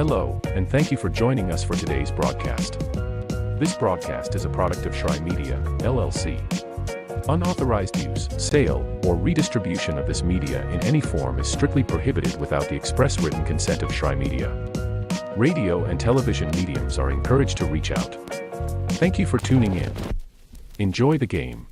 Hello, and thank you for joining us for today's broadcast. This broadcast is a product of Shry Media, LLC. Unauthorized use, sale, or redistribution of this media in any form is strictly prohibited without the express written consent of Shry Media. Radio and television mediums are encouraged to reach out. Thank you for tuning in. Enjoy the game.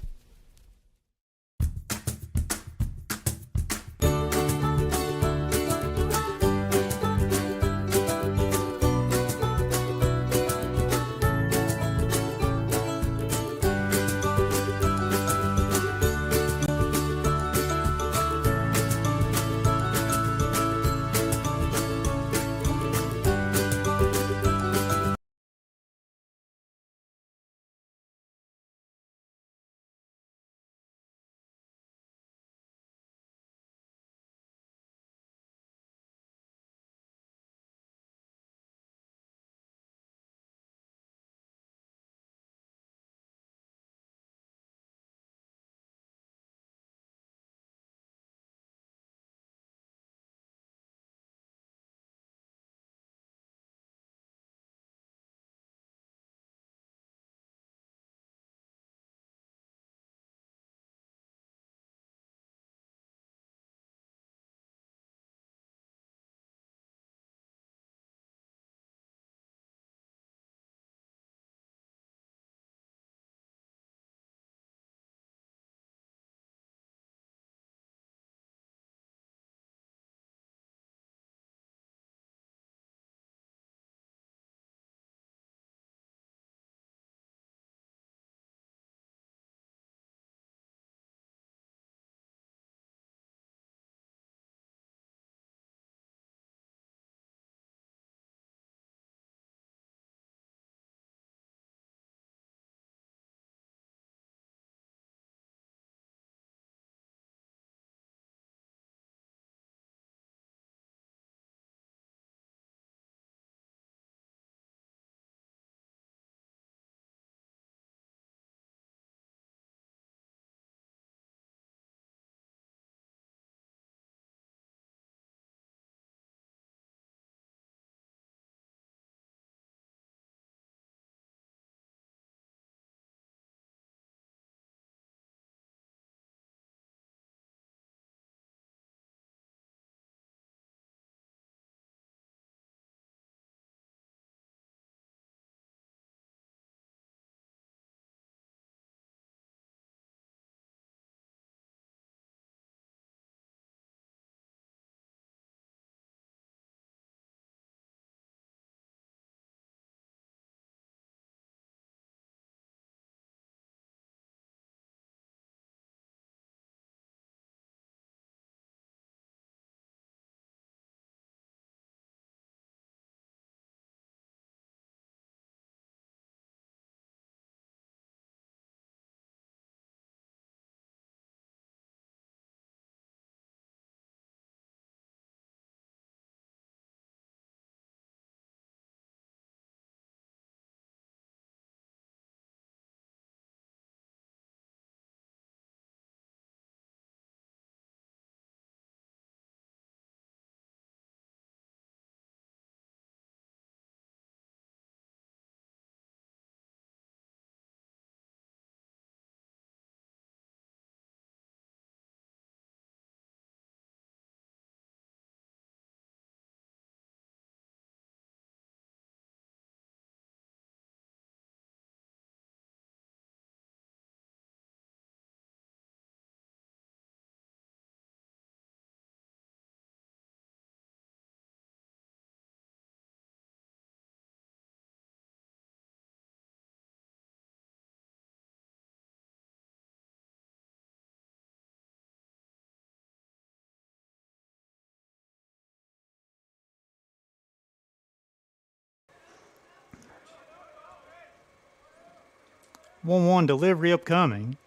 One delivery upcoming.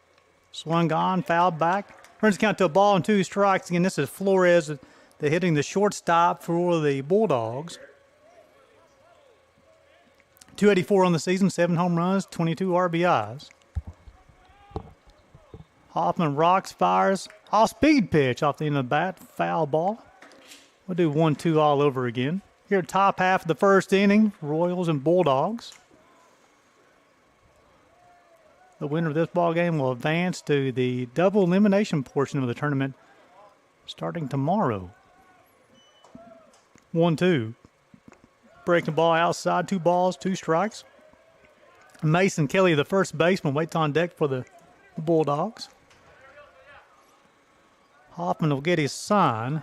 Swung on, fouled back. Turns the count to a ball and 2 strikes. Again, this is Flores. They're hitting the shortstop for the Bulldogs. 284 on the season, 7 home runs, 22 RBIs. Hoffman rocks, fires. Off-speed pitch off the end of the bat. Foul ball. We'll do 1-2 all over again. Here, top half of the first inning, Royals and Bulldogs. The winner of this ball game will advance to the double elimination portion of the tournament starting tomorrow. 1-2. Breaking the ball outside, 2 balls, 2 strikes. Mason Kelly, the first baseman, waits on deck for the Bulldogs. Hoffman will get his sign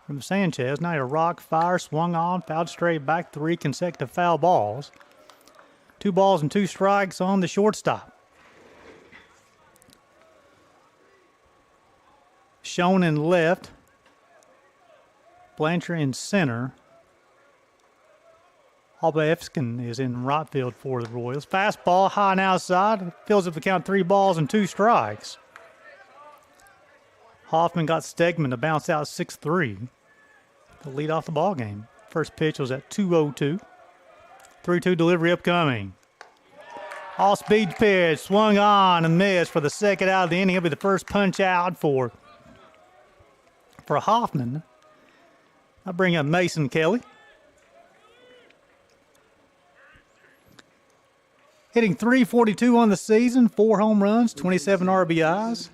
from Sanchez. Now a rock fire, swung on, fouled straight back, 3 consecutive foul balls. 2 balls and 2 strikes on the shortstop. Shown in left. Blanchard in center. Albaevskin is in right field for the Royals. Fastball high and outside. Fills up the count, 3 balls and 2 strikes. Hoffman got Stegman to bounce out 6-3 to lead off the ball game. First pitch was at 2:02. 3-2 delivery upcoming. All-speed pitch, swung on and missed for the second out of the inning. It'll be the first punch out for Hoffman. I'll bring up Mason Kelly. Hitting .342 on the season, 4 home runs, 27 RBIs.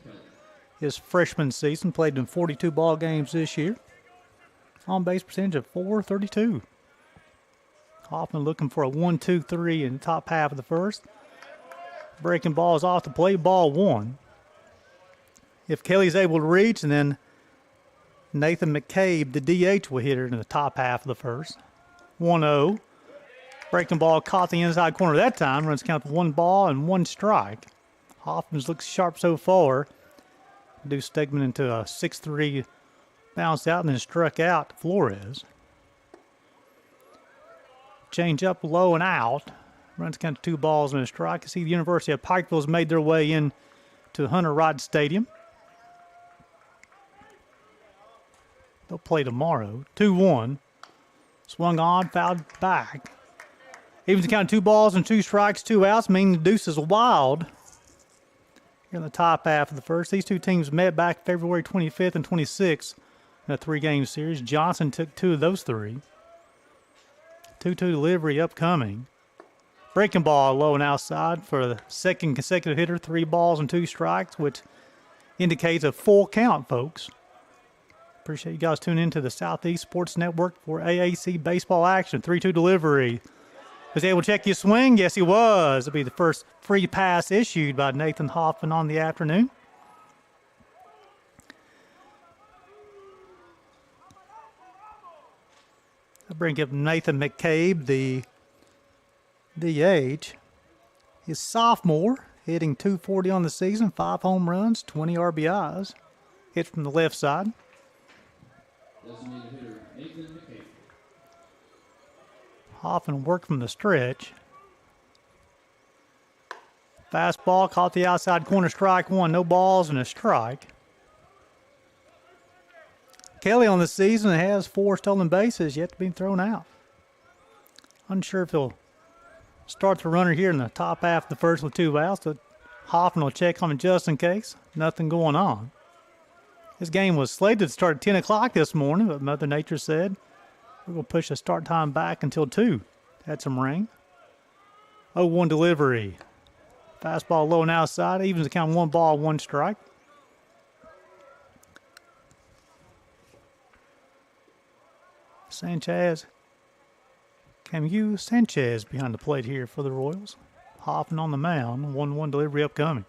His freshman season, played in 42 ball games this year. On-base percentage of .432. Hoffman looking for a 1-2-3 in the top half of the first. Breaking ball is off the plate, ball 1. If Kelly's able to reach, and then Nathan McCabe, the DH, will hit it in the top half of the first. 1-0. Breaking ball caught the inside corner that time. Runs count for 1 ball and 1 strike. Hoffman's looks sharp so far. Do Stegman into a 6-3 bounce out and then struck out Flores. Change up low and out. Runs count to 2 balls and a strike. You see the University of Pikeville's made their way in to Hunter Wright Stadium. They'll play tomorrow. 2-1. Swung on, fouled back. Evens the count 2 balls and 2 strikes, 2 outs, meaning the deuce is wild. Here in the top half of the first, these 2 teams met back February 25th and 26th in a 3-game series. Johnson took 2 of those 3. 2-2 delivery upcoming. Breaking ball low and outside for the second consecutive hitter, 3 balls and 2 strikes, which indicates a full count, folks. Appreciate you guys tuning into the Southeast Sports Network for AAC baseball action. 3-2 delivery. Was he able to check your swing? Yes, he was. It'll be the first free pass issued by Nathan Hoffman on the afternoon. I'll bring up Nathan McCabe, the DH. He's sophomore, hitting .240 on the season, 5 home runs, 20 RBIs. Hit from the left side. Designated hitter Nathan McCabe. Hoffman worked from the stretch. Fastball caught the outside corner, strike 1. No balls and a strike. Kelly on the season has 4 stolen bases yet to be thrown out. Unsure if he'll start the runner here in the top half of the first with 2 outs, but Hoffman will check on him just in case. Nothing going on. This game was slated to start at 10 o'clock this morning, but Mother Nature said we're going to push the start time back until 2. Had some rain. 0-1 delivery. Fastball low and outside. Evens the count 1 ball, 1 strike. Camus Sanchez behind the plate here for the Royals. Hoffman on the mound. 1-1 delivery upcoming.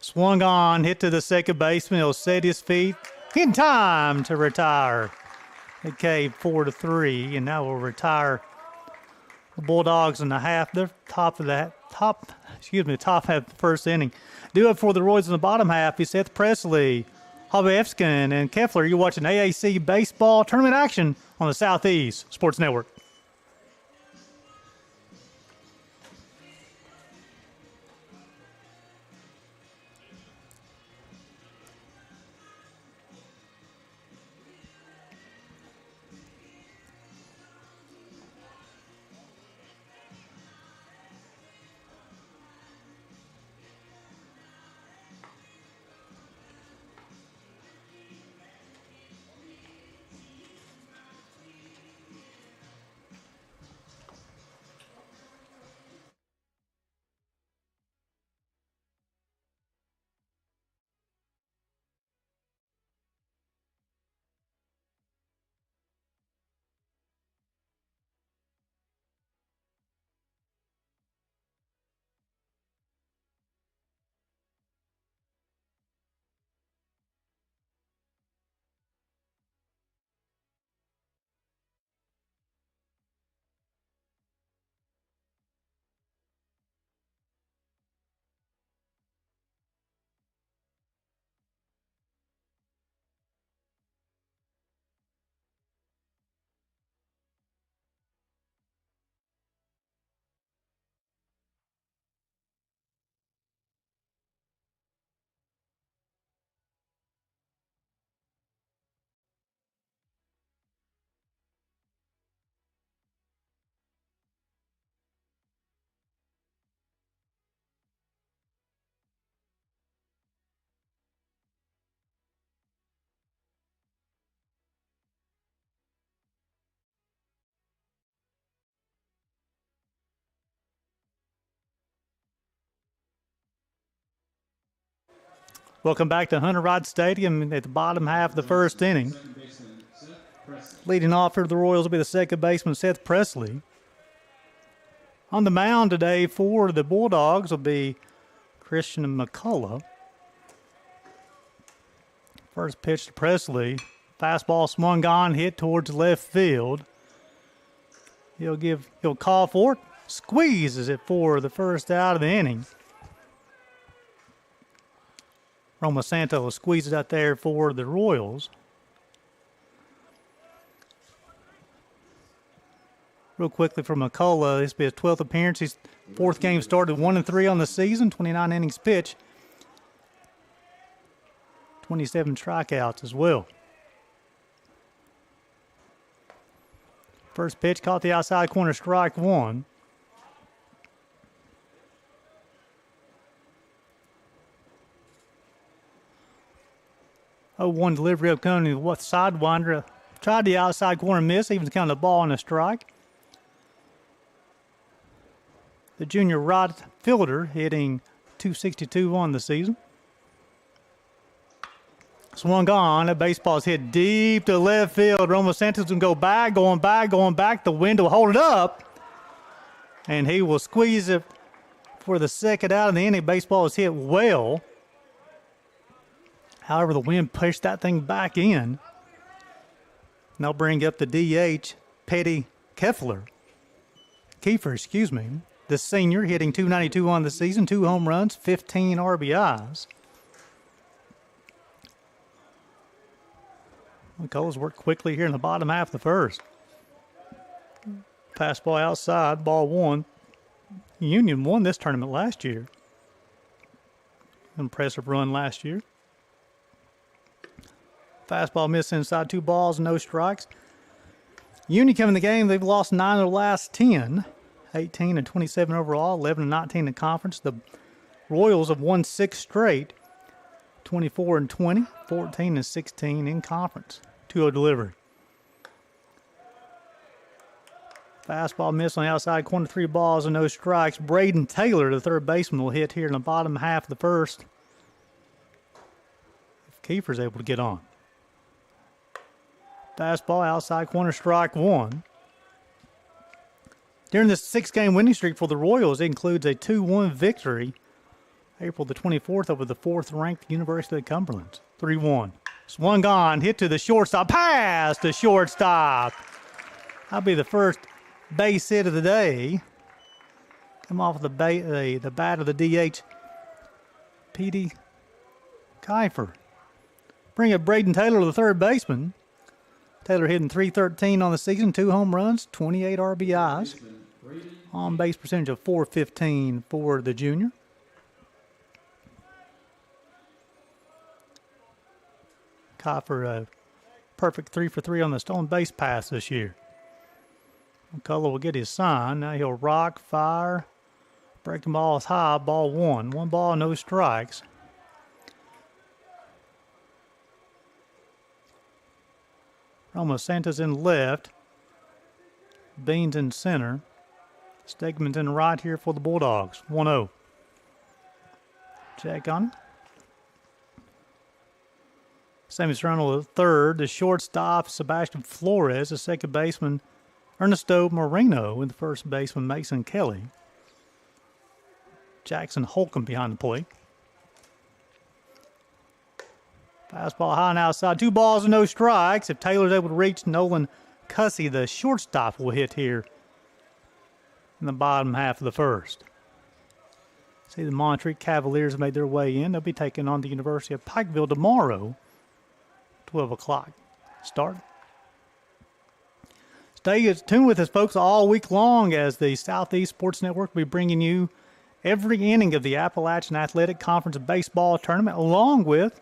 Swung on, hit to the second baseman. He'll set his feet in time to retire. McCabe 4-3, and now we'll retire the Bulldogs in the half. They're top half of the first inning. Do it for the Royals in the bottom half. It's Seth Presley, Albaevskin, and Keffler. You're watching AAC baseball tournament action on the Southeast Sports Network. Welcome back to Hunter Wright Stadium at the bottom half of the first inning. Second baseman Seth Presley. Leading off for the Royals will be the second baseman, Seth Presley. On the mound today for the Bulldogs will be Christian McCullough. First pitch to Presley. Fastball swung on, hit towards left field. He'll call for it. Squeezes it for the first out of the inning. Roma Santos squeezes out there for the Royals. Real quickly from McCullough, this will be his 12th appearance. His fourth game started 1-3 on the season, 29 innings pitched, 27 strikeouts as well. First pitch caught the outside corner, strike one. Oh, one delivery up coming to the sidewinder. Tried the outside corner, miss, even counted the ball on a strike. The junior right fielder hitting .262 on the season. Swung on. That baseball's hit deep to left field. Roma Santos can go back, going back. The wind will hold it up. And he will squeeze it for the second out of the inning. Baseball is hit well. However, the wind pushed that thing back in. And they'll bring up the DH, Petty Kiefer, excuse me. The senior hitting .292 on the season, 2 home runs, 15 RBIs. McCullough's worked quickly here in the bottom half of the first. Fastball outside, ball one. Union won this tournament last year. Impressive run last year. Fastball missed inside, 2 balls, no strikes. Union coming in the game, they've lost 9 of the last 10. 18-27 overall, 11-19 in conference. The Royals have won 6 straight. 24-20, 14-16 in conference. 2-0 delivery. Fastball missed on the outside corner, 3 balls and no strikes. Braden Taylor, the third baseman, will hit here in the bottom half of the first. If Kiefer's able to get on. Fastball outside corner, strike one. During this 6-game winning streak for the Royals, it includes a 2-1 victory April the 24th over the 4th-ranked University of Cumberland. 3-1. Swung on, hit to the shortstop, pass to shortstop. That'll be the first base hit of the day. Come off of the bat of the DH, Petey Kiefer. Bring up Braden Taylor, the third baseman. Taylor hitting .313 on the season, 2 home runs, 28 RBIs. On base percentage of .415 for the junior. Kiefer a perfect 3-for-3 on the stolen base pass this year. McCullough will get his sign. Now he'll rock, fire, break the ball high, ball one. 1 ball, no strikes. Roma Santos in left. Beans in center. Stegman's in right here for the Bulldogs. 1-0. Check on. Sammy Serrano at third. The shortstop, Sebastian Flores. The second baseman, Ernesto Moreno. And the first baseman, Mason Kelly. Jackson Holcomb behind the plate. Fastball high and outside. 2 balls and no strikes. If Taylor's able to reach, Nolan Cussy, the shortstop, will hit here in the bottom half of the first. See, the Montreat Cavaliers made their way in. They'll be taking on the University of Pikeville tomorrow, 12 o'clock start. Stay tuned with us, folks, all week long as the Southeast Sports Network will be bringing you every inning of the Appalachian Athletic Conference Baseball Tournament, along with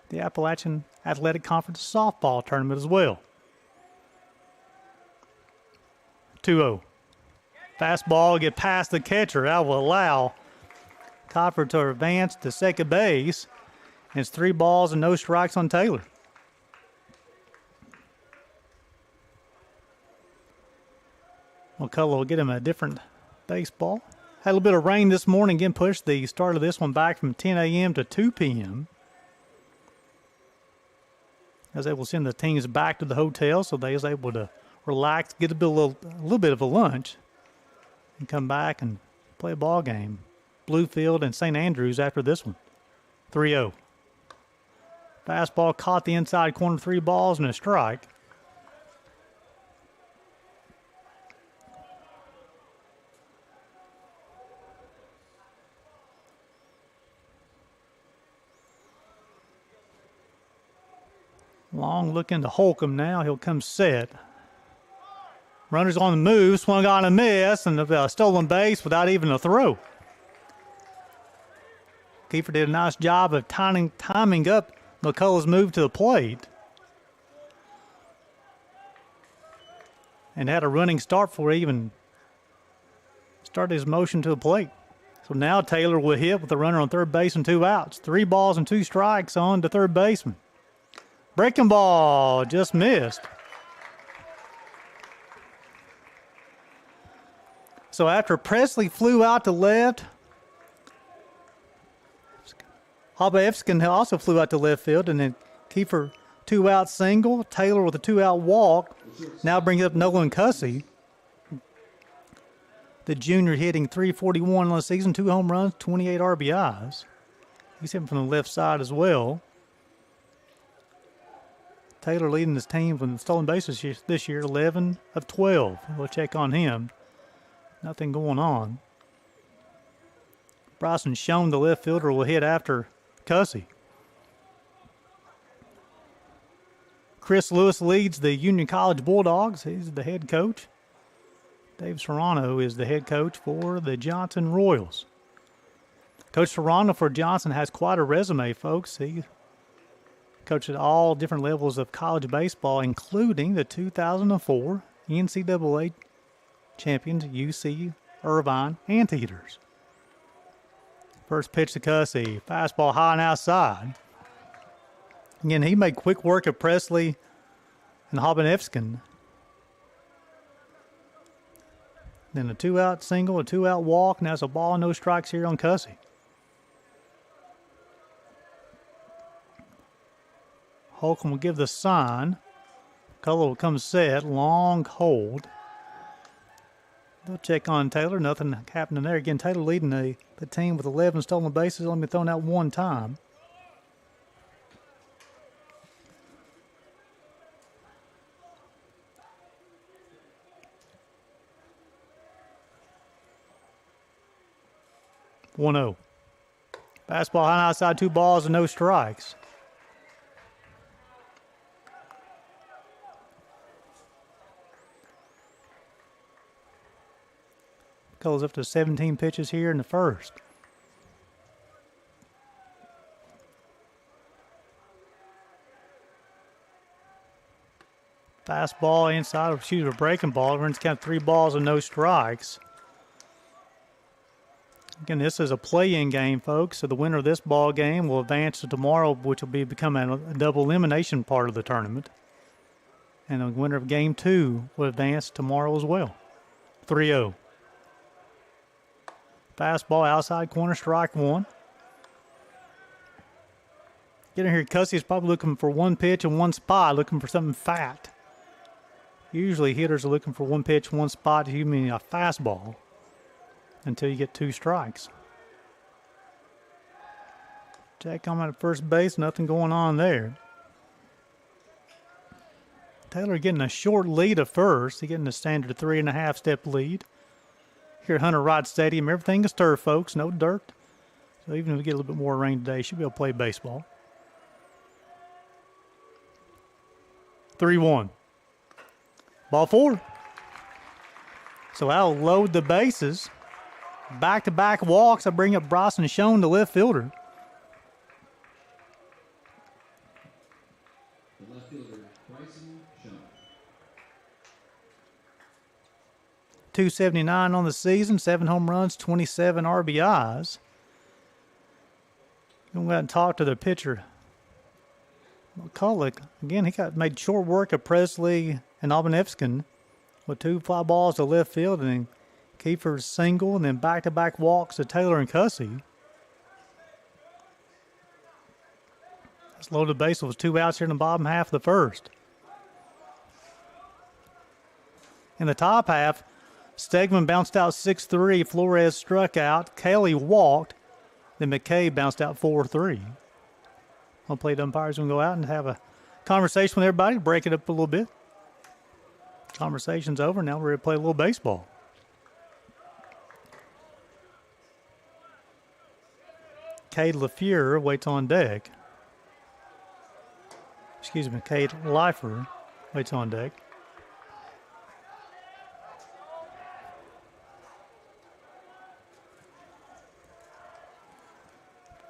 the Appalachian Athletic Conference Softball Tournament as well. 2-0. Fastball get past the catcher. That will allow Kiefer to advance to second base. And it's 3 balls and no strikes on Taylor. McCullough will get him a different baseball. Had a little bit of rain this morning. Again, pushed the start of this one back from 10 a.m. to 2 p.m. I was able to send the teams back to the hotel, so they was able to relax, get a little bit of a lunch, and come back and play a ball game. Bluefield and St. Andrews after this one. 3-0. Fastball caught the inside corner, 3 balls and a strike. Long looking to Holcomb now. He'll come set. Runners on the move, swung on a miss, and a stolen base without even a throw. Kiefer did a nice job of timing up McCullough's move to the plate. And had a running start before he even started his motion to the plate. So now Taylor will hit with a runner on third base and 2 outs. 3 balls and 2 strikes on to third baseman. Breaking ball, just missed. So after Presley flew out to left, Hobevskin also flew out to left field, and then Kiefer 2-out single. Taylor with a 2-out walk. Now brings up Nolan Cussy. The junior hitting .341 on the season, 2 home runs, 28 RBIs. He's hitting from the left side as well. Taylor leading his team from stolen bases this year, 11 of 12. We'll check on him. Nothing going on. Bryson Schoen, the left fielder, will hit after Cussy. Chris Lewis leads the Union College Bulldogs. He's the head coach. Dave Serrano is the head coach for the Johnson Royals. Coach Serrano for Johnson has quite a resume, folks. He coached at all different levels of college baseball, including the 2004 NCAA champions UC Irvine Anteaters. First pitch to Cussy. Fastball high and outside. Again, he made quick work of Presley and Hobevskin. Then a 2-out single, a 2-out walk. Now it's a ball, no strikes here on Cussy. Holcomb will give the sign. Color will come set. Long hold. They'll check on Taylor. Nothing happening there. Again, Taylor leading the team with 11 stolen bases. Only thrown out 1 time. (1-0). Fastball high and outside, 2 balls and no strikes. Goes up to 17 pitches here in the first. Fastball inside, a breaking ball. Runs count 3 balls and no strikes. Again, this is a play-in game, folks. So the winner of this ball game will advance to tomorrow, which will become a double elimination part of the tournament. And the winner of game 2 will advance tomorrow as well. 3-0. Fastball outside corner, strike 1. Getting here, Cussy is probably looking for 1 pitch and 1 spot, looking for something fat. Usually hitters are looking for 1 pitch, 1 spot, you mean a fastball, until you get 2 strikes. Check on at first base, nothing going on there. Taylor getting a short lead at first. He's getting a standard 3.5 step lead. Here at Hunter Wright Stadium, everything is turf, folks, no dirt. So even if we get a little bit more rain today, you should be able to play baseball. 3-1. Ball 4. So I'll load the bases. Back-to-back walks. I bring up Bryson Schoen, the left fielder. The left fielder, Bryson Schoen. 279 on the season, 7 home runs, 27 RBIs. We'll go out and talk to the pitcher. McCullough, again, he made short work of Presley and Hobevskin with 2 fly balls to left field, and then Kiefer's single, and then back-to-back walks to Taylor and Cussy. It's loaded bases with 2 outs here in the bottom half of the first. In the top half, Stegman bounced out 6-3. Flores struck out. Kelly walked. Then McCabe bounced out 4-3. Home plate umpires going to go out and have a conversation with everybody, break it up a little bit. Conversation's over. Now we're ready to play a little baseball. Cade LaFleur waits on deck. Excuse me, Cade Leifer waits on deck.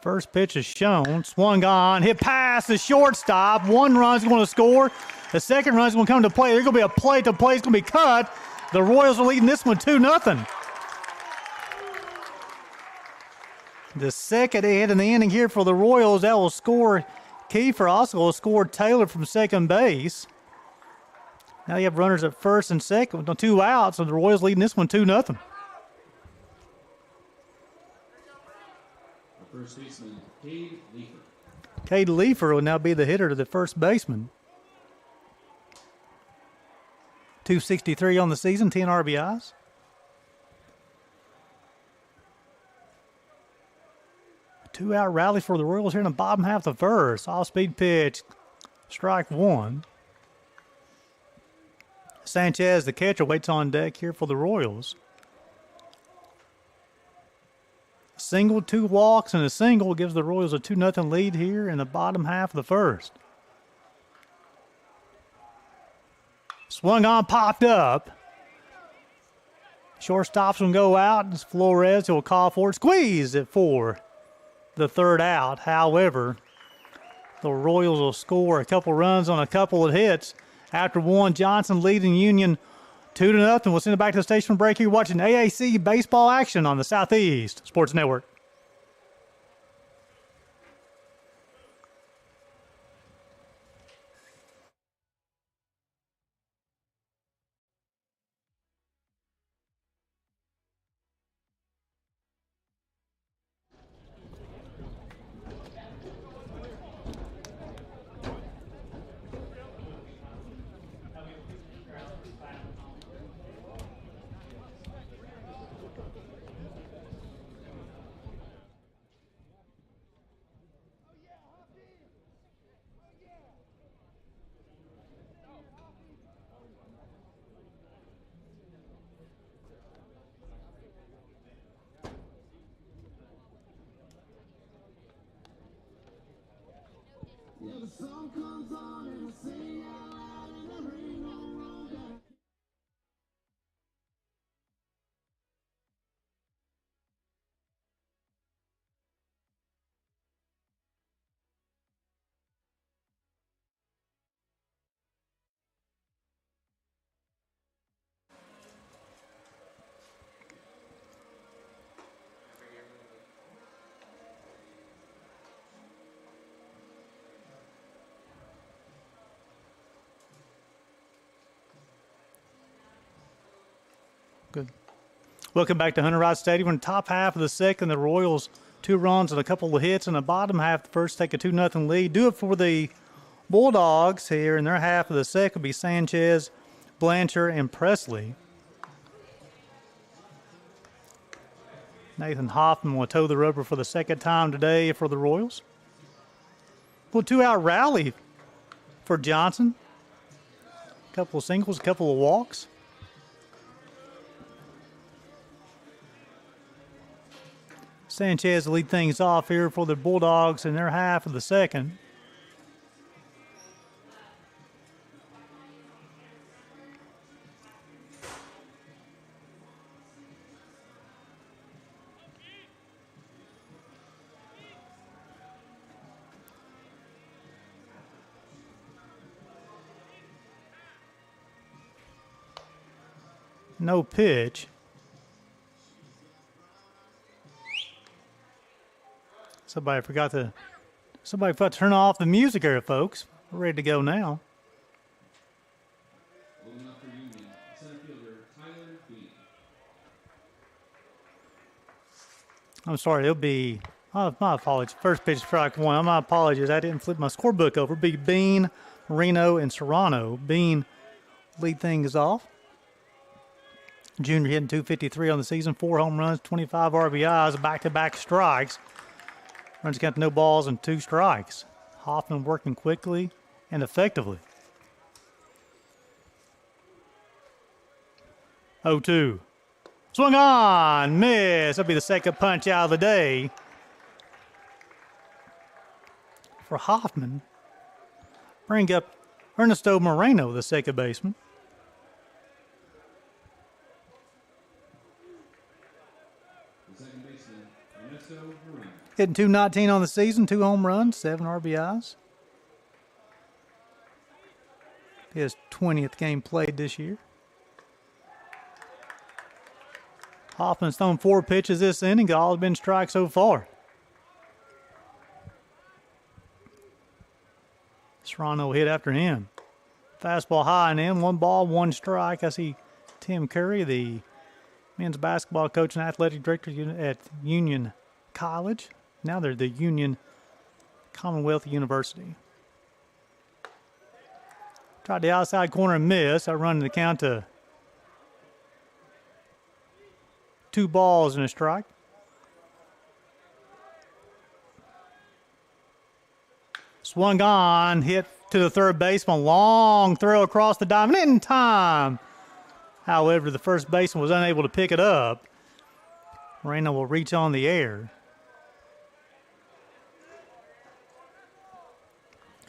First pitch is shown, swung on, hit past the shortstop. 1 run's going to score. The second run's going to come to play. There's going to be a play to play. It's going to be cut. The Royals are leading this one 2-0. The second hit in the inning here for the Royals. That will score Kiefer. Also will score Taylor from second base. Now you have runners at first and second with 2 outs. So the Royals leading this one 2-0. First baseman, Cade Leifer. Cade Leifer will now be the hitter to the first baseman. 263 on the season, 10 RBIs. A 2-out rally for the Royals here in the bottom half of the first. Off-speed pitch, strike 1. Sanchez, the catcher, waits on deck here for the Royals. Single, 2 walks, and a single gives the Royals a 2-0 lead here in the bottom half of the first. Swung on, popped up. Shortstop's going to go out. It's Flores who will call for it. Squeeze it for the 3rd out. However, the Royals will score a couple runs on a couple of hits. After 1, Johnson leading Union 2-0. We'll send it back to the station break. You're watching AAC baseball action on the Southeast Sports Network. Good. Welcome back to Hunter Rod Stadium. In the top half of the second, the Royals 2 runs and a couple of hits. In the bottom half, the first take a 2-0 lead. Do it for the Bulldogs here in their half of the second will be Sanchez, Blanchard, and Presley. Nathan Hoffman will toe the rubber for the second time today for the Royals. Well, 2-out rally for Johnson. A couple of singles, a couple of walks. Sanchez will lead things off here for the Bulldogs in their half of the second. No pitch. Somebody forgot to turn off the music here, folks. We're ready to go now. Moving up for Union, center fielder Tyler Bean. I'm sorry, it'll be Oh, my apologies. First pitch, strike one. My apologies. I didn't flip my scorebook over. Be Bean, Marino, and Serrano. Bean lead things off. Junior hitting .253 on the season, 4 home runs, 25 RBIs, back-to-back strikes. Runs count, no balls, and 2 strikes. Hoffman working quickly and effectively. 0-2. Swung on, miss. That'll be the second punch out of the day for Hoffman. Bring up Ernesto Moreno, the second baseman. The second baseman, Ernesto Moreno. Hitting .219 on the season, 2 home runs, 7 RBIs. His 20th game played this year. Hoffman's thrown 4 pitches this inning. All have been strikes so far. Serrano hit after him. Fastball high and in. 1 ball, 1 strike. I see Tim Curry, the men's basketball coach and athletic director at Union College. Now they're the Union Commonwealth University. Tried the outside corner and missed. I run the count to 2 balls and a strike. Swung on, hit to the third baseman. Long throw across the diamond in time. However, the first baseman was unable to pick it up. Moreno will reach on the air.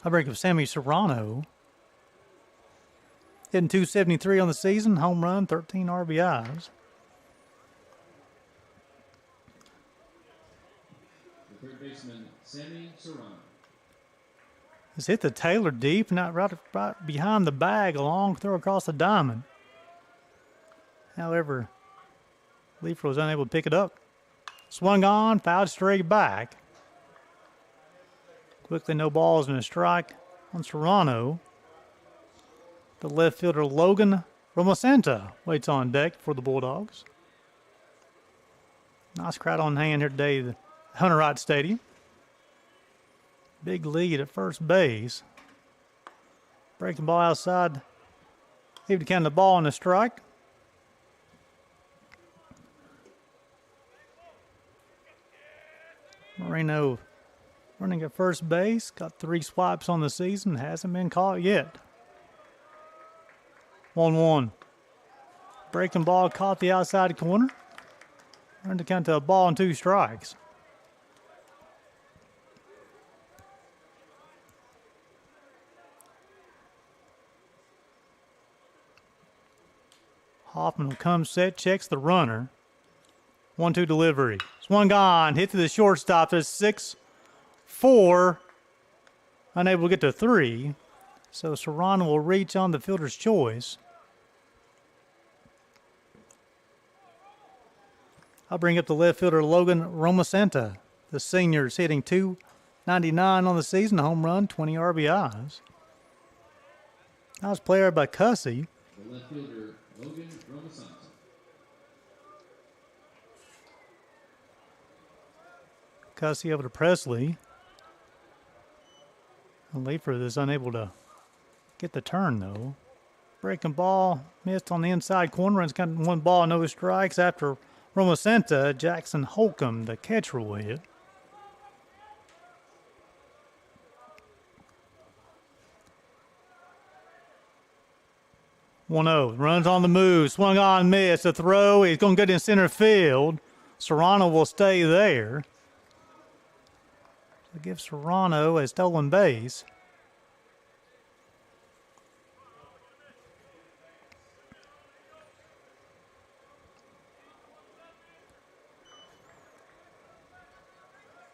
A break of Sammy Serrano. Hitting .273 on the season, home run, 13 RBIs. The third baseman, Sammy Serrano. It's hit the Taylor deep, not right behind the bag, a long throw across the diamond. However, Leifer was unable to pick it up. Swung on, fouled straight back. Quickly, no balls and a strike on Serrano. The left fielder, Logan Romosanta, waits on deck for the Bulldogs. Nice crowd on hand here today at the Hunter Wright Stadium. Big lead at first base. Breaking ball outside. Even to count the ball and a strike. Moreno running at first base. Got 3 swipes on the season. Hasn't been caught yet. 1-1. Breaking ball caught the outside corner. Run to count to a ball and 2 strikes. Hoffman will come set, checks the runner. 1-2 delivery. Swung on, hit to the shortstop. There's 6-4. Unable to get to 3. So Serrano will reach on the fielder's choice. I'll bring up the left fielder, Logan Romosanta. The senior's hitting .299 on the season, home run, 20 RBIs. Nice player by Cussy. The left fielder, Logan Romosanta. Cussy over to Presley. And Leifer is unable to get the turn, though. Breaking ball, missed on the inside corner. Runs got 1 ball, no strikes after Romosanta. Jackson Holcomb, the catcher, will hit. Runs on the move. Swung on, missed. A throw. He's going to get in center field. Serrano will stay there. So give Serrano a stolen base.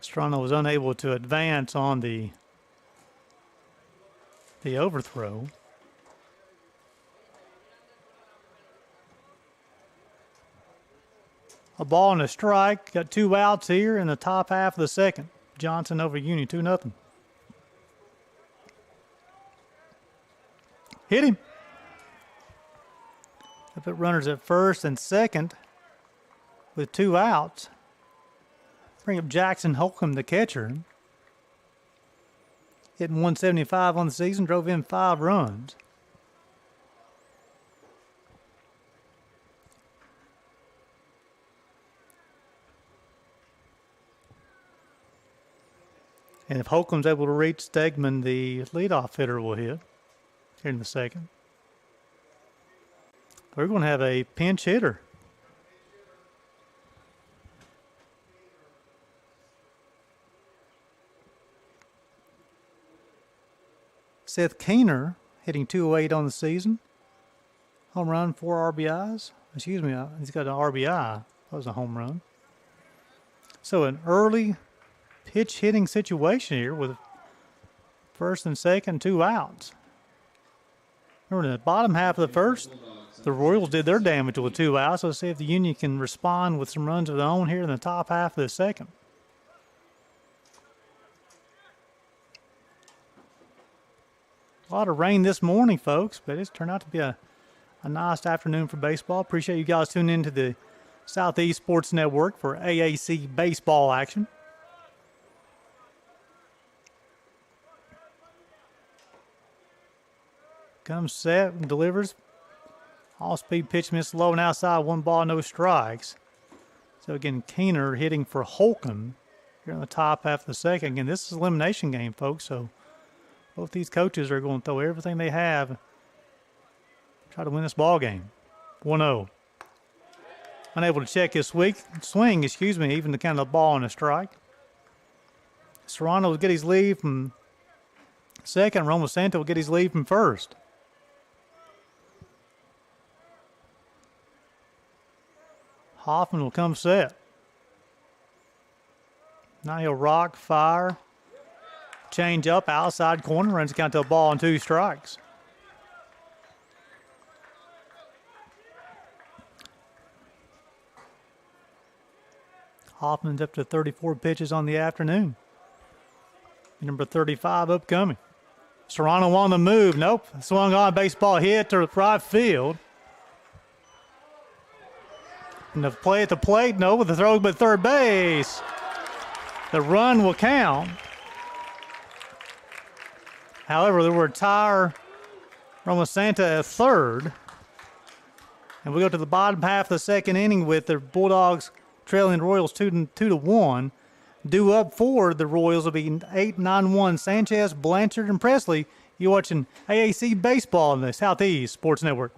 Serrano was unable to advance on the overthrow. A ball and a strike. Got 2 outs here in the top half of the second. Johnson over Union, 2-0. Hit him. They put runners at first and second with 2 outs. Bring up Jackson Holcomb, the catcher. Hitting 175 on the season, drove in 5 runs. And if Holcomb's able to reach Stegman, the leadoff hitter will hit here in the second. We're going to have a pinch hitter. Seth Keener hitting 208 on the season. Home run, 4 RBIs. Excuse me, he's got an RBI. That was a home run. So an early pitch hitting situation here with first and second, 2 outs. Remember, in the bottom half of the first, the Royals did their damage with 2 outs. Let's see if the Union can respond with some runs of their own here in the top half of the second. A lot of rain this morning, folks, but it's turned out to be a nice afternoon for baseball. Appreciate you guys tuning in to the Southeast Sports Network for AAC baseball action. Comes set and delivers. All-speed pitch missed low and outside. 1 ball, no strikes. So again, Keener hitting for Holcomb here in the top half of the second. Again, this is an elimination game, folks, so both these coaches are going to throw everything they have, try to win this ball game. 1-0. Unable to check his swing, even to count the ball and a strike. Serrano will get his lead from second. Roma Santa will get his lead from first. Hoffman will come set. Now he'll rock, fire, change up, outside corner, runs the count to a ball and 2 strikes. Hoffman's up to 34 pitches on the afternoon. Number 35 upcoming. Serrano on the move. Nope. Swung on, baseball hit to right field. And the play at the plate, no, with the throw but third base. The run will count. However, there will retire Roma Santa at third. And we go to the bottom half of the second inning with the Bulldogs trailing the Royals 2-1. Due up for the Royals will be 8-9-1 Sanchez, Blanchard, and Presley. You're watching AAC baseball on the Southeast Sports Network.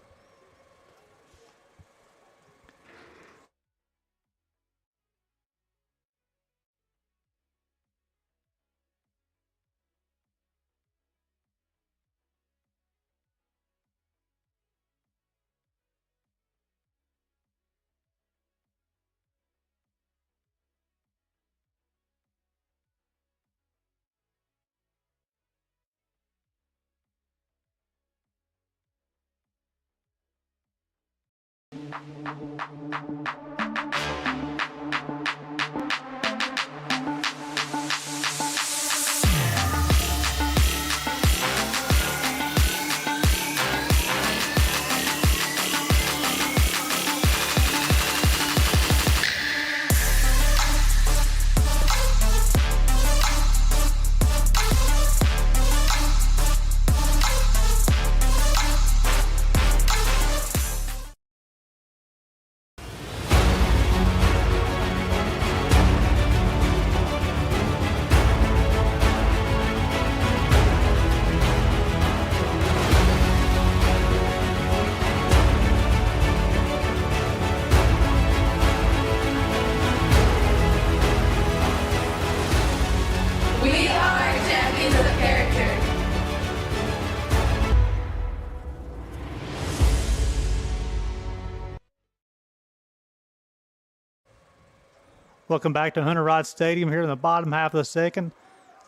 Welcome back to Hunter Rod Stadium here in the bottom half of the second.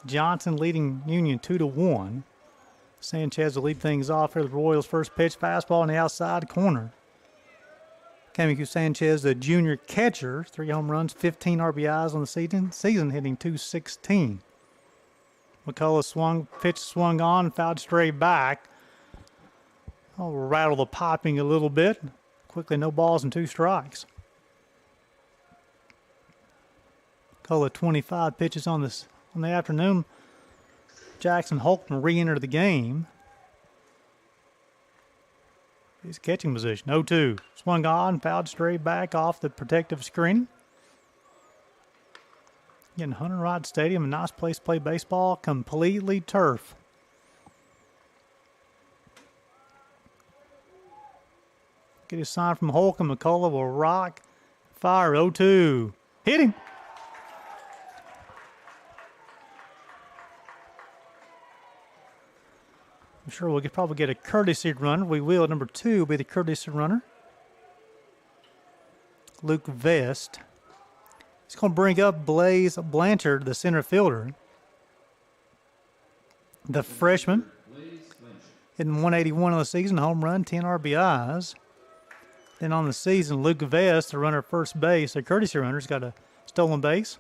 Johnson leading Union 2-1. Sanchez will lead things off here. The Royals' first pitch, fastball on the outside corner. Kamiko Sanchez, the junior catcher, 3 home runs, 15 RBIs on the season hitting .216. McCullough pitch swung on, fouled straight back. I'll rattle the popping a little bit. Quickly, no balls and 2 strikes. Call it 25 pitches on the afternoon. Jackson Holcomb re-entered the game. His catching position, 0-2. Swung on, fouled straight back off the protective screen. Again, Hunter Rod Stadium, a nice place to play baseball, completely turf. Get a sign from Holcomb. McCullough will rock. Fire, 0-2. Hit him. I'm sure we'll probably get a courtesy runner. We will. Number 2 will be the courtesy runner. Luke Vest. He's going to bring up Blaze Blanchard, the center fielder. The freshman. Hitting 181 on the season, home run, 10 RBIs. Then on the season, Luke Vest, the runner at first base, the courtesy runner's got a stolen base.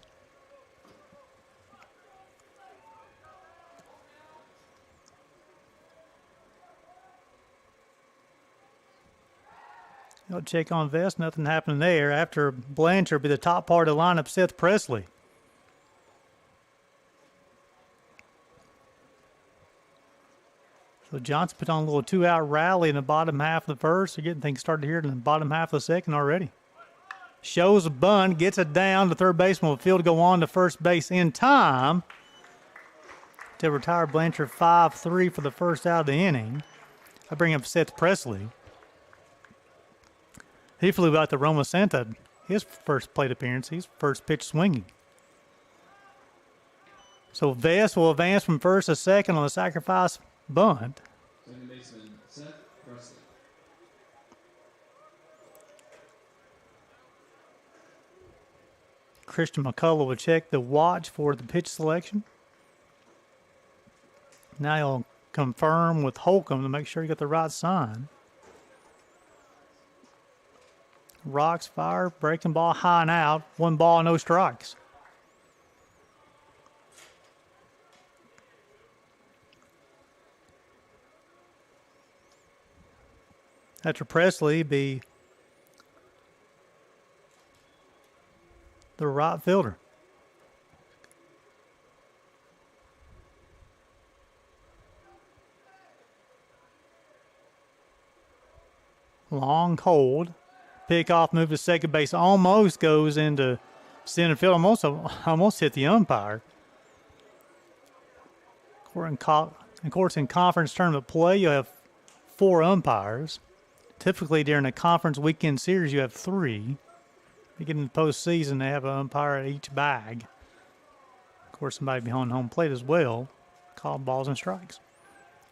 I'll check on Vest. Nothing happened there. After Blanchard, be the top part of the lineup, Seth Presley. So Johnson put on a little 2-out rally in the bottom half of the first. They're getting things started here in the bottom half of the second already. Shows a bunt, gets it down. The third baseman will field to go on to first base in time to retire Blanchard 5-3 for the first out of the inning. I bring up Seth Presley. He flew out to Roma Santa, his first plate appearance, his first pitch swinging. So Vest will advance from first to second on the sacrifice bunt. Second baseman Seth Presley. Christian McCullough will check the watch for the pitch selection. Now he'll confirm with Holcomb to make sure he got the right sign. Rocks, fire, breaking ball, high and out. 1 ball, no strikes. After Presley be the right fielder. Long hold. Pick off, move to second base. Almost goes into center field. Almost hit the umpire. Of course, in conference tournament play, you have 4 umpires. Typically, during a conference weekend series, you have 3. You get in the postseason, they have an umpire at each bag. Of course, somebody behind home plate as well. Call balls and strikes.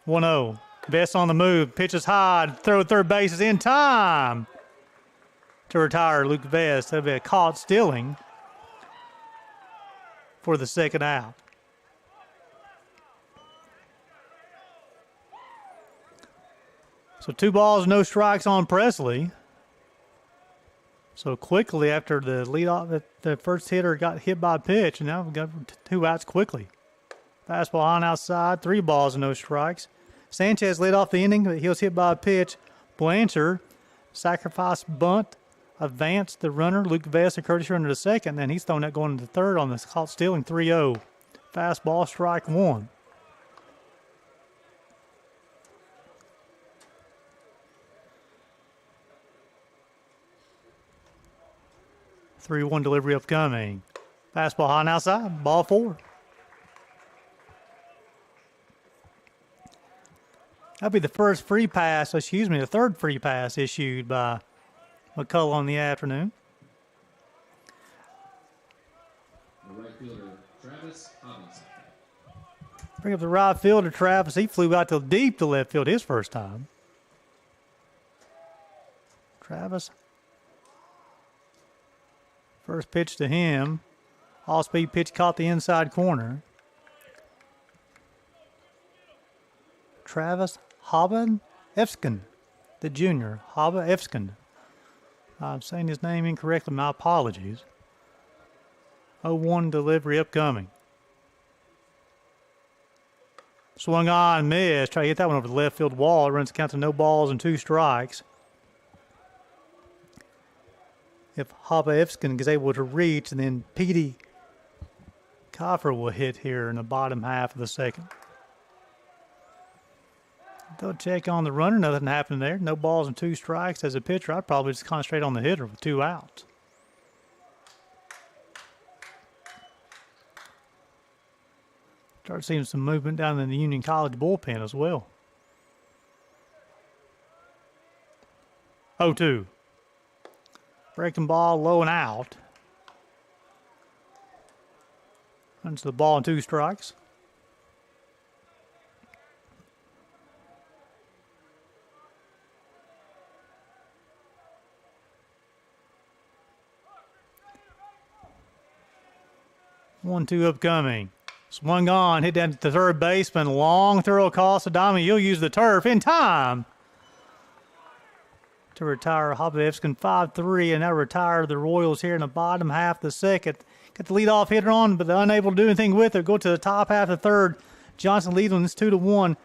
1-0. Vest on the move. Pitches high. Throw third base is in time to retire Luke Vest. That'll be a caught stealing for the second out. So 2 balls, no strikes on Presley. So quickly after the leadoff, the first hitter got hit by a pitch, and now we've got 2 outs quickly. Fastball on outside, 3 balls and no strikes. Sanchez led off the inning, but he was hit by a pitch. Blanchard, sacrifice bunt, advanced the runner. Luke Vest, a courtesy runner to second, and he's thrown that going to third on this caught stealing 3-0. Fastball, strike 1. Three-one delivery upcoming. Fastball high and outside. Ball 4. That'll be the the third free pass issued by McCullough on the afternoon. The right fielder, Travis Hobinson. Bring up the right fielder, Travis. He flew out to deep to left field his first time. Travis. First pitch to him. All-speed pitch caught the inside corner. Travis Haba Efskin, the junior. Haba Efskin. I'm saying his name incorrectly. My apologies. 0-1 delivery upcoming. Swung on, missed. Try to get that one over the left field wall. It runs the count to no balls and 2 strikes. If Haba Efskin is able to reach, and then Petey Coffer will hit here in the bottom half of the second. They'll check on the runner. Nothing happened there. No balls and 2 strikes. As a pitcher, I'd probably just concentrate on the hitter with 2 outs. Start seeing some movement down in the Union College bullpen as well. 0-2. Breaking ball, low and out. Runs the ball and 2 strikes. One, 2 upcoming. Swung on, hit down to the third baseman. Long throw across Adami. You'll use the turf in time to retire Hobevskin 5-3, and now retire the Royals here in the bottom half of the second. Got the leadoff hitter on, but they're unable to do anything with it. Go to the top half of the third. Johnson leads on this 2-1.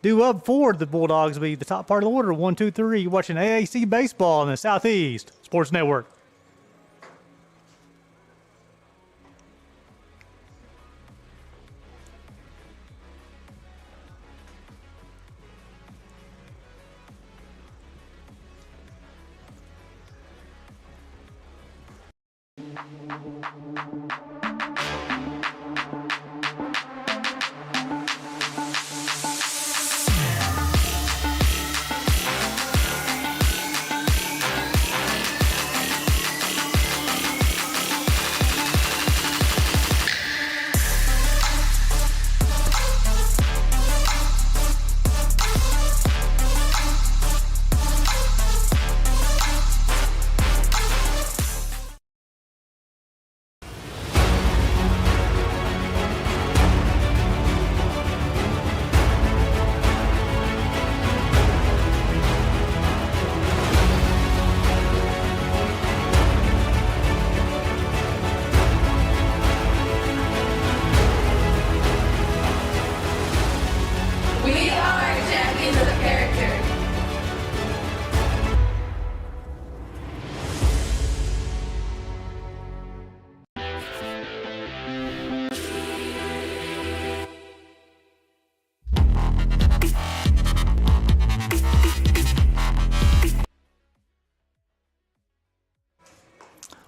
Due up for the Bulldogs will be the top part of the order. 1, 2, 3. You're watching AAC baseball in the Southeast Sports Network.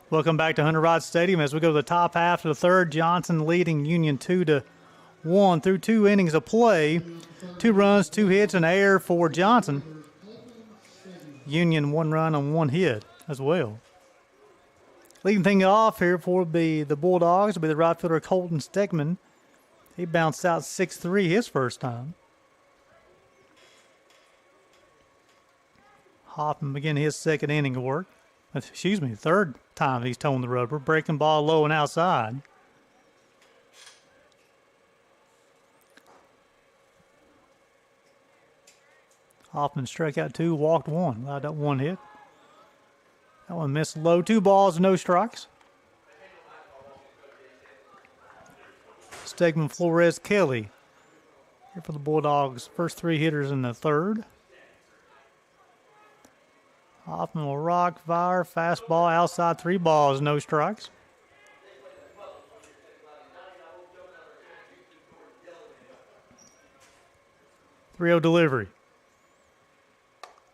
Welcome back to Hunter Rod Stadium as we go to the top half of the third. Johnson leading Union 2-1 through 2 innings of play. 2 runs, 2 hits, and error for Johnson. Union 1 run on 1 hit as well. Leading thing off here for the Bulldogs will be the right fielder Colton Stegman. He bounced out 6-3 his first time. Hoffman began his second inning of work. Excuse me, third time he's towing the rubber. Breaking ball low and outside. Hoffman struck out 2, walked 1. Allowed that 1 hit. That one missed low. 2 balls, no strikes. Stegman, Flores, Kelly. Here for the Bulldogs. First 3 hitters in the third. Hoffman will rock, fire, fastball, outside, 3 balls, no strikes. Three-0 delivery.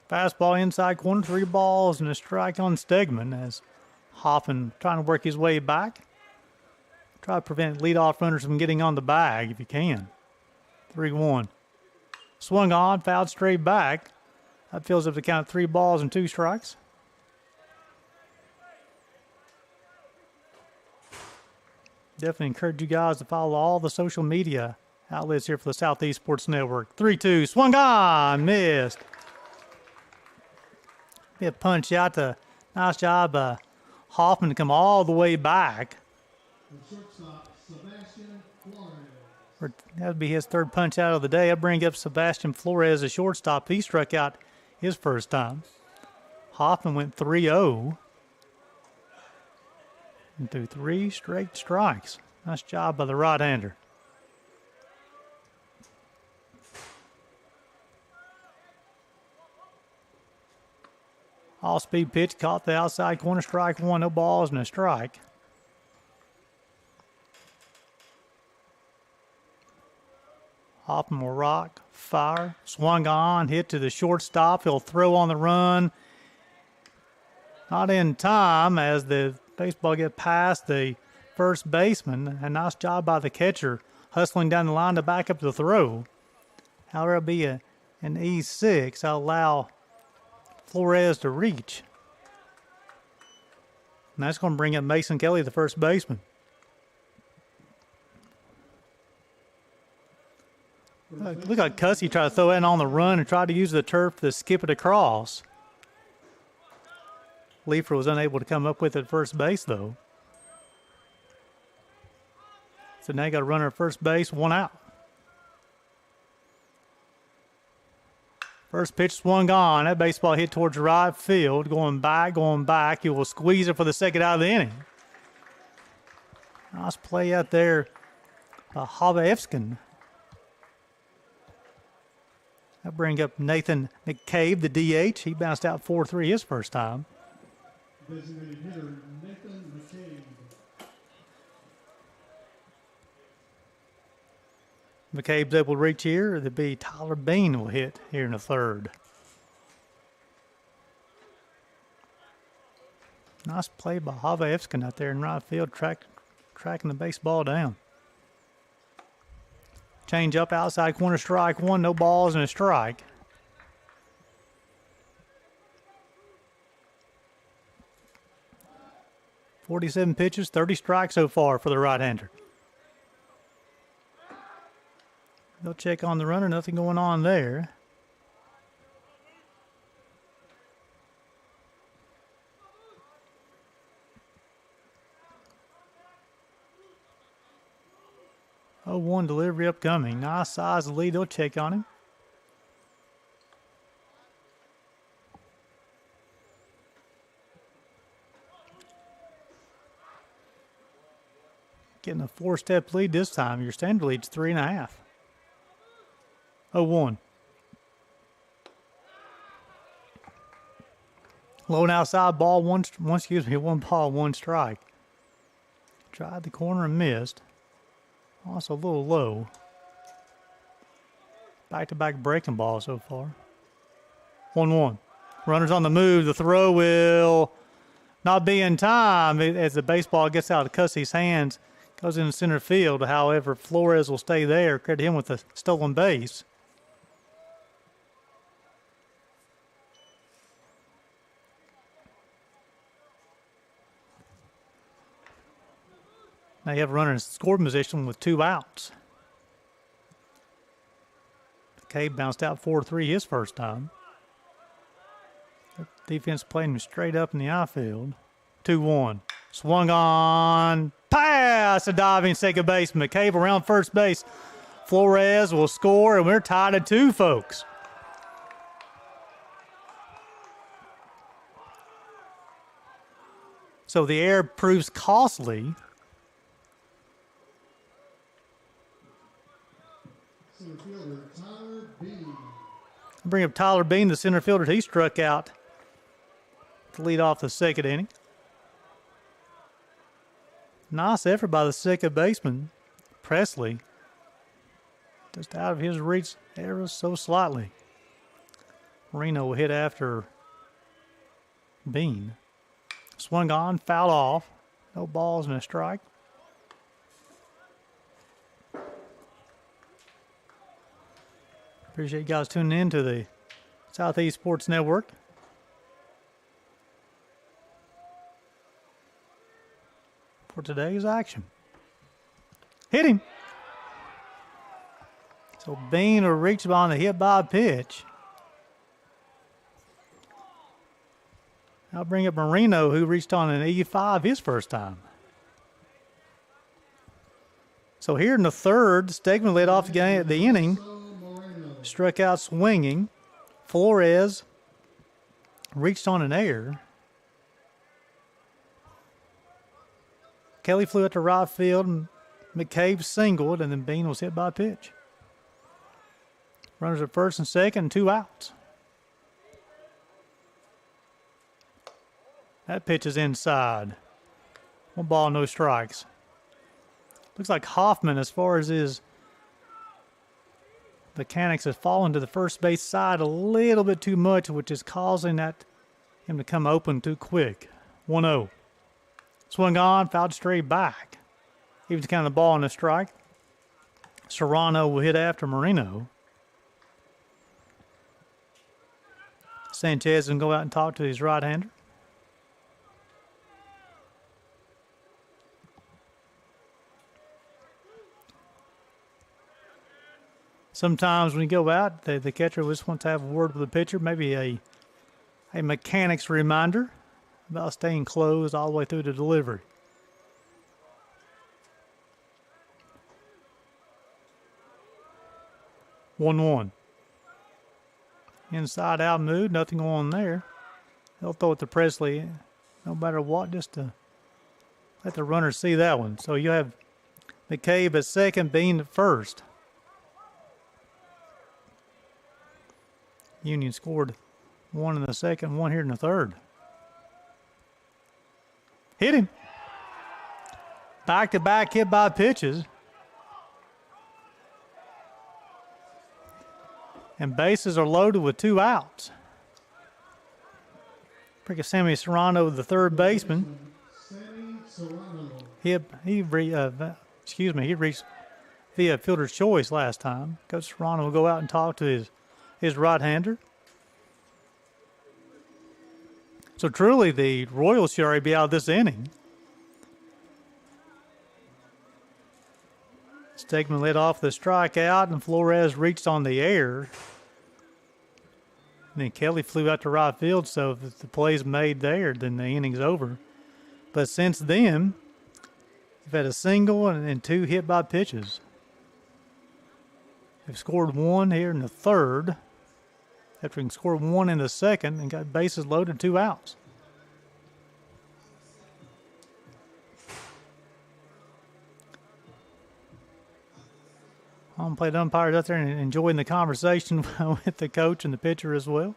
Fastball inside corner, 3 balls, and a strike on Stegman as Hoffman trying to work his way back. Try to prevent leadoff runners from getting on the bag if you can. 3-1. Swung on, fouled straight back. That fills up the count of 3 balls and 2 strikes. Definitely encourage you guys to follow all the social media outlets here for the Southeast Sports Network. 3-2, swung on, missed. Be a punch out to, nice job, Hoffman to come all the way back. That would be his 3rd punch out of the day. I bring up Sebastian Flores, a shortstop. He struck out his first time. Hoffman went 3-0 and threw 3 straight strikes. Nice job by the right-hander. All-speed pitch, caught the outside corner, strike 1, no balls and a strike. Hoffman will rock, fire, swung on, hit to the shortstop. He'll throw on the run. Not in time as the baseball get past the first baseman. A nice job by the catcher hustling down the line to back up the throw. However, it'll be an E6. I'll allow Flores to reach. And that's going to bring up Mason Kelly, the first baseman. Look like Cussy tried to throw in on the run and tried to use the turf to skip it across. Leifer was unable to come up with it at first base, though. So now you got a runner at first base, 1 out. First pitch swung on. That baseball hit towards right field. Going back. He will squeeze it for the second out of the inning. Nice play out there by Havaevskin. That brings up Nathan McCabe, the DH. He bounced out 4-3 his first time. Designated hitter Nathan McCabe. McCabe's able to reach here. It'll be Tyler Bean will hit here in the third. Nice play by Havaevskin out there in right field, tracking the baseball down. Change up outside corner, strike one, no balls and a strike. .47 pitches, 30 strikes so far for the right-hander. They'll check on the runner, nothing going on there. Oh, 1 delivery upcoming. Nice size of lead. They'll check on him. Getting a 4-step lead this time. Your standard lead's 3.5. 0-1. Low and outside ball, one ball, 1 strike. Tried the corner and missed. Also a little low. Back-to-back breaking ball so far. 1-1. Runners on the move. The throw will not be in time as the baseball gets out of Cussy's hands. Goes into center field. However, Flores will stay there. Credit him with the stolen base. Now you have a runner in scoring position with 2 outs. McCabe bounced out 4-3 his first time. Defense playing him straight up in the outfield. 2-1. Swung on. Pass. A diving second base. McCabe around first base. Flores will score, and we're tied at 2, folks. So the error proves costly. Center fielder Tyler Bean. Bring up Tyler Bean, the center fielder. He struck out to lead off the second inning. Nice effort by the second baseman, Presley. Just out of his reach ever so slightly. Marino will hit after Bean. Swung on, fouled off. No balls and a strike. Appreciate you guys tuning in to the Southeast Sports Network. For today's action. Hit him. So Bean will reach on the hit by pitch. I'll bring up Marino, who reached on an E5 his first time. So here in the third, Stegman led off the inning. Struck out swinging. Flores reached on an error. Kelly flew out to right field, and McCabe singled, and then Bean was hit by a pitch. Runners at first and second, 2 outs. That pitch is inside. 1 ball, no strikes. Looks like Hoffman, as far as his Mechanics has fallen to the first base side a little bit too much, which is causing him to come open too quick. 1-0. Swung on, fouled straight back. Evens count the ball on a strike. Serrano will hit after Marino. Sanchez can go out and talk to his right-hander. Sometimes when you go out, the catcher just wants to have a word with the pitcher, maybe a mechanics reminder about staying closed all the way through the delivery. One. Inside out move, nothing on there. They'll throw it to Presley no matter what, just to let the runner see that one. So you have McCabe at second, Bean at first. Union scored one in the second, one here in the third. Hit him. Back-to-back hit by pitches. And bases are loaded with 2 outs. Sammy Serrano, the third baseman. Sammy Serrano. He reached via fielder's choice last time. Coach Serrano will go out and talk to his right-hander. So truly, the Royals should already be out of this inning. Stegman led off the strikeout, and Flores reached on the air. And then Kelly flew out to right field, so if the play's made there, then the inning's over. But since then, you've had a single and 2 hit by pitches. They've scored 1 here in the third, after he scored 1 in the second and got bases loaded, 2 outs. Home plate umpires out there and enjoying the conversation with the coach and the pitcher as well.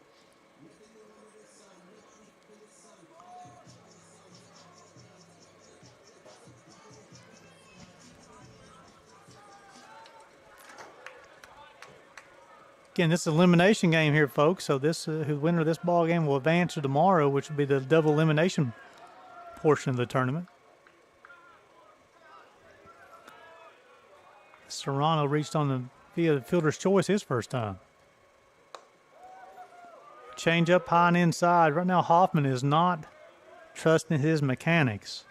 Again, this is an elimination game here, folks. So this who winner of this ball game will advance to tomorrow, which will be the double elimination portion of the tournament. Serrano reached on via the fielder's choice his first time. Change up high and inside. Right now, Hoffman is not trusting his mechanics.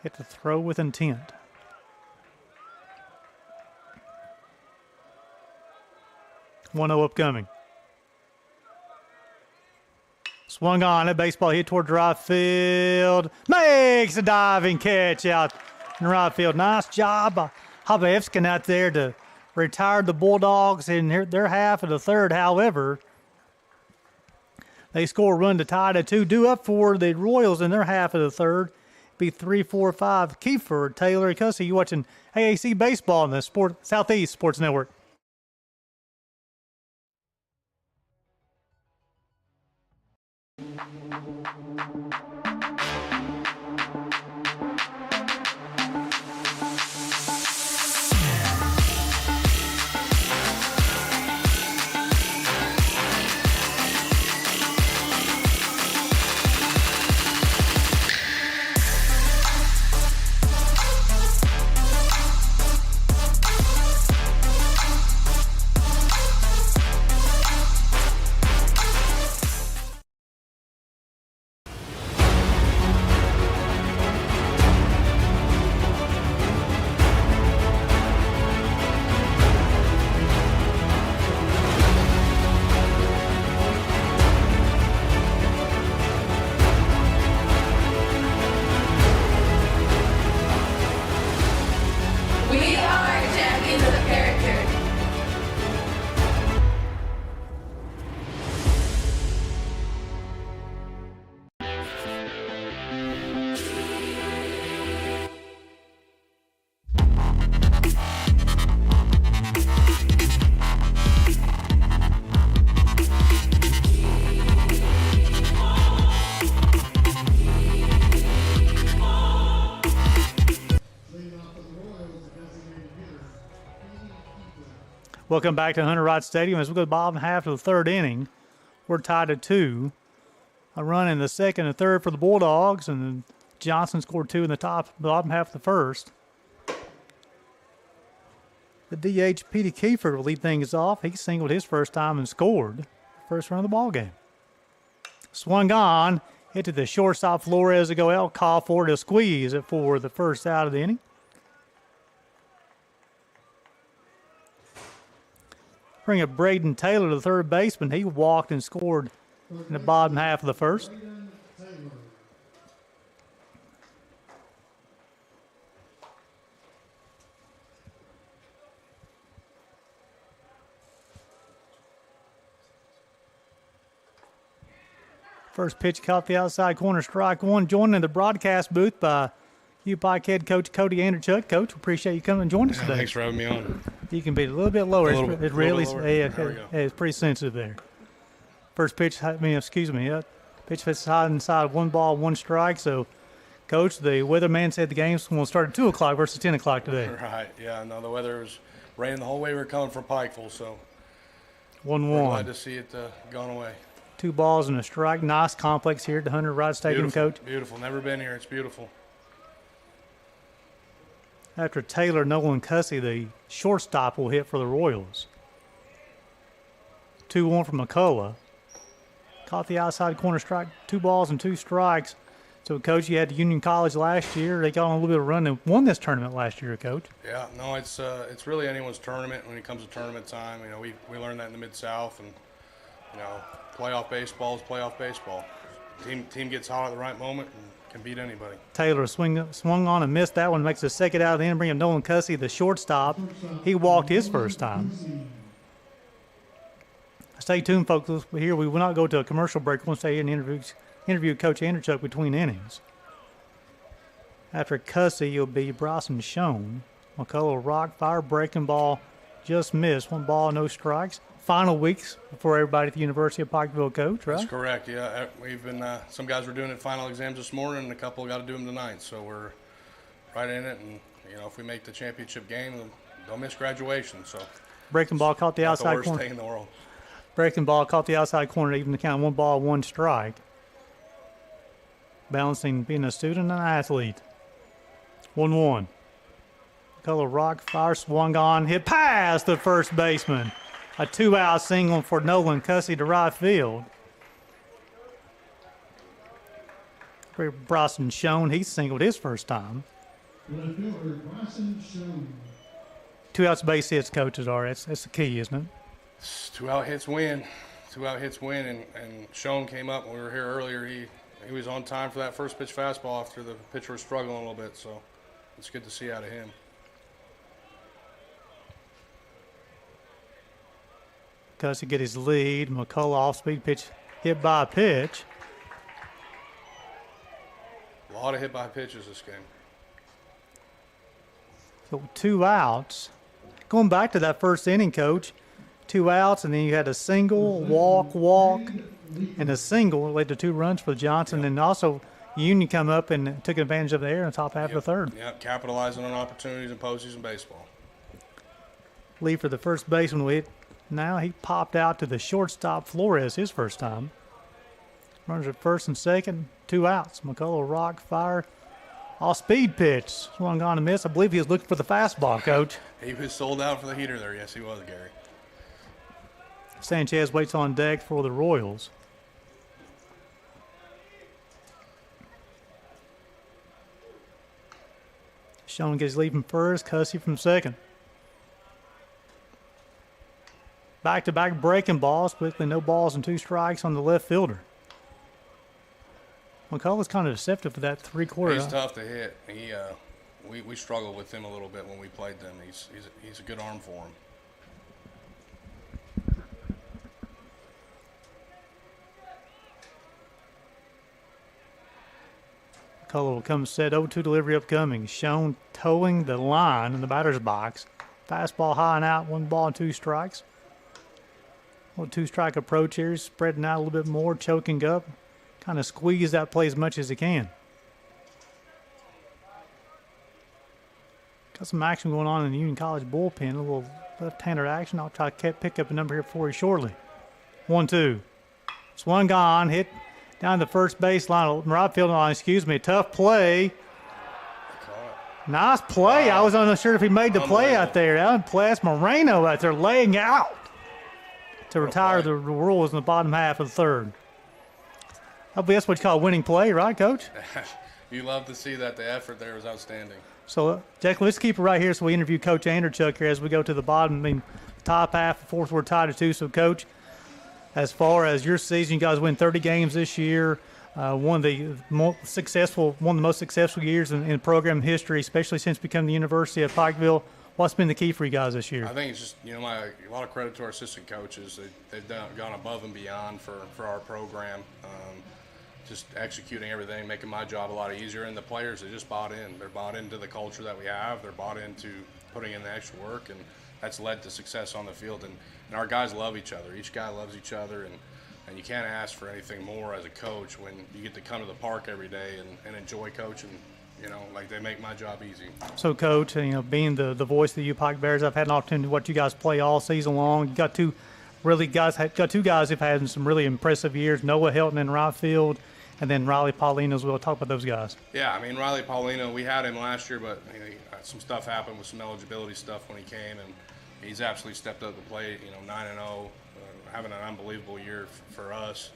Hit to throw with intent. One-0 upcoming. Swung on. A baseball hit toward right field. Makes a diving catch out in right field. Nice job. Habevskin out there to retire the Bulldogs in their half of the third. However, they score a run to tie it at 2. Due up for the Royals in their half of the third. Be 3-4-5. Kiefer, Taylor, Cussy. You watching AAC baseball on the Southeast Sports Network. Welcome back to Hunter Wright Stadium as we go to the bottom half of the third inning. We're tied at 2. A run in the second and third for the Bulldogs, and then Johnson scored 2 in the bottom half of the first. The DH, Petey Kiefer, will lead things off. He singled his first time and scored the first run of the ball game. Swung on, hit to the shortstop Flores to go out. Call for to squeeze it for the first out of the inning. Bring up Braden Taylor to the third baseman. He walked and scored in the bottom half of the first. Braden Taylor. First pitch caught the outside corner, strike one. Joined in the broadcast booth by UPike head coach Cody Anderchuk. Coach, appreciate you coming and joining us today. Thanks for having me on. You can be a little bit lower. It really, lower. yeah, There we go. it's pretty sensitive there. First pitch, pitch fits high inside, 1 ball, 1 strike. So, Coach, the weatherman said the game's going to start at 2 o'clock versus 10 o'clock today. Right, yeah, no, the weather was raining the whole way we were coming from Pikeville, so 1-1. we're glad to see it gone away. 2 balls and a strike. Nice complex here at the Hunter Wright Stadium, Beautiful, Coach. beautiful. Never been here. It's beautiful. After Taylor, Nolan Cussey, the shortstop, will hit for the Royals. 2-1 from McCullough. Caught the outside corner strike, 2 balls and 2 strikes. So, Coach, you had Union College last year. They got on a little bit of a run and won this tournament last year, Coach. Yeah, no, it's really anyone's tournament when it comes to tournament time. You know, we learned that in the Mid-South, and you know, playoff baseball is playoff baseball. Team gets hot at the right moment and can beat anybody. Taylor swung on and missed that one. Makes the second out of the inning. Bring up Nolan Cussey, the shortstop. He walked his first time. Stay tuned, folks. Here we will not go to a commercial break. We'll stay here and interview Coach Anderchuk between innings. After Cussey, you'll be Bryson Schoen. McCullough rock, fire, breaking ball, just missed. 1 ball, no strikes. Final weeks for everybody at the University of Pikeville, Coach, right? That's correct. Yeah, we've been. Some guys were doing it final exams this morning, and a couple got to do them tonight. So we're right in it, and you know, if we make the championship game, don't miss graduation. So Breaking ball caught the not the outside worst corner. thing in the world. Breaking ball caught the outside corner, even the count 1 ball, 1 strike. Balancing being a student and an athlete. 1-1. McCullough rock, fire, swung on, hit past the first baseman. A 2-out single for Nolan Cussey to right field. Bryson Schoen, he singled his first time. Left fielder Bryson Schoen. 2 outs, base hits, coaches are. That's the key, isn't it? 2 out hits win. 2 out hits win, and Schoen came up when we were here earlier. He was on time for that first pitch fastball after the pitcher was struggling a little bit, so it's good to see out of him. Cussey get his lead. McCullough off-speed pitch hit by a pitch. A lot of hit by pitches this game. So 2 outs. Going back to that first inning, Coach, 2 outs, and then you had a single, walk, and a single that led to 2 runs for Johnson. And also Union come up and took advantage of the air in the top half of the third. Yeah, capitalizing on opportunities and postseason baseball. Lead for the first baseman will hit. Now he popped out to the shortstop Flores his first time. Runners at first and second, 2 outs. McCullough rock, fire, off-speed pitch. Swung on and missed. I believe he was looking for the fastball, Coach. He was sold out for the heater there. Yes, he was, Gary. Sanchez waits on deck for the Royals. Schoen gets lead from first, Cussey from second. Back-to-back breaking balls, quickly no balls and 2 strikes on the left fielder. McCullough's kind of deceptive for that 3/4. He's tough to hit. We struggled with him a little bit when we played them. He's a good arm for him. McCullough will come set, 0-2 delivery upcoming. Schoen towing the line in the batter's box. Fastball high and out, 1 ball and 2 strikes. A little 2-strike approach here, spreading out a little bit more, choking up. Kind of squeeze that play as much as he can. Got some action going on in the Union College bullpen. A little Left-hander action. I'll try to pick up a number here for you shortly. 1-2. Swung on, hit down the first baseline, right field line, Tough play. Nice play. I was unsure if he made the play out there. That's Moreno out there laying out to retire the Royals in the bottom half of the third. That's what you call a winning play, right, Coach? You love to see that. The effort there was outstanding. So, Jack, let's keep it right here so we interview Coach Anderchuk here as we go to the bottom. Top half, fourth, we're tied at 2. So, Coach, as far as your season, you guys win 30 games this year. One of the most successful years in program history, especially since becoming the University of Pikeville. What's been the key for you guys this year? I think it's just, a lot of credit to our assistant coaches. They've gone above and beyond for our program. Just executing everything, making my job a lot easier. And the players, they just bought in. They're bought into the culture that we have. They're bought into putting in the extra work, and that's led to success on the field. And our guys love each other. Each guy loves each other, and you can't ask for anything more as a coach when you get to come to the park every day and enjoy coaching. They make my job easy. So, Coach, being the voice of the U Pike Bears, I've had an opportunity to watch you guys play all season long. You got two guys who've had some really impressive years, Noah Helton in right field, and then Riley Paulino as well. Talk about those guys. Yeah, Riley Paulino, we had him last year, but some stuff happened with some eligibility stuff when he came, and he's absolutely stepped up to the plate, 9-0, having an unbelievable year for us.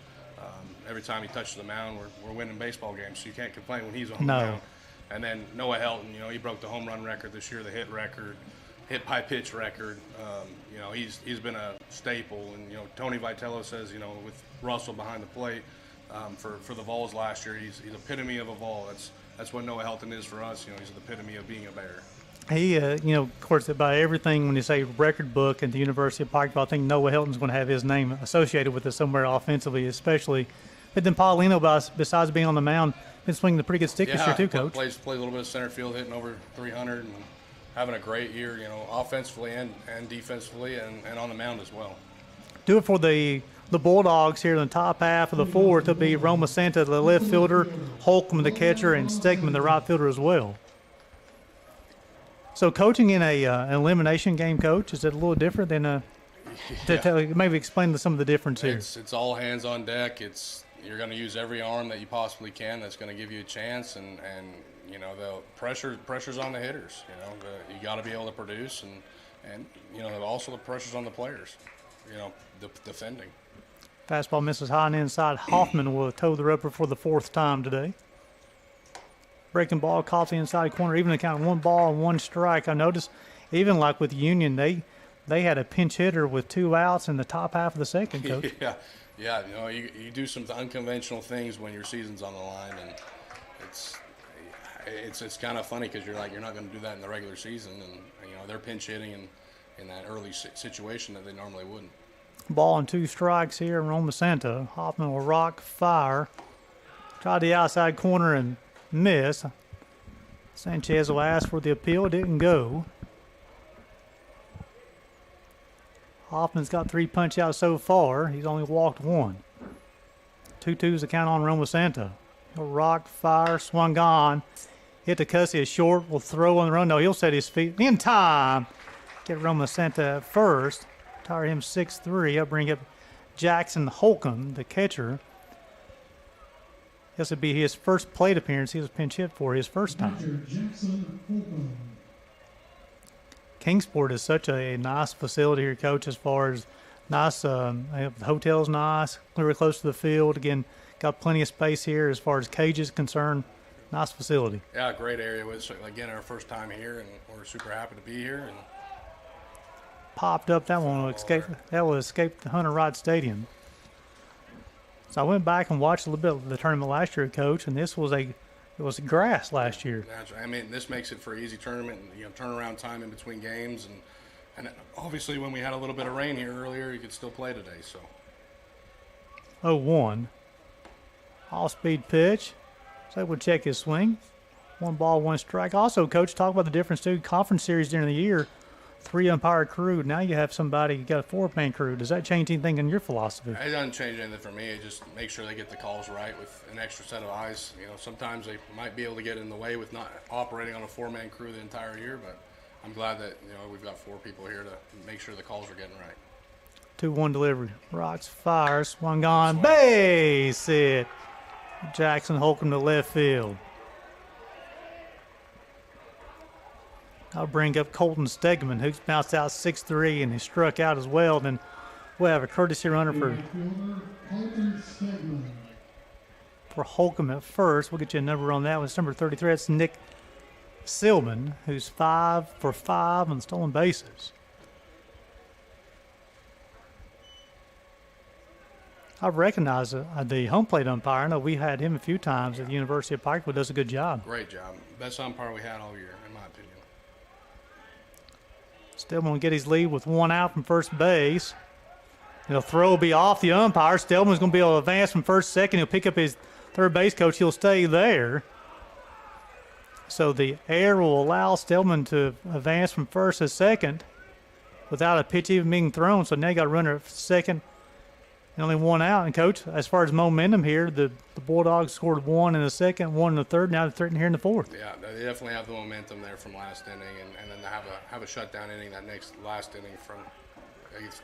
Every time he touches the mound, we're winning baseball games, so you can't complain when he's on the mound. And then Noah Helton, he broke the home run record this year, the hit record, hit by pitch record. He's been a staple, and Tony Vitello says, with Russell behind the plate, for the Vols last year, he's epitome of a Vol. That's what Noah Helton is for us. He's the epitome of being a Bear. He, of course, by everything, when you say record book at the University of Pikeville, I think Noah Helton's going to have his name associated with it somewhere offensively, especially. But then Paulino, besides being on the mound, been swinging the pretty good stick this year too, Coach. Plays a little bit of center field, hitting over 300 and having a great year, offensively and defensively and on the mound as well. Do it for the Bulldogs here in the top half of the fourth. It'll be Roma Santa, the left fielder, Holcomb, the catcher, and Stegman, the right fielder as well. So coaching in an elimination game, Coach, is it a little different than maybe explain some of the difference here? It's all hands on deck. You're going to use every arm that you possibly can that's going to give you a chance, and the pressure's on the hitters. You got to be able to produce, and also the pressure's on the players. Defending. Fastball misses high and inside. Hoffman will toe the rubber for the fourth time today. Breaking ball caught the inside corner, even to count 1 ball and 1 strike. I noticed, even like with Union, they had a pinch hitter with 2 outs in the top half of the second, Coach. Yeah. You do some unconventional things when your season's on the line, and it's kind of funny because you're not going to do that in the regular season, and they're pinch hitting in that early situation that they normally wouldn't. Ball and 2 strikes here in Roma Santa. Hoffman will rock, fire. Tried the outside corner and miss. Sanchez will ask for the appeal. Didn't go. Hoffman's got 3 punch outs so far. He's only walked 1. 2-2's the count on Roma Santa. He'll rock, fire, swung on. Hit the cussy is short. Will throw on the run. No, he'll set his feet in time. Get Roma Santa at first. Tire him 6-3. He'll bring up Jackson Holcomb, the catcher. This would be his first plate appearance. He was pinch hit for his first time. Jackson Holcomb. Kingsport is such a nice facility here, Coach, as far as nice. The hotel's nice, very close to the field. Again, got plenty of space here as far as cages concerned. Nice facility. Yeah, great area. Again, our first time here, and we're super happy to be here. And popped up. That one will escape. That will escape the Hunter Wright Stadium. So I went back and watched a little bit of the tournament last year, Coach, and it was grass last year. That's right. This makes it for easy tournament, turnaround time in between games, and obviously when we had a little bit of rain here earlier, you could still play today. So 0-1. All-speed pitch. So we'll check his swing. 1 ball, 1 strike. Also, Coach, talk about the difference too. Conference series during the year, 3 umpire crew. Now you have somebody, you got a 4-man crew. Does that change anything in your philosophy? It doesn't change anything for me. It just make sure they get the calls right with an extra set of eyes. Sometimes they might be able to get in the way with not operating on a 4-man crew the entire year, but I'm glad that we've got 4 people here to make sure the calls are getting right. 2-1 delivery. Rocks fires. Swung on. Base hit. Jackson Holcomb to left field. I'll bring up Colton Stegman, who's bounced out 6-3, and he struck out as well. Then we'll have a courtesy runner Fielder Colton Stegman. for Holcomb at first. We'll get you a number on that one. It's number 33. That's Nick Silman, who's 5 for 5 on stolen bases. I've recognized the home plate umpire. I know we had him a few times at the University of Pikeville. Does a good job. Great job. Best umpire we had all year, in my opinion. Stillman will get his lead with 1 out from first base. The throw will be off the umpire. Stillman's going to be able to advance from first, second. He'll pick up his third base coach. He'll stay there. So the error will allow Stillman to advance from first to second without a pitch even being thrown. So now you got a runner at second and only 1 out. And, Coach, as far as momentum here, the Bulldogs scored 1 in the second, 1 in the third. Now they're threatening here in the fourth. Yeah, they definitely have the momentum there from last inning, and then to have a shutdown inning that last inning from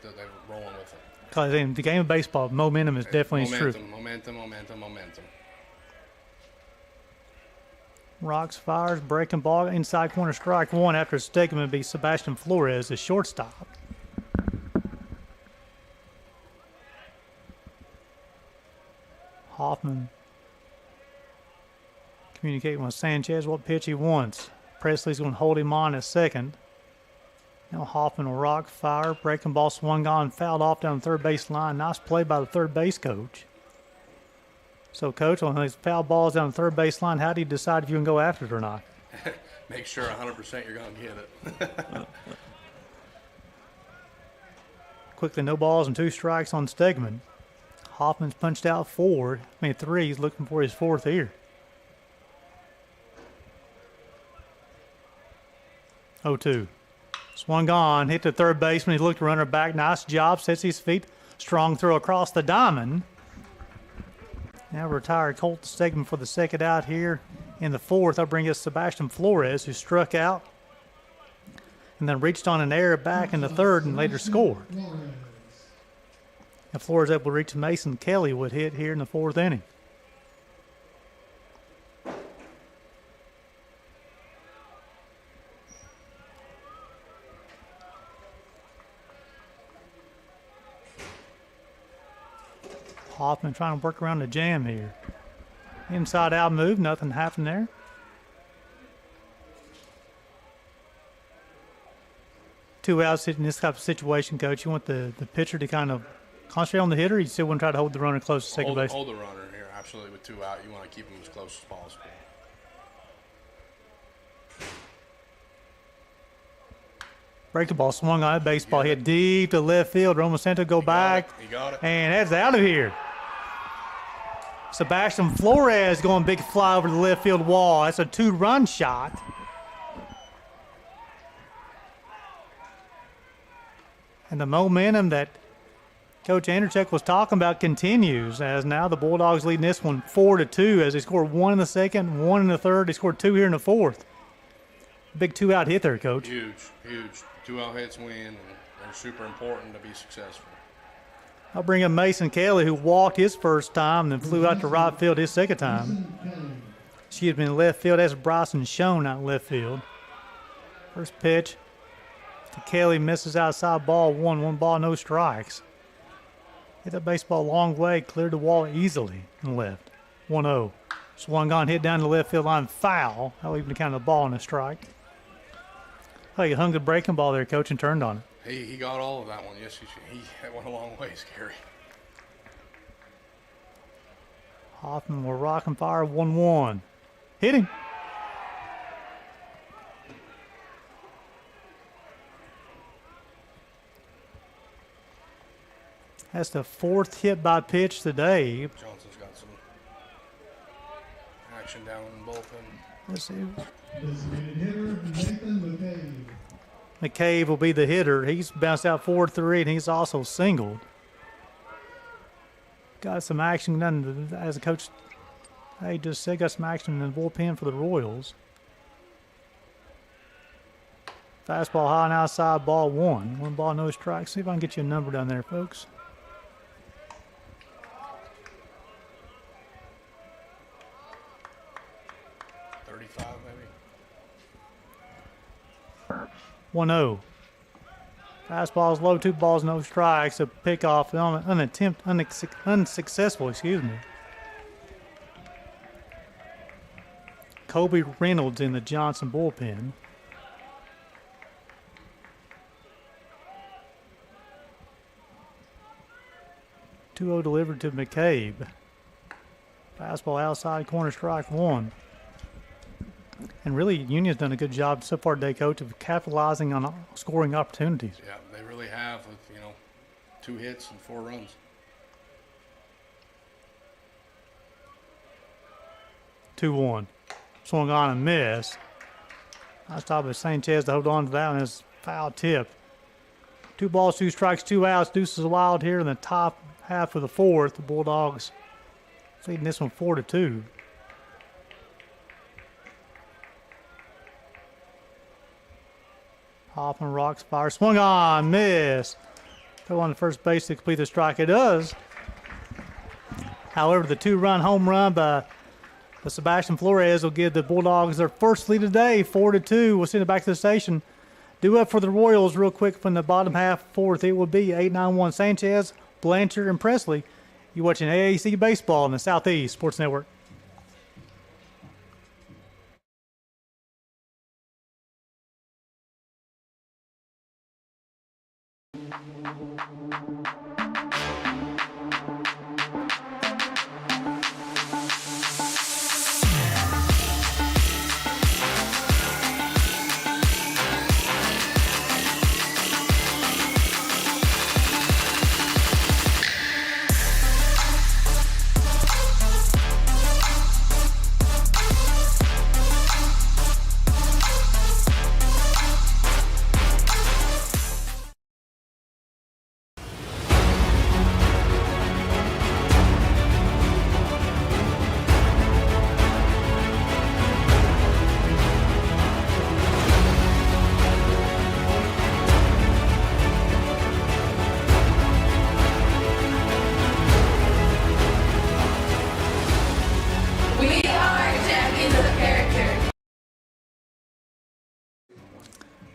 they're rolling with it. Because in the game of baseball, momentum is definitely true. Momentum. Rocks fires, breaking ball, inside corner, strike 1 after Stegman would be Sebastian Flores, the shortstop. Hoffman communicating with Sanchez what pitch he wants. Presley's going to hold him on at second. Now Hoffman will rock, fire, breaking ball swung on, fouled off down the third base line. Nice play by the third base coach. So, Coach, on these foul balls down the third base line, how do you decide if you can go after it or not? Make sure 100% you're going to get it. Quickly, no balls and 2 strikes on Stegman. Hoffman's punched out 3. He's looking for his 4th here. 0-2. Swung on, hit the third baseman. He looked runner back. Nice job, sets his feet. Strong throw across the diamond. Now retired Colton Stegman for the second out here in the 4th. I'll bring us Sebastian Flores, who struck out and then reached on an error back in the 3rd and later scored. And Flores able to reach Mason Kelly would hit here in the 4th inning. Hoffman trying to work around the jam here. Inside out move, nothing happened there. Two outs in this type of situation, Coach. You want the pitcher to kind of concentrate on the hitter, or you still want to try to hold the runner close to second base? Hold the runner here, absolutely. With 2 out, you want to keep him as close as possible. Break the ball, swung on it, baseball hit deep to left field. Roman Santo go back. He got it. And that's out of here. Sebastian Flores going big fly over the left field wall. That's a 2-run shot. And the momentum that Coach Anderchuk was talking about continues, as now the Bulldogs leading this one 4-2 as they scored 1 in the second, 1 in the third. They scored 2 here in the 4th. Big 2-out hit there, Coach. Huge. 2-out hits win, and they're super important to be successful. I'll bring up Mason Kelly, who walked his first time, then flew out to right field his second time. She had been in left field. That's Bryson Schoen out in left field. First pitch to Kelly, misses outside, ball 1 ball, no strikes. Hit that baseball a long way, cleared the wall easily and left. 1-0. Swung on, hit down the left field line, foul. I'll even count the ball and a strike. Oh, you hung the breaking ball there, Coach, and turned on it. He got all of that one. Yes, he went a long way, Scary. Hoffman will rock and fire 1-1. Hit him. That's the 4th hit by pitch today. Johnson's got some action down in the bullpen. Let's see. Designated hitter Nathan McCabe. McCabe will be the hitter. He's bounced out 4-3, and he's also singled. Got some action done, as a coach just said, got some action in the bullpen for the Royals. Fastball high and outside, ball one. One ball, no strikes. See if I can get you a number down there, folks. Maybe. 1-0. Fastball's low, 2 balls, no strikes. A pickoff, unsuccessful, excuse me. Kobe Reynolds in the Johnson bullpen. 2-0 delivered to McCabe. Fastball outside corner, strike one. And really, Union's done a good job so far today, Coach, of capitalizing on scoring opportunities. Yeah, they really have with, 2 hits and 4 runs. 2-1. Swung on and missed. Nice job of Sanchez to hold on to that one. It's foul tip. 2 balls, 2 strikes, 2 outs. Deuces Wild here in the top half of the fourth. The Bulldogs leading this one 4-2. Hoffman rocks fire. Swung on, missed. Throw on the first base to complete the strike. It does. However, the 2-run home run by Sebastian Flores will give the Bulldogs their first lead today, 4-2. We'll send it back to the station. Due up for the Royals real quick from the bottom half fourth. It will be 8-9-1 Sanchez, Blanchard, and Presley. You're watching AAC Baseball on the Southeast Sports Network.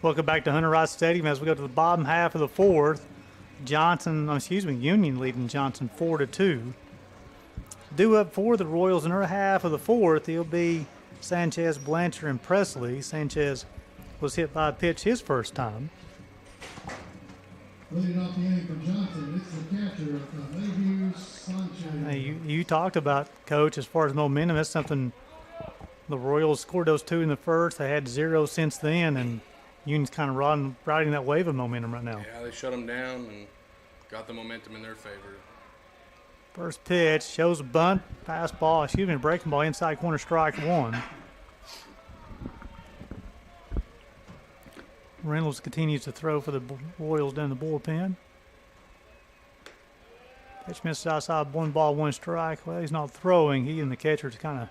Welcome back to Hunter Rice Stadium as we go to the bottom half of the fourth. Union leading Johnson 4-2. Due up for the Royals in her half of the fourth, it'll be Sanchez, Blanchard, and Presley. Sanchez was hit by a pitch his first time. Leading off the inning for Johnson, it's the catcher, Mayhew Sanchez. Hey, you talked about, Coach, as far as momentum. That's something the Royals scored those 2 in the first. They had 0 since then, and Union's kind of riding that wave of momentum right now. Yeah, they shut them down and got the momentum in their favor. First pitch shows a bunt, fastball, breaking ball, inside corner, strike one. Reynolds continues to throw for the Royals down the bullpen. Pitch misses outside, 1 ball, 1 strike. Well, he's not throwing. He and the catcher's kind of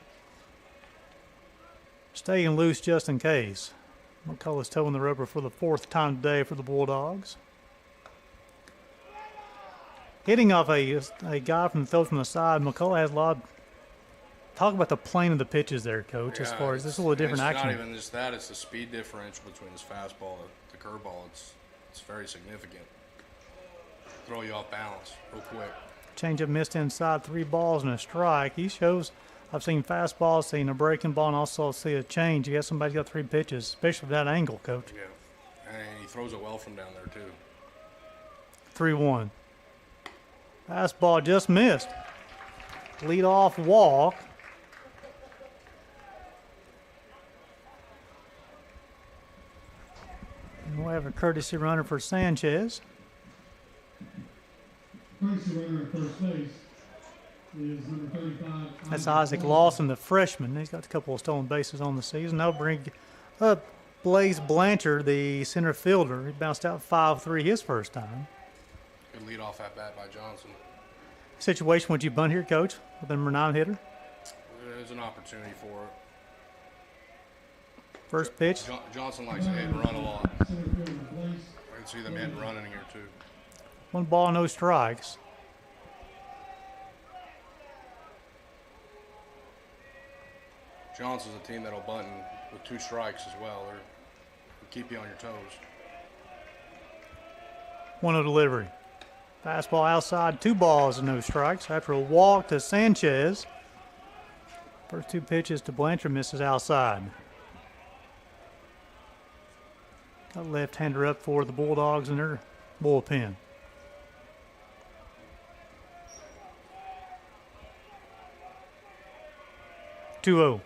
staying loose just in case. McCullough's towing the rubber for the 4th time today for the Bulldogs. Hitting off a guy from the throw from the side, McCullough has a lot. Talk about the plane of the pitches there, Coach. Yeah, as far as this is a little different action. It's not even just that; it's the speed differential between his fastball and the curveball. It's very significant. Throw you off balance real quick. Changeup missed inside, 3 balls and a strike. He shows. I've seen fastballs, seen a breaking ball, and also see a change. You got somebody's got 3 pitches, especially with that angle, Coach. Yeah, and he throws it well from down there too. 3-1. Fastball just missed. Lead off walk. And we'll have a courtesy runner for Sanchez. Courtesy runner at first base is number 35. That's Isaac Lawson, the freshman. He's got a couple of stolen bases on the season. They'll bring up Blaze Blanchard, the center fielder. He bounced out 5-3 his first time. Good leadoff at bat by Johnson. Situation, would you bunt here, Coach, with a number 9 hitter? There's an opportunity for it. First pitch. Johnson likes to hit and run a lot. Center fielder placed. I can see them hitting and running here too. 1 ball, no strikes. Johnson's a team that'll bunt with 2 strikes as well. They'll keep you on your toes. 1-0 delivery. Fastball outside, 2 balls and no strikes. After a walk to Sanchez. First 2 pitches to Blanchard, misses outside. Got left-hander up for the Bulldogs in their bullpen. Two-0.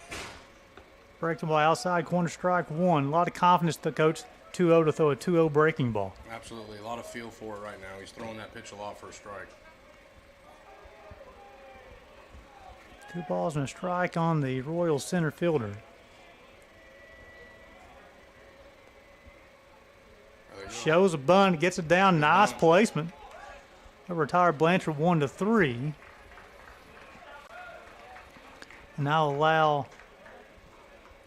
Breaking ball outside, corner strike 1. A lot of confidence to the coach. 2-0 to throw a 2-0 breaking ball. Absolutely, a lot of feel for it right now. He's throwing that pitch a lot for a strike. 2 balls and a strike on the Royals center fielder. There you go. Shows a bunt, gets it down. Nice placement. A retired Blanchard 1-3. And now allow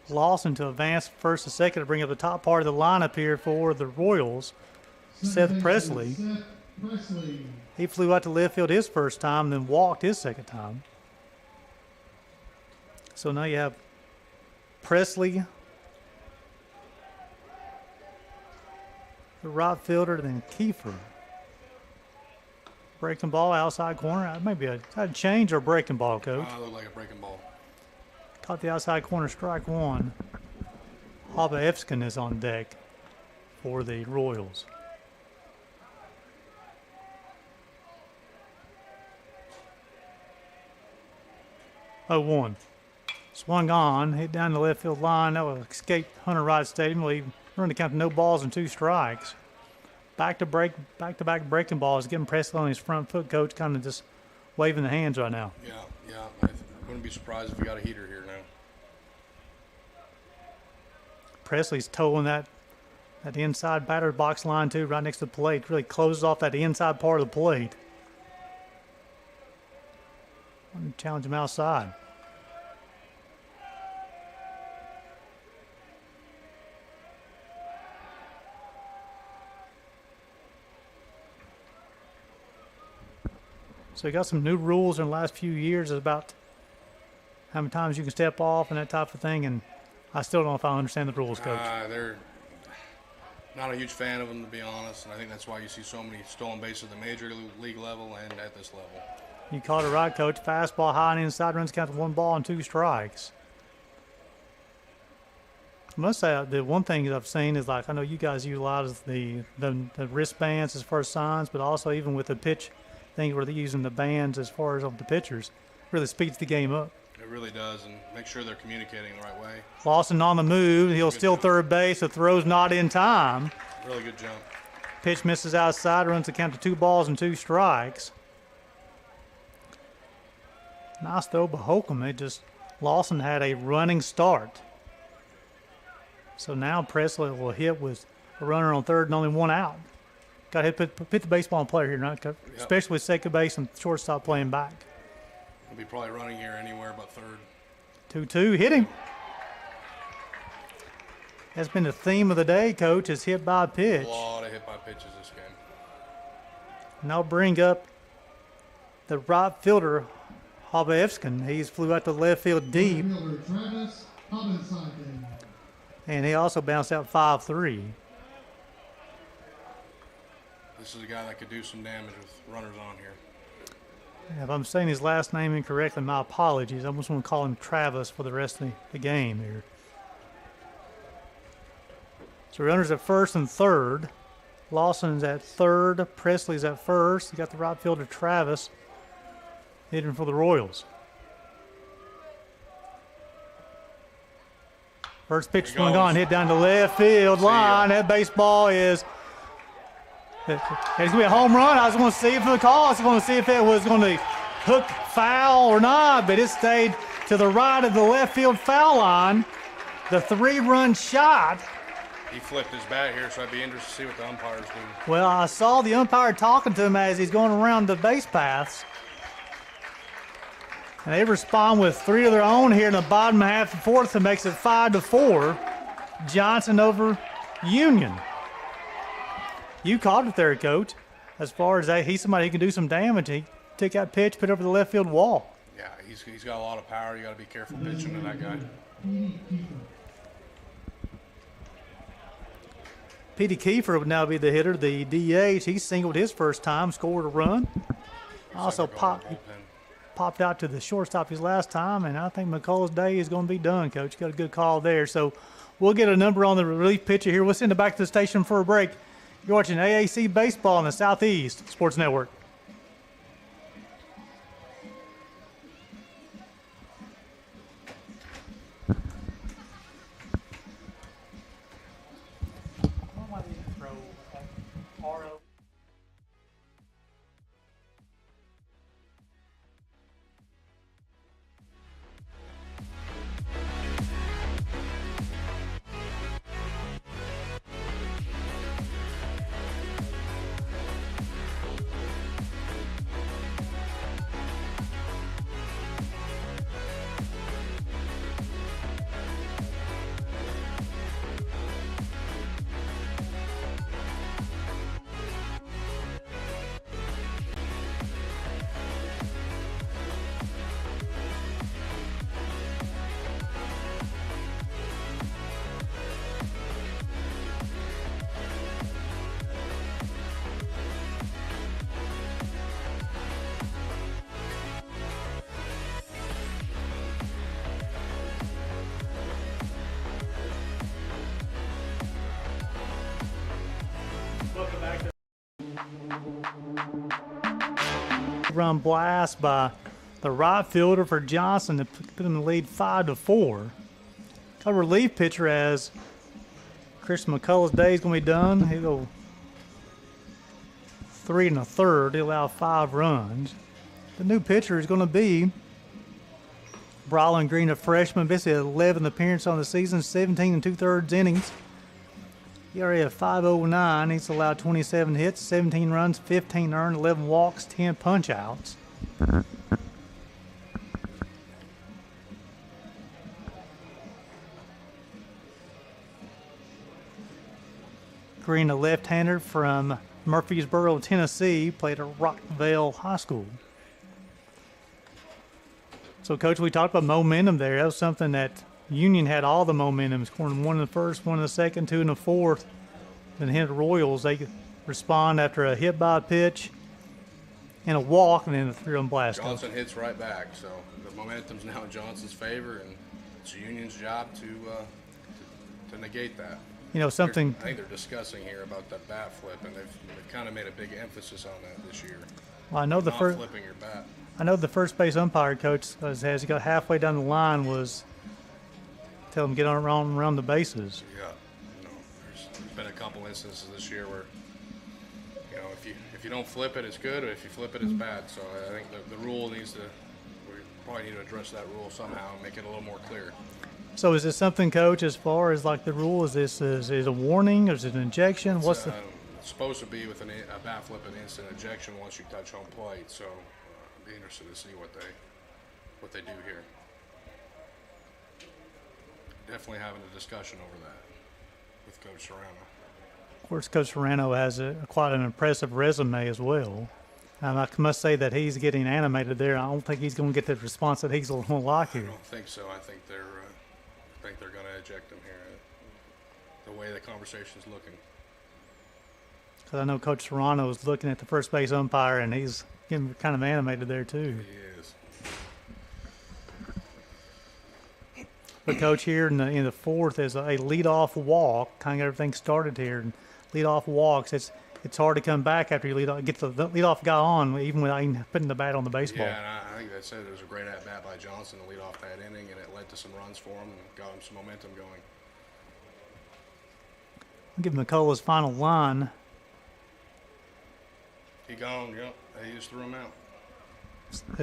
Lawson to advance first and second to bring up the top part of the lineup here for the Royals. Seth Presley. Seth Presley. He flew out to left field his first time, then walked his second time. So now you have Presley, the right fielder, then Kiefer. Breaking ball outside corner. Maybe a change or breaking ball, coach. Looked like a breaking ball. Caught the outside corner, strike 1. Haba Efskin is on deck for the Royals. Oh, 1. Swung on, hit down the left field line. That will escape Hunter Wright Stadium. Leave run the count to no balls and 2 strikes. Back-to-back breaking balls, getting Presley on his front foot. Coach kind of just waving the hands right now. Yeah. I wouldn't be surprised if we got a heater here now. Presley's towing that inside batter's box line too, right next to the plate. Really closes off that inside part of the plate. I'm to challenge him outside. So you got some new rules in the last few years about how many times you can step off and that type of thing, and I still don't know if I understand the rules, Coach. They're not a huge fan of them, to be honest, and I think that's why you see so many stolen bases at the major league level and at this level. You called it right, Coach. Fastball high and inside, runs count to 1 ball and 2 strikes. I must say, the one thing that I've seen is, like, I know you guys utilize the wristbands as far as signs, but also even with the pitch thing where they're using the bands as far as of the pitchers, really speeds the game up. It really does, and make sure they're communicating the right way. Lawson on the move. He'll steal third base. The throw's not in time. Really good jump. Pitch misses outside, runs the count to 2 balls and 2 strikes. Nice throw by Holcomb. Lawson had a running start. So now Presley will hit with a runner on third and only 1 out. Got to hit the baseball player here, right? Especially with second base and shortstop playing back. He'll be probably running here anywhere but third. 2-2, hit him. That's been the theme of the day, Coach, is hit by pitch. A lot of hit by pitches this game. And I'll bring up the right fielder, Haba. He flew out to left field deep, Fielder Travis Hobbenseiten. and he also bounced out 5-3. This is a guy that could do some damage with runners on here. If I'm saying his last name incorrectly, my apologies. I just want to call him Travis for the rest of the game here. So runners at first and third. Lawson's at third. Presley's at first. You got the right fielder Travis hitting for the Royals. First pitch swung on, hit down the left field line. That baseball is. It's going to be a home run. I was going to see it for the call. I was going to see if it was going to hook foul or not, but it stayed to the right of the left field foul line. The 3-run shot. He flipped his bat here, so I'd be interested to see what the umpires do. Well, I saw the umpire talking to him as he's going around the base paths. And they respond with 3 of their own here in the bottom half of the fourth. It makes it 5-4. Johnson over Union. You called it there, Coach. As far as that, he's somebody who can do some damage. He took that pitch, put it over the left field wall. Yeah, he's got a lot of power. You got to be careful pitching to that guy. Petey Kiefer would now be the hitter, the DH. He singled his first time, scored a run. Also Looks like they're going popped out to the shortstop his last time, and I think McCullough's day is going to be done, Coach. Got a good call there. So we'll get a number on the relief pitcher here. We'll send it back to the station for a break. You're watching AAC Baseball on the Southeast Sports Network. Run blast by the right fielder for Johnson to put him in the lead 5-4. A relief pitcher as Chris McCullough's day is going to be done. He'll go 3 1/3. He'll allow 5 runs. The new pitcher is going to be Brylan Green, a freshman. Basically 11th appearance on the season, 17 2/3 innings. He already had 509. He's allowed 27 hits, 17 runs, 15 earned, 11 walks, 10 punch outs. Green, a left-hander from Murfreesboro, Tennessee, played at Rockville High School. So, Coach, we talked about momentum there. That was something that Union had all the momentum, scoring 1 in the first, 1 in the second, 2 in the fourth. Then hit Royals. They respond after a hit by a pitch and a walk, and then a 3-run blast. Johnson hits right back, so the momentum's now in Johnson's favor, and it's Union's job to negate that. You know, something. I think they're discussing here about that bat flip, and they've kind of made a big emphasis on that this year. Well, I know the Not first. flipping your bat. I know the first base umpire, Coach, as he got halfway down the line, was tell him to get on around the bases. Yeah, there's been a couple instances this year where, if you don't flip it, it's good, or if you flip it, it's bad. So I think the rule needs to, we probably need to address that rule somehow and make it a little more clear. So is this something, Coach, as far as like the rule, is it a warning or is it an injection? It's supposed to be with a bat flip and instant ejection once you touch home plate. So I'd be interested to see what they do here. Definitely having a discussion over that with Coach Serrano. Of course, Coach Serrano has quite an impressive resume as well. I must say that he's getting animated there. I don't think he's going to get the response that he's going to like I here. don't think so. I think they're going to eject him here. The way the conversation's looking. Because I know Coach Serrano is looking at the first base umpire, and he's getting kind of animated there too. He is. But Coach, here in the fourth is a leadoff walk. Kind of everything started here. And leadoff walks. It's hard to come back after you get the leadoff guy on, even without even putting the bat on the baseball. Yeah, and I think that said there was a great at bat by Johnson to lead off that inning, and it led to some runs for him and got him some momentum going. I'll give McCullough's final line. He gone, yep. He just threw him out.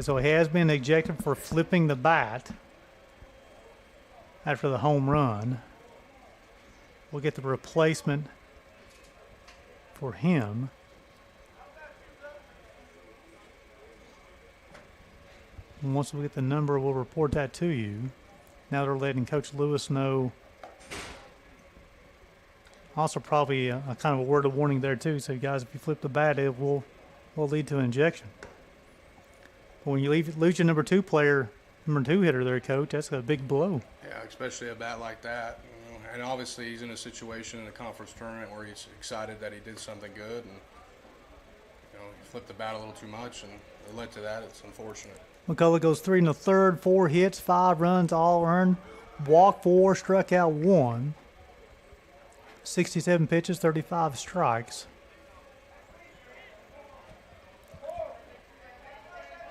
So he has been ejected for flipping the bat after the home run. We'll get the replacement for him. And once we get the number, we'll report that to you. Now they're letting Coach Lewis know Also, probably a kind of a word of warning there too. So, guys, if you flip the bat, it will lead to an injection. But when you lose your number 2 player, number 2 hitter there, Coach, that's a big blow. Yeah, especially a bat like that. You know, and obviously he's in a situation in a conference tournament where he's excited that he did something good, and you know, he flipped the bat a little too much, and it led to that. It's unfortunate. McCullough goes 3 1/3, 4 hits, 5 runs, all earned, walked 4, struck out 1. 67 pitches, 35 strikes.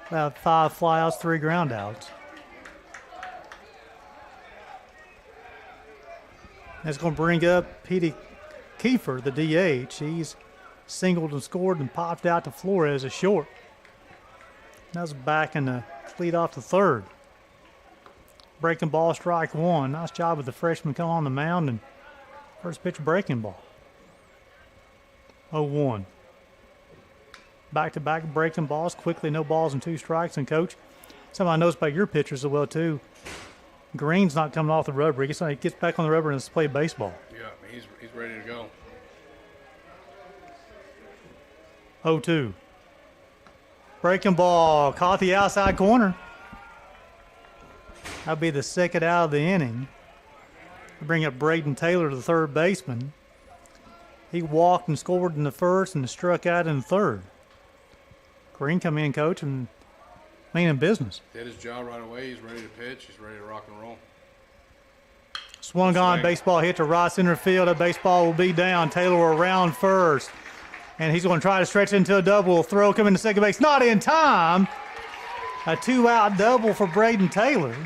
About 5 flyouts, 3 groundouts. That's going to bring up Petey Kiefer, the DH. He's singled and scored and popped out to Flores a short. That's back in the lead off the 3rd. Breaking ball, strike 1. Nice job with the freshman come on the mound and first pitch breaking ball. 0-1. Back-to-back breaking balls, quickly, no balls and 2 strikes. And, Coach, something I noticed about your pitchers as well, too. Green's not coming off the rubber. He gets back on the rubber and it's played baseball. Yeah, he's ready to go. 0-2. Breaking ball, caught the outside corner. That'll be the second out of the inning. Bring up Braden Taylor, the third baseman. He walked and scored in the first and struck out in the 3rd. Green come in, Coach, and meaning business. Did his job right away. He's ready to pitch. He's ready to rock and roll. Swung on, baseball hit to right center field. That baseball will be down. Taylor around first. And he's going to try to stretch it into a double. Throw coming to second base. Not in time. A 2-out double for Braden Taylor.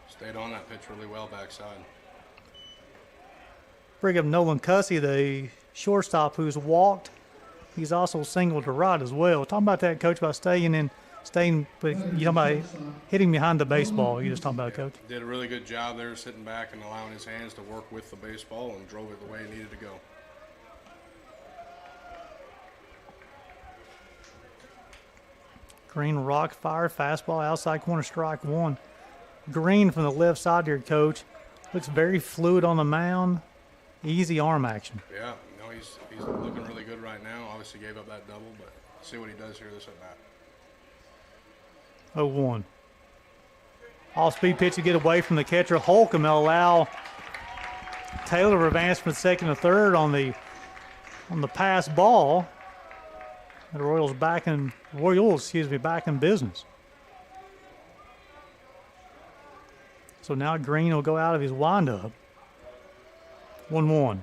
Stayed on that pitch really well backside. Bring up Nolan Cussy, the shortstop, who's walked. He's also singled to right as well. Talking about that, Coach, about staying, but you talking about hitting behind the baseball. You just talking about, Coach. Did a really good job there, sitting back and allowing his hands to work with the baseball and drove it the way it needed to go. Green rock fire, fastball, outside corner, strike 1. Green from the left side here, Coach. Looks very fluid on the mound. Easy arm action. Yeah, no, he's looking really good right now. Obviously gave up that double, but see what he does here this at bat. 0-1. Off-speed pitch to get away from the catcher. Holcomb will allow Taylor to advance from second to third on the pass ball. The Royals back in business. So now Green will go out of his windup. 1-1.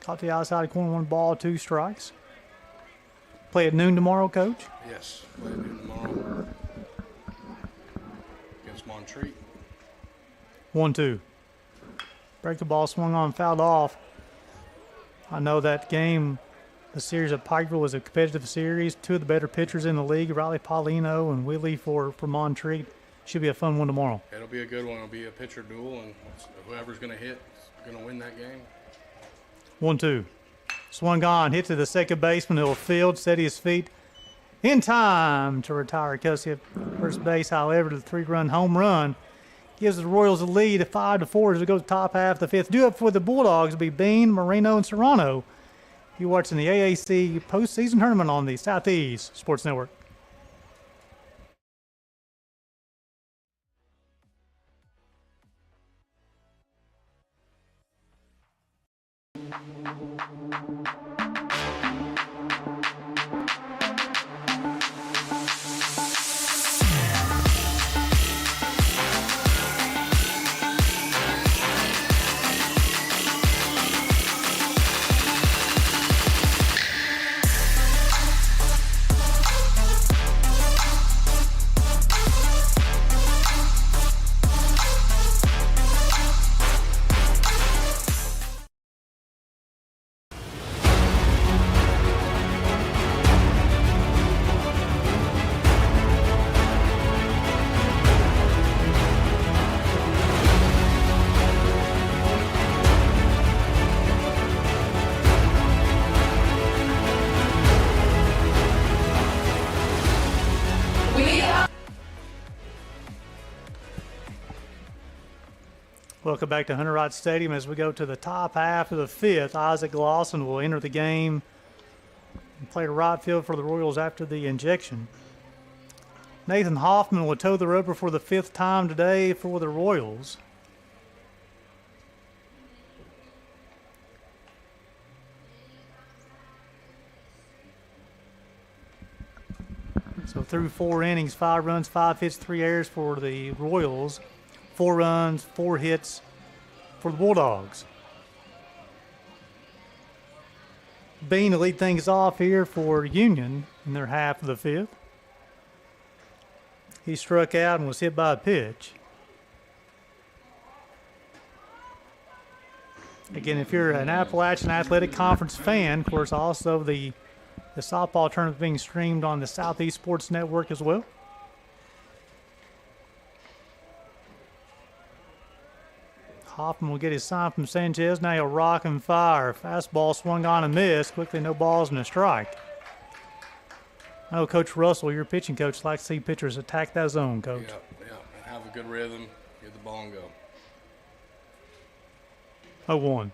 Caught the outside corner, 1 ball, 2 strikes. Play at noon tomorrow, Coach? Yes, play at noon tomorrow against Montreat. 1-2. Break the ball, swung on, fouled off. I know that game, the series at Pikeville, was a competitive series. 2 of the better pitchers in the league, Riley Paulino and Willie for Montreat. Should be a fun one tomorrow. It'll be a good one. It'll be a pitcher duel, and whoever's going to hit is going to win that game. 1-2. Swung on, hit to the second baseman. He'll field, steady his feet in time to retire Cussy at first base. However, the 3-run home run gives the Royals a lead of 5-4 as we go to the top half of the 5th. Do it for the Bulldogs. It'll be Bean, Marino, and Serrano. You're watching the AAC postseason tournament on the Southeast Sports Network. Welcome back to Hunter Wright Stadium as we go to the top half of the fifth. Isaac Lawson will enter the game and play to right field for the Royals after the injection. Nathan Hoffman will toe the rubber for the fifth time today for the Royals. So through 4 innings, 5 runs, 5 hits, 3 errors for the Royals. 4 runs, 4 hits for the Bulldogs. Bean to lead things off here for Union in their half of the fifth. He struck out and was hit by a pitch. Again, if you're an Appalachian Athletic Conference fan, of course, also the softball tournament being streamed on the Southeast Sports Network as well. Hoffman will get his sign from Sanchez. Now he'll rock and fire. Fastball swung on and missed. Quickly, no balls and a strike. I know Coach Russell, your pitching coach, likes to see pitchers attack that zone, Coach. Yeah. And have a good rhythm, get the ball and go. 0-1.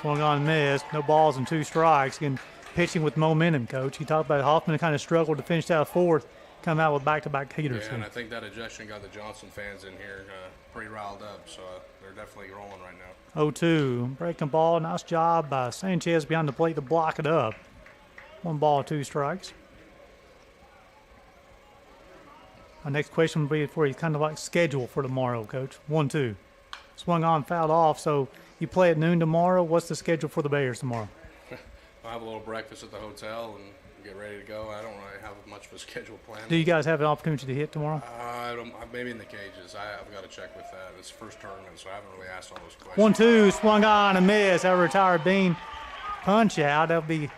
Swung on and missed. No balls and 2 strikes. Again, pitching with momentum, Coach. He talked about Hoffman kind of struggled to finish out fourth, come out with back-to-back heaters. Yeah, and I think that ejection got the Johnson fans in here pretty riled up, so they're definitely rolling right now. 0-2. Breaking ball. Nice job by Sanchez behind the plate to block it up. 1 ball, 2 strikes. Our next question will be for you, kind of like schedule for tomorrow, Coach. 1-2. Swung on, fouled off, so you play at noon tomorrow. What's the schedule for the Bears tomorrow? I'll have a little breakfast at the hotel and get ready to go. I don't really have much of a schedule planned. Do you guys have an opportunity to hit tomorrow? Maybe in the cages. I've got to check with that. It's the first tournament, so I haven't really asked all those questions. 1-2, swung on and missed. That retired Bean punch out. That'll be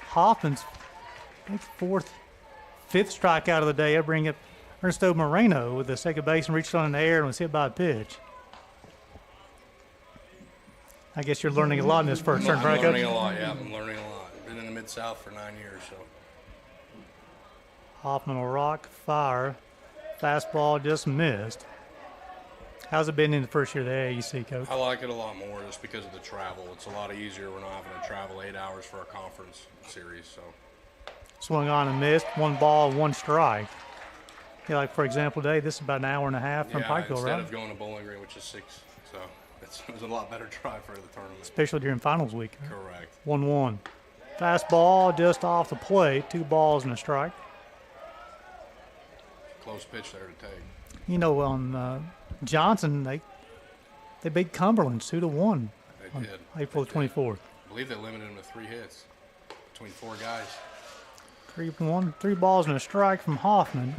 Hoffman's, I think, 4th, 5th strikeout of the day. That'll bring up Ernesto Moreno with the second baseman reached on in the air and was hit by a pitch. I guess you're learning a lot in this first turn, right, I'm Coach? learning a lot, yeah. I'm learning a lot. Been in the Mid-South for 9 years, so. Hoffman will rock, fire. Fastball just missed. How's it been in the first year of the AAC, Coach? I like it a lot more just because of the travel. It's a lot easier. We're not having to travel 8 hours for our conference series, so. Swung on and missed. 1 ball, 1 strike. Yeah, like, for example, today, this is about an hour and a half from Pikeville, instead right? of going to Bowling Green, which is 6, so it was a lot better drive for the tournament. Especially during finals week. Right? Correct. 1-1. Fastball just off the plate. 2 balls and a strike. Close pitch there to take. You know, on Johnson, they beat Cumberland 2-1 They on did. April They did. 24th. I believe they limited him to 3 hits between 4 guys. 3 balls and a strike from Hoffman.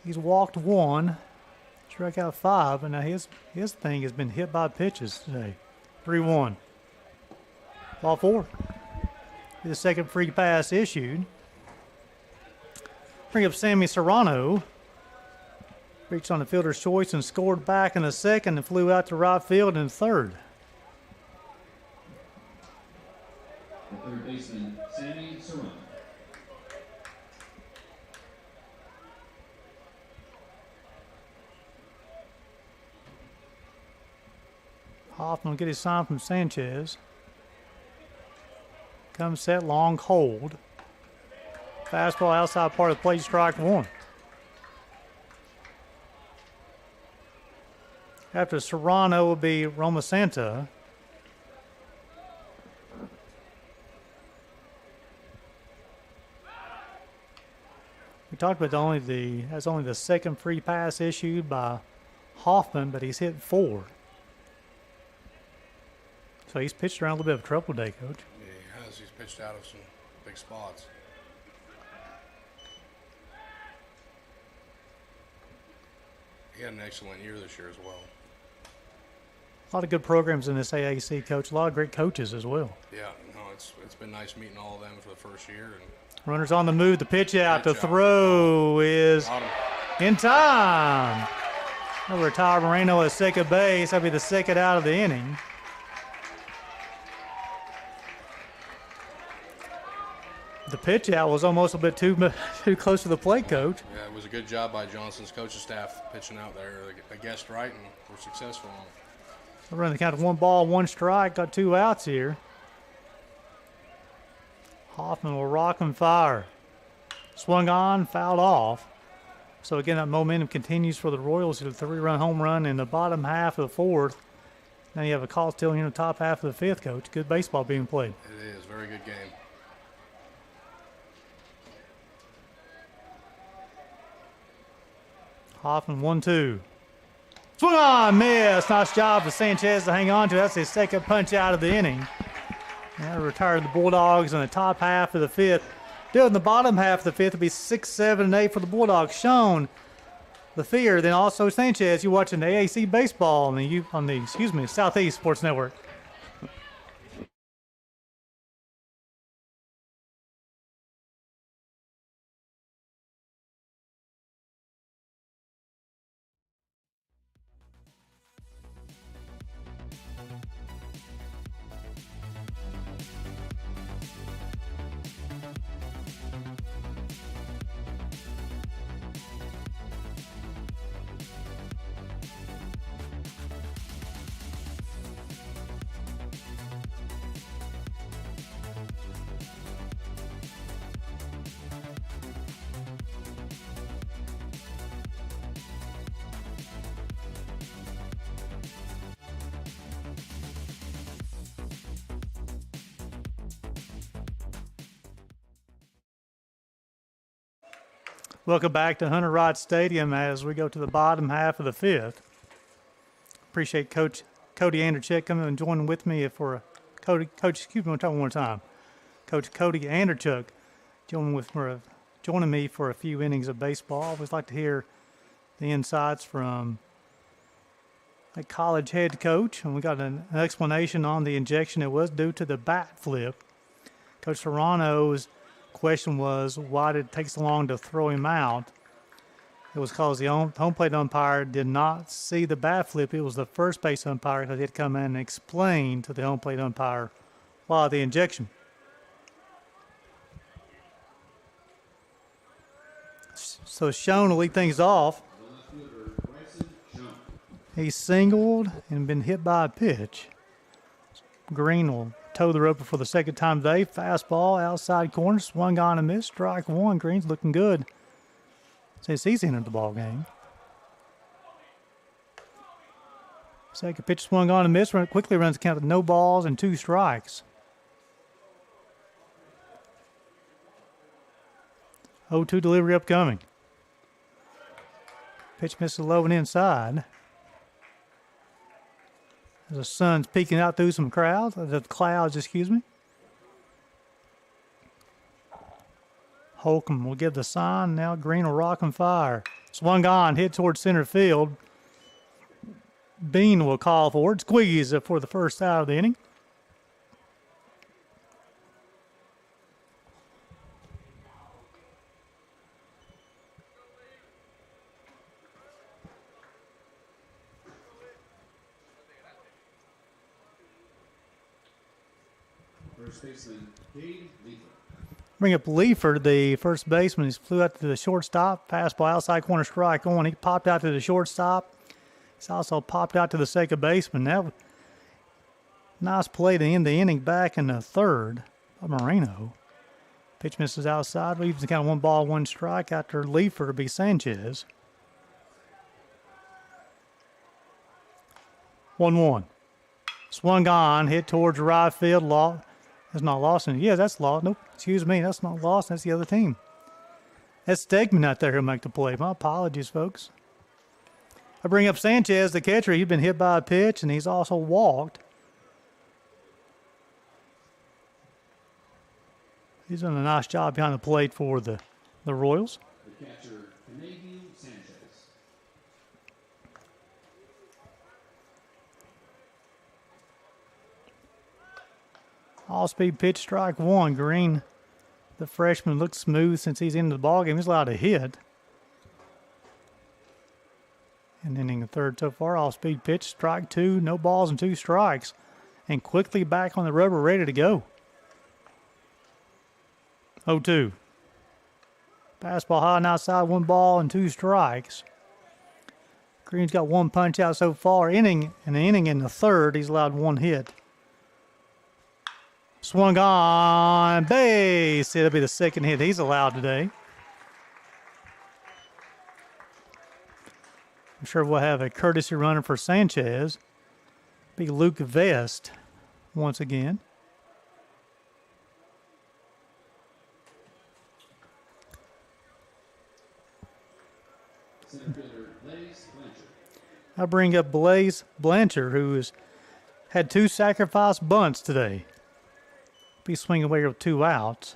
He's walked 1, struck out 5, and now his thing has been hit by pitches today. 3-1. Ball 4. The second free pass issued. Bring up Sammy Serrano. Reached on the fielder's choice and scored back in the second and flew out to right field in third. The third baseman, Sammy Serrano. Hoffman will get his sign from Sanchez. Comes set, long hold. Fastball outside part of the plate, strike 1. After Serrano will be Roma Santa. We talked about that's only the second free pass issued by Hoffman, but he's hit 4. So he's pitched around a little bit of trouble today, Coach. Yeah, he has. He's pitched out of some big spots. He had an excellent year this year as well. A lot of good programs in this AAC, Coach. A lot of great coaches as well. Yeah, no, it's been nice meeting all of them for the first year. And Runners on the move. The pitch out. The Pitch out. throw is got him. in time. They'll retire Moreno at second base. That'll be the second out of the inning. The pitch out was almost a bit too too close to the plate, Coach. Yeah, it was a good job by Johnson's coaching staff pitching out there. They guessed right and were successful on it. We're running the count of 1 ball, 1 strike. Got 2 outs here. Hoffman will rock and fire. Swung on, fouled off. So again, that momentum continues for the Royals. A 3-run home run in the bottom half of the 4th. Now you have a call still here in the top half of the 5th, Coach. Good baseball being played. It is. Very good game. Hoffman 1-2. Swung on, miss. Nice job for Sanchez to hang on to. That's his second punch out of the inning. Now retired the Bulldogs in the top half of the 5th. Still in the bottom half of the 5th, it'll be 6, 7, and 8 for the Bulldogs. Sean, the Fear, then also Sanchez. You're watching the AAC baseball on the Southeast Sports Network. Welcome back to Hunter Rod Stadium as we go to the bottom half of the 5th. Appreciate Coach Cody Anderchuk coming and joining with me for Coach, excuse me, one more time. Coach Cody Anderchuk joining me for a few innings of baseball. I always like to hear the insights from a college head coach, and we got an explanation on the injection. It was due to the bat flip. Coach Serrano's question was, why did it take so long to throw him out? It was because the home plate umpire did not see the bat flip. It was the first base umpire that had come in and explain to the home plate umpire why the injection. So Sean will lead things off. He's singled and been hit by a pitch. Green will toe the roper for the second time today. Fastball, outside corner, swung on and missed. Strike one. Green's looking good since he's entered the ball game. Second pitch swung on and missed. Quickly runs the count to no balls and 2 strikes. 0-2 delivery upcoming. Pitch misses low and inside. The sun's peeking out through some clouds, excuse me. Holcomb will give the sign. Now Green will rock and fire. Swung on, hit towards center field. Bean will call for it. Squeeze for the first out of the inning. First baseman, Cade Leafer. Bring up Leaford, the first baseman. He flew out to the shortstop. Fastball outside corner, strike one. He popped out to the shortstop. He's also popped out to the second baseman. That nice play to end the inning back in the third by Moreno. Pitch misses outside. Leaves the count of 1 ball, 1 strike. After Leaford will be Sanchez. 1-1. Swung on, hit towards right field. That's not Lawson. Yeah, that's Lawson. Nope, excuse me. That's not Lawson. That's the other team. That's Stegman out there who'll make the play. My apologies, folks. I bring up Sanchez, the catcher. He's been hit by a pitch, and he's also walked. He's done a nice job behind the plate for the Royals. The catcher, Canadian Sanchez. All-speed pitch, strike one. Green, the freshman, looks smooth since he's into the ballgame. He's allowed a hit. And inning the third so far. All-speed pitch, strike two. No balls and 2 strikes. And quickly back on the rubber, ready to go. 0-2. Fastball high and outside, 1 ball and 2 strikes. Green's got 1 punch out so far. An inning in the third, he's allowed 1 hit. Swung on base. It'll be the 2nd hit he's allowed today. I'm sure we'll have a courtesy runner for Sanchez. Be Luke Vest once again. Center fielder Blaze Blanchard. I bring up Blaze Blanchard, who has had 2 sacrifice bunts today. Be swinging away with 2 outs.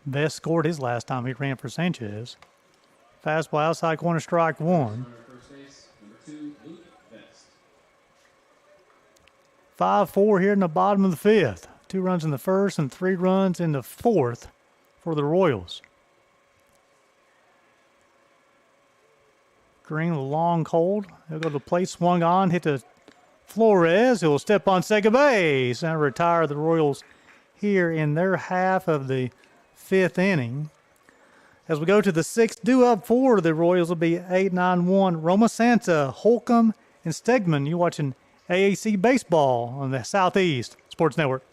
Vest scored his last time he ran for Sanchez. Fastball outside corner, strike 1. Runner first base, number 2, Luke Best. 5-4 here in the bottom of the 5th. 2 runs in the first and 3 runs in the 4th for the Royals. Green, a long cold. He'll go to the plate, swung on, hit to Flores. He'll step on second base and retire the Royals here in their half of the 5th inning. As we go to the 6th, due up for the Royals will be 8-9-1. Roma Santa, Holcomb, and Stegman. You're watching AAC Baseball on the Southeast Sports Network.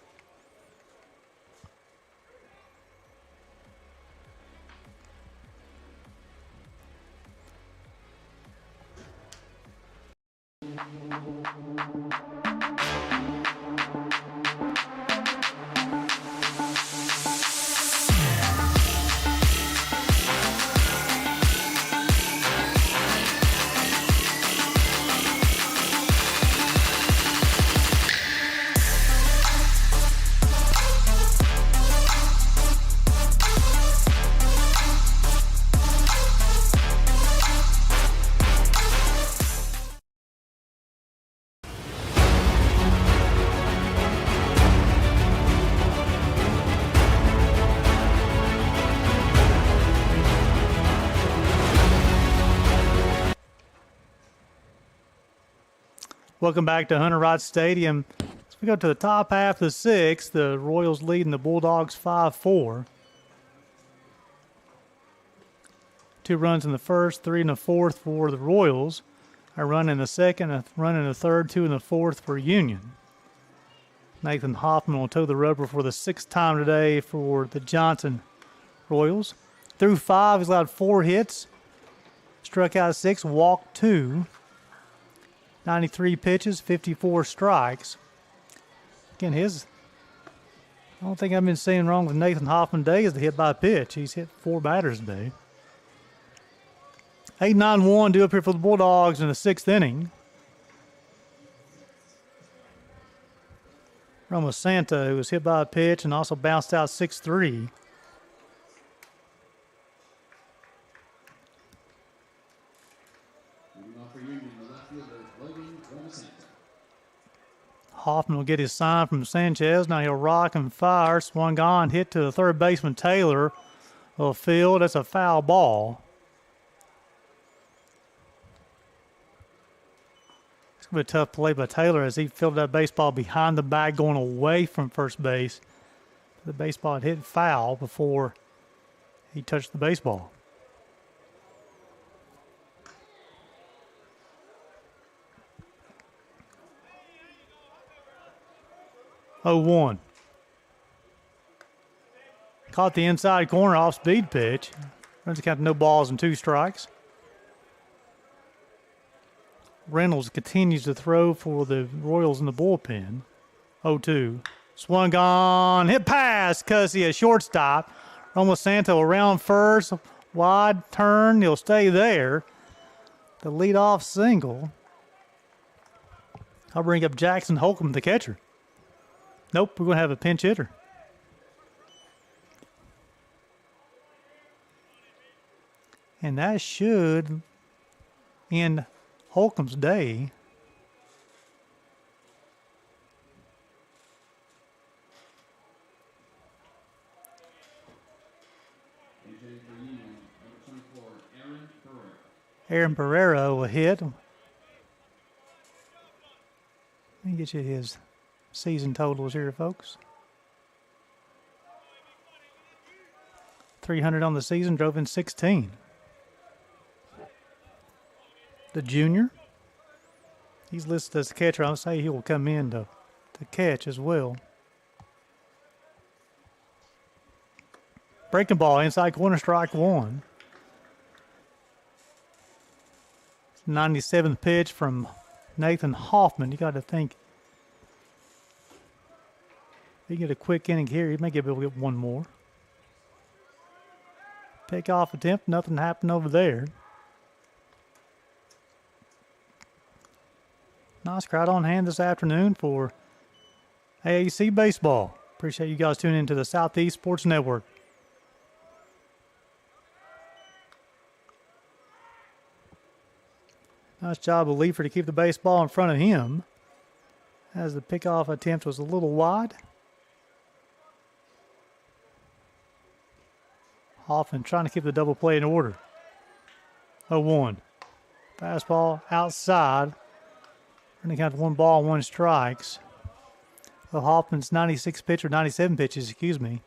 Welcome back to Hunter Wright Stadium. As we go to the top half of the 6th, the Royals leading the Bulldogs 5-4. 2 runs in the first, 3 in the 4th for the Royals. A run in the 2nd, a run in the 3rd, 2 in the 4th for Union. Nathan Hoffman will toe the rubber for the 6th time today for the Johnson Royals. Through 5, he's allowed 4 hits. Struck out 6, walked 2. 93 pitches, 54 strikes. Again, I don't think I've been seeing wrong with Nathan Hoffman today is the hit by pitch. He's hit 4 batters today. 8-9-1 due up here for the Bulldogs in the 6th inning. Roma Santa, who was hit by a pitch and also bounced out 6-3. Hoffman will get his sign from Sanchez. Now he'll rock and fire. Swung on, hit to the third baseman Taylor. Well, field, that's a foul ball. It's going to be a tough play by Taylor as he fielded that baseball behind the bag going away from first base. The baseball had hit foul before he touched the baseball. Oh, 1. Caught the inside corner off speed pitch. Runs the count to no balls and 2 strikes. Reynolds continues to throw for the Royals in the bullpen. 0-2. Swung on, hit past Cussie, a shortstop. Roma Santo around first, wide turn, he'll stay there. The leadoff single. I'll bring up Jackson Holcomb, the catcher. Nope, we're going to have a pinch hitter. And that should end Holcomb's day. Aaron Pereira will hit. Let me get you his season totals here, folks. 300 on the season, drove in 16. The junior, he's listed as a catcher. I'll say he will come in to catch as well. Breaking ball, inside corner, strike one. 97th pitch from Nathan Hoffman. You got to think if he get a quick inning here, he may be able to get one more. Pickoff attempt, nothing happened over there. Nice crowd on hand this afternoon for AAC baseball. Appreciate you guys tuning into the Southeast Sports Network. Nice job of Leifer to keep the baseball in front of him, as the pickoff attempt was a little wide. Hoffman trying to keep the double play in order. 0-1. Fastball outside. Running count to 1 ball, 1 strikes. Well, Hoffman's 96 pitch, or 97 pitches, excuse me.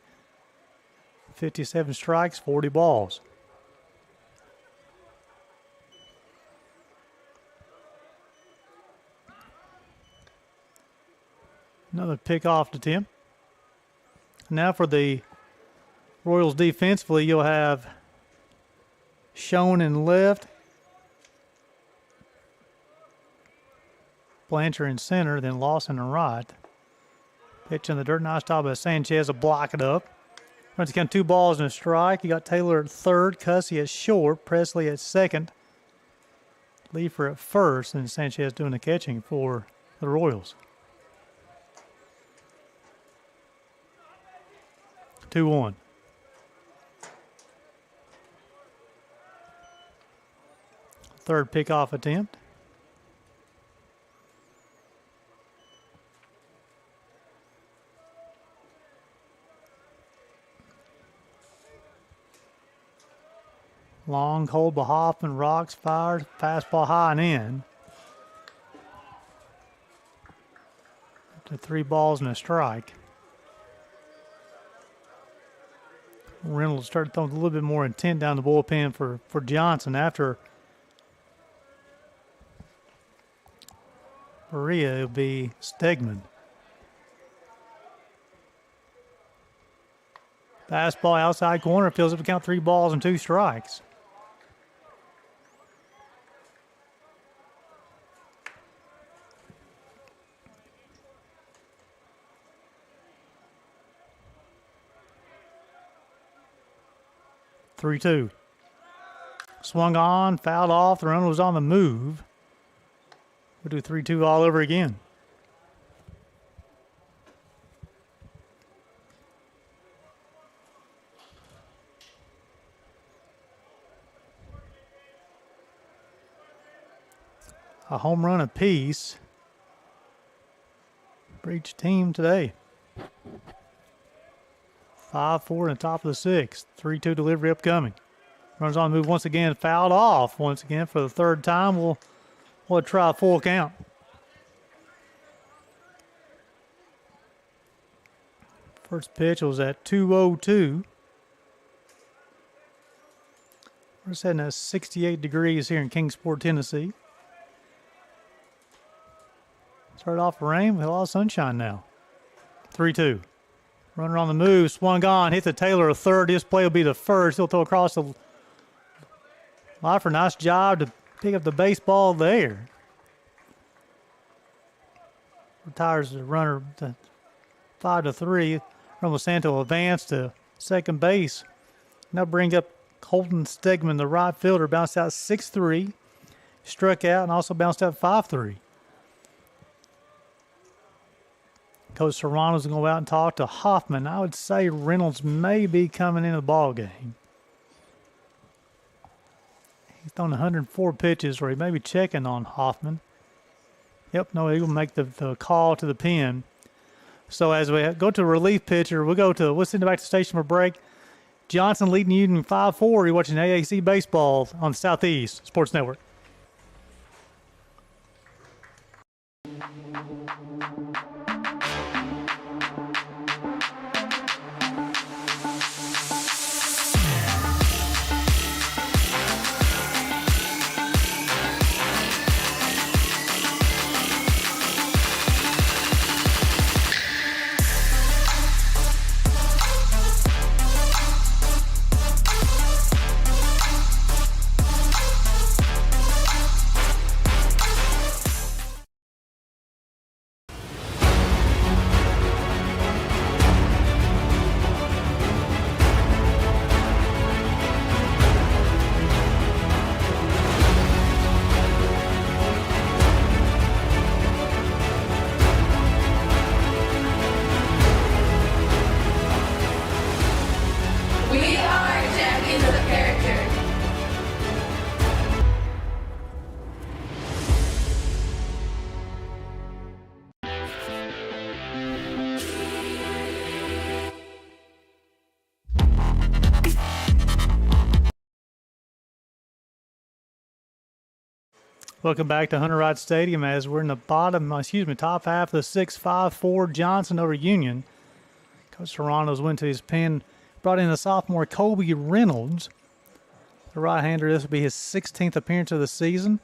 57 strikes, 40 balls. Another pickoff attempt. Now for the Royals defensively, you'll have Schoen in left, Blanchard in center, then Lawson in right. Pitch in the dirt, nice job by Sanchez to block it up. Runs to count 2 balls and a strike. You got Taylor at third, Cussy at short, Presley at second, Leifer at first, and Sanchez doing the catching for the Royals. 2-1. Third pickoff attempt. Long hold by Hoffman, rocks, fires, fastball high and in. Up to 3 balls and a strike. Reynolds started throwing a little bit more intent down the bullpen for Johnson after Maria. It'll be Stegman. Fastball outside corner, fills up to count 3 balls and 2 strikes. Three-two. Swung on, fouled off. The runner was on the move. We'll do 3-2 all over again. A home run apiece for each team today. 5-4 in the top of the 6th. 3-2 delivery upcoming. Runners on the move once again, fouled off once again for the 3rd time. We'll try a full count. First pitch was at 2:02. We're sitting at 68 degrees here in Kingsport, Tennessee. Started off rain with a lot of sunshine now. 3-2. Runner on the move, swung on, hit the Taylor a third. This play will be the first. He'll throw across the line for a nice job to pick up the baseball there. Retires the runner to 5-3. Romo Santo advanced to second base. Now bring up Colton Stegman, the right fielder, bounced out 6-3, struck out, and also bounced out 5-3. Coach Serrano's going to go out and talk to Hoffman. I would say Reynolds may be coming into the ball game. He's thrown 104 pitches, or he may be checking on Hoffman. Yep, no, he will make the call to the pen. So as we go to relief pitcher, we'll send it back to the station for break. Johnson leading Union 5-4. You're watching AAC Baseball on the Southeast Sports Network. Welcome back to Hunter Wright Stadium as we're in the top half of the 6-5-4 Johnson over Union. Coach Serrano's went to his pen, brought in the sophomore Colby Reynolds. The right-hander, this will be his 16th appearance of the season.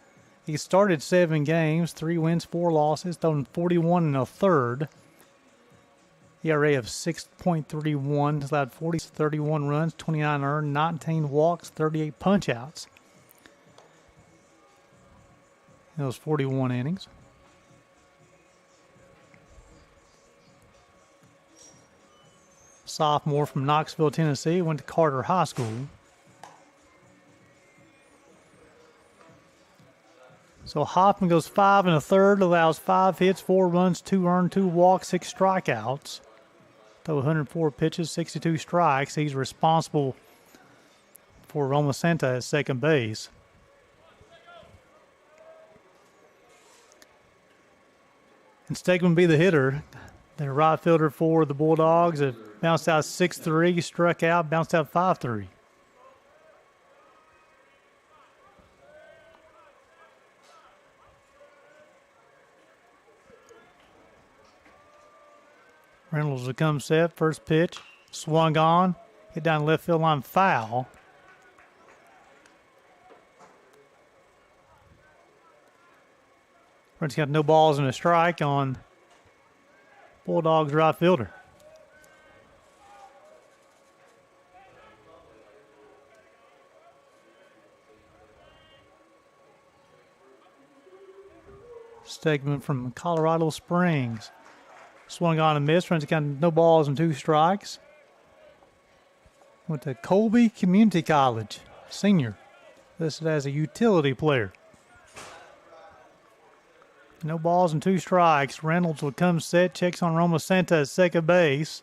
He started 7 games, 3 wins, 4 losses, thrown 41 1/3. ERA of 6.31, allowed 31 runs, 29 earned, 19 walks, 38 punch-outs in those 41 innings. Sophomore from Knoxville, Tennessee, went to Carter High School. So Hoffman goes 5 1/3, allows 5 hits, 4 runs, 2 earned, 2 walks, 6 strikeouts. Throw 104 pitches, 62 strikes. He's responsible for Roma Santa at second base. And Stegman be the hitter. The right fielder for the Bulldogs have bounced out 6-3, struck out, bounced out 5-3. Reynolds will come set. First pitch, swung on, hit down left field line, foul. Reynolds got no balls and a strike on Bulldogs right fielder. Stegman from Colorado Springs. Swung on and missed. Reynolds got no balls and 2 strikes. Went to Colby Community College, senior, listed as a utility player. No balls and 2 strikes. Reynolds will come set, checks on Roma Santa at second base.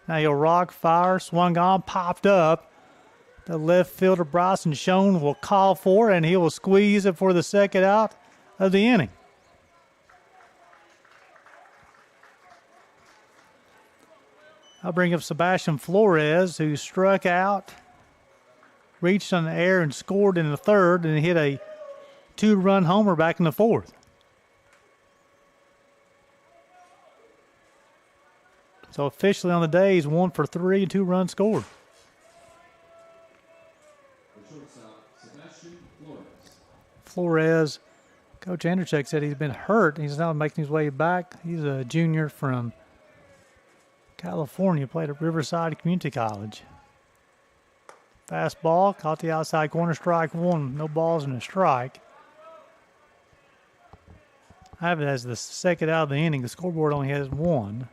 Now he'll rock, fire, swung on, popped up. The left fielder Bryson Schoen will call for it, and he will squeeze it for the second out of the inning. I'll bring up Sebastian Flores, who struck out, reached on the air and scored in the third, and hit a 2-run homer back in the fourth. So officially on the day, he's 1 for 3 and 2 runs scored. Flores, Coach Anderchek said he's been hurt. He's now making his way back. He's a junior from California, played at Riverside Community College. Fastball, caught the outside corner, strike 1. No balls and a strike. I have it as the second out of the inning. The scoreboard only has 1.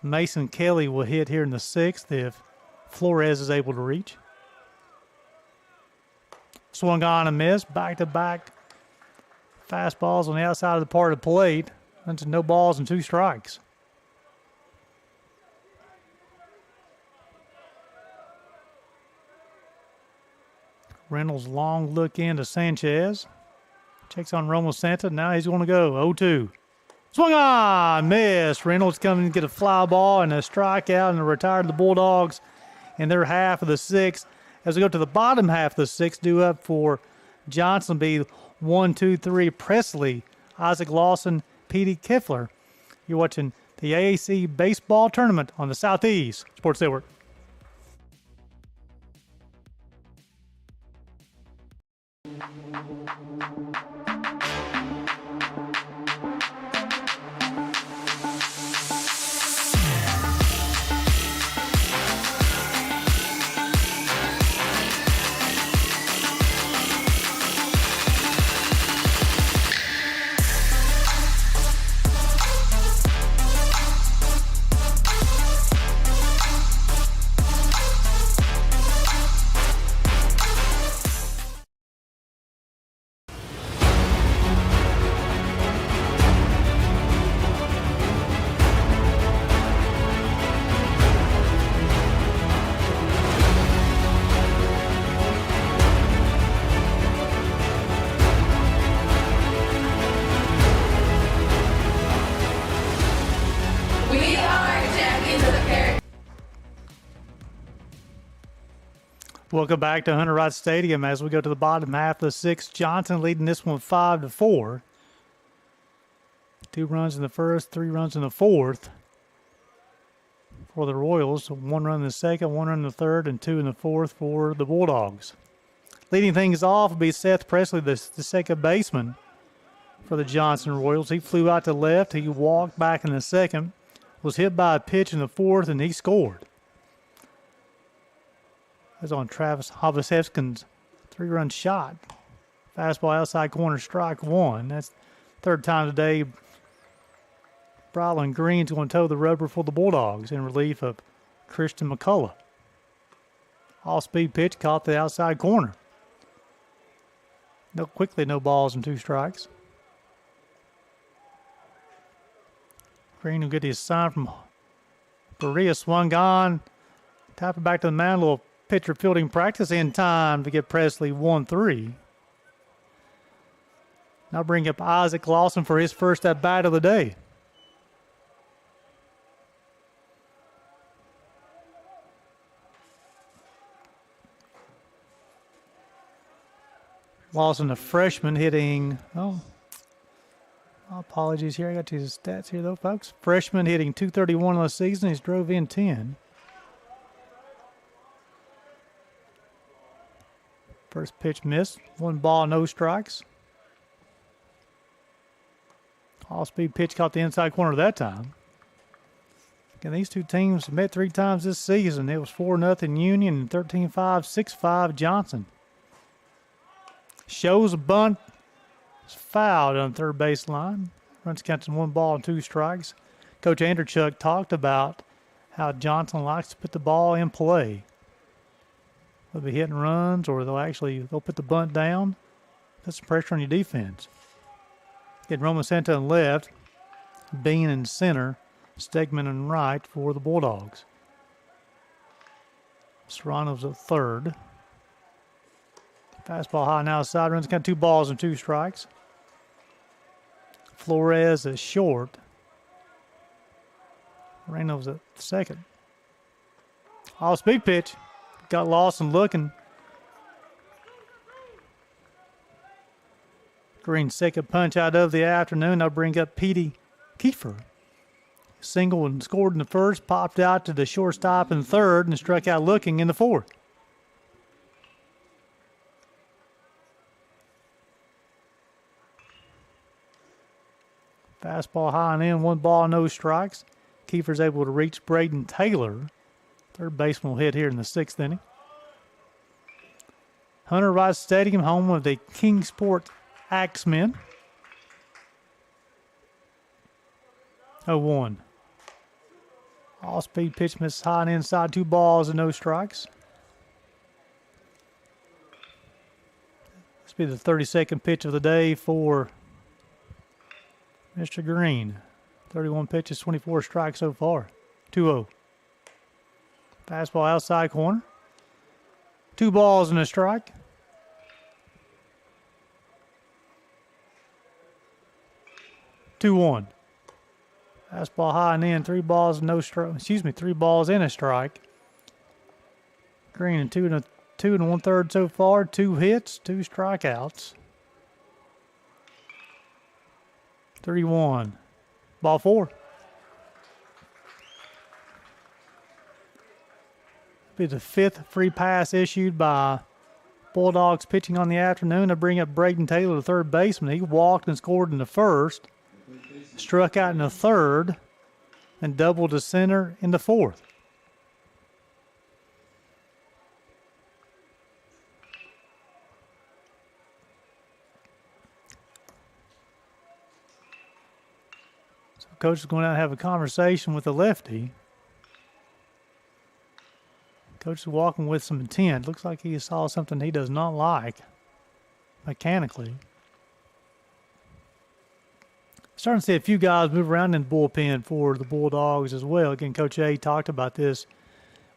Mason Kelly will hit here in the 6th if Flores is able to reach. Swung on and missed. Back-to-back fastballs on the outside of the part of the plate. That's no balls and 2 strikes. Reynolds long look into Sanchez. Checks on Roma Santa. Now he's going to go 0-2. Swung on, missed. Reynolds coming to get a fly ball and a strikeout and retired the Bulldogs in their half of the 6th. As we go to the bottom half of the 6th, due up for Johnson be 1-2-3 Presley, Isaac Lawson, Petey Kiffler. You're watching the AAC baseball tournament on the Southeast Sports Network. Welcome back to Hunter Wright Stadium as we go to the bottom half of the sixth. Johnson leading this one 5-4. 2 runs in the first, 3 runs in the fourth for the Royals. 1 run in the second, 1 run in the third, and 2 in the fourth for the Bulldogs. Leading things off will be Seth Presley, the second baseman for the Johnson Royals. He flew out to left. He walked back in the second, was hit by a pitch in the fourth, and he scored. That's on Travis Hovasevskin's 3-run shot. Fastball outside corner, strike 1. That's third time today. Brylan Green's going to toe the rubber for the Bulldogs in relief of Christian McCullough. Off-speed pitch caught the outside corner. No balls and 2 strikes. Green will get his sign from Berea. Swung on. Tap it back to the mound. A little pitcher fielding practice in time to get Presley 1-3. Now bring up Isaac Lawson for his first at bat of the day. Lawson, a freshman, hitting, apologies here. I got his stats here, though, folks. Freshman hitting .231 on the season. He's drove in 10. First pitch missed. 1 ball, no strikes. All-speed pitch caught the inside corner that time. Again, these two teams met 3 times this season. It was 4-0 Union and 13-5, 6-5 Johnson. Shows a bunt. It's fouled on third base line. Runs counted 1 ball and 2 strikes. Coach Anderchuk talked about how Johnson likes to put the ball in play. They'll be hitting runs, or they'll put the bunt down, put some pressure on your defense. Get Roman Santa in left, Bean in center, Stegman in right for the Bulldogs. Serrano's at third. Fastball high and outside, runs count 2 balls and 2 strikes. Flores is short. Moreno's at second. Off-speed pitch. Got Lawson looking. Green's second punch out of the afternoon. I'll bring up Petey Kiefer. Single and scored in the first, popped out to the shortstop in third, and struck out looking in the fourth. Fastball high and in, 1 ball, no strikes. Kiefer's able to reach Braden Taylor. Third baseman will hit here in the 6th inning. Hunter Wright Stadium, home of the Kingsport Axemen. 0-1. All-speed pitch misses high and inside, 2 balls and no strikes. This will be the 32nd pitch of the day for Mr. Green. 31 pitches, 24 strikes so far. 2-0. Fastball outside corner. 2 balls and a strike. Two-one. Fastball high and in. 3 balls and no strike. 3 balls and a strike. Green and 2 1/3 so far. 2 hits, 2 strikeouts. 3-1. Ball 4. Be the 5th free pass issued by Bulldogs pitching on the afternoon. I bring up Braden Taylor, the third baseman. He walked and scored in the first, struck out in the third, and doubled to center in the fourth. So coach is going out and have a conversation with the lefty. Coach is walking with some intent. Looks like he saw something he does not like mechanically. Starting to see a few guys move around in the bullpen for the Bulldogs as well. Again, Coach A talked about this.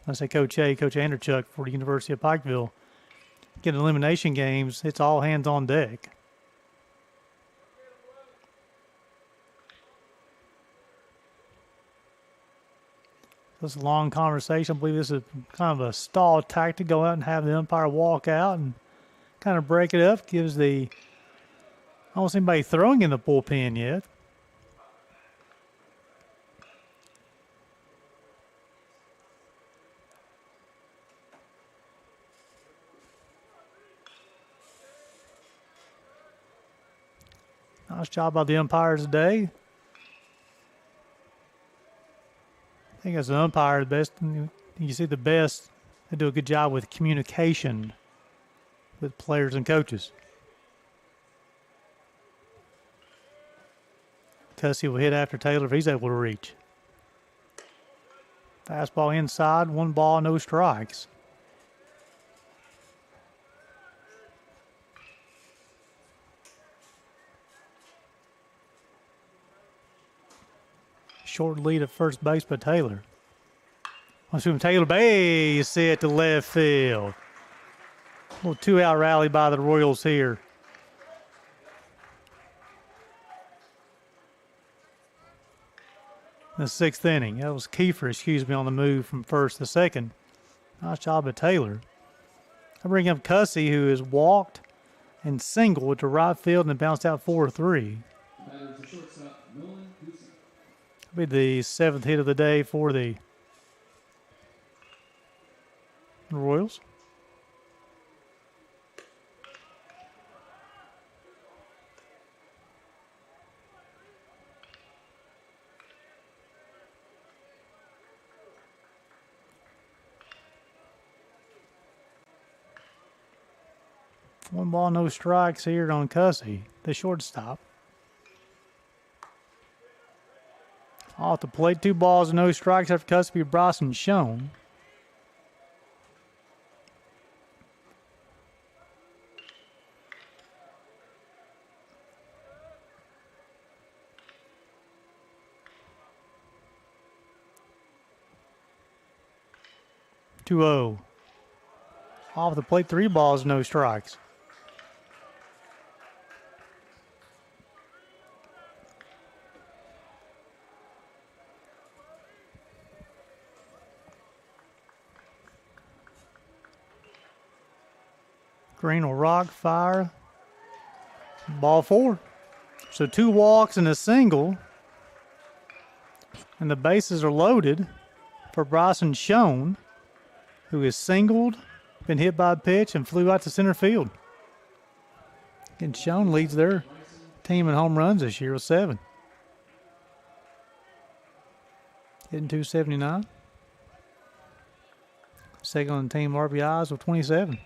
When I say Coach A, Coach Anderchuk for the University of Pikeville. Getting elimination games, it's all hands on deck. This long conversation. I believe this is kind of a stall tactic. Go out and have the umpire walk out and kind of break it up. Gives the, I don't see anybody throwing in the bullpen yet. Nice job by the umpires today. I think as an umpire, the best, you see the best, they do a good job with communication with players and coaches. Cussy will hit after Taylor if he's able to reach. Fastball inside, 1 ball, no strikes. Short lead at first base by Taylor. Let's see Taylor base hit to left field. A little 2-out rally by the Royals here. The 6th inning. That was Kiefer, on the move from first to second. Nice job of Taylor. I bring up Cussy, who has walked and singled to right field and bounced out 4-3. Be the 7th hit of the day for the Royals. One ball, no strikes here on Cussy, the shortstop. Off the plate, 2 balls, no strikes after Cussy, Bryson Schoen. (2-0). Off the plate, 3 balls, no strikes. Green will rock, fire. Ball 4. So 2 walks and a single. And the bases are loaded for Bryson Schoen, who is singled, been hit by a pitch, and flew out to center field. And Schoen leads their team in home runs this year with 7. Hitting .279. Second on the team RBIs with 27.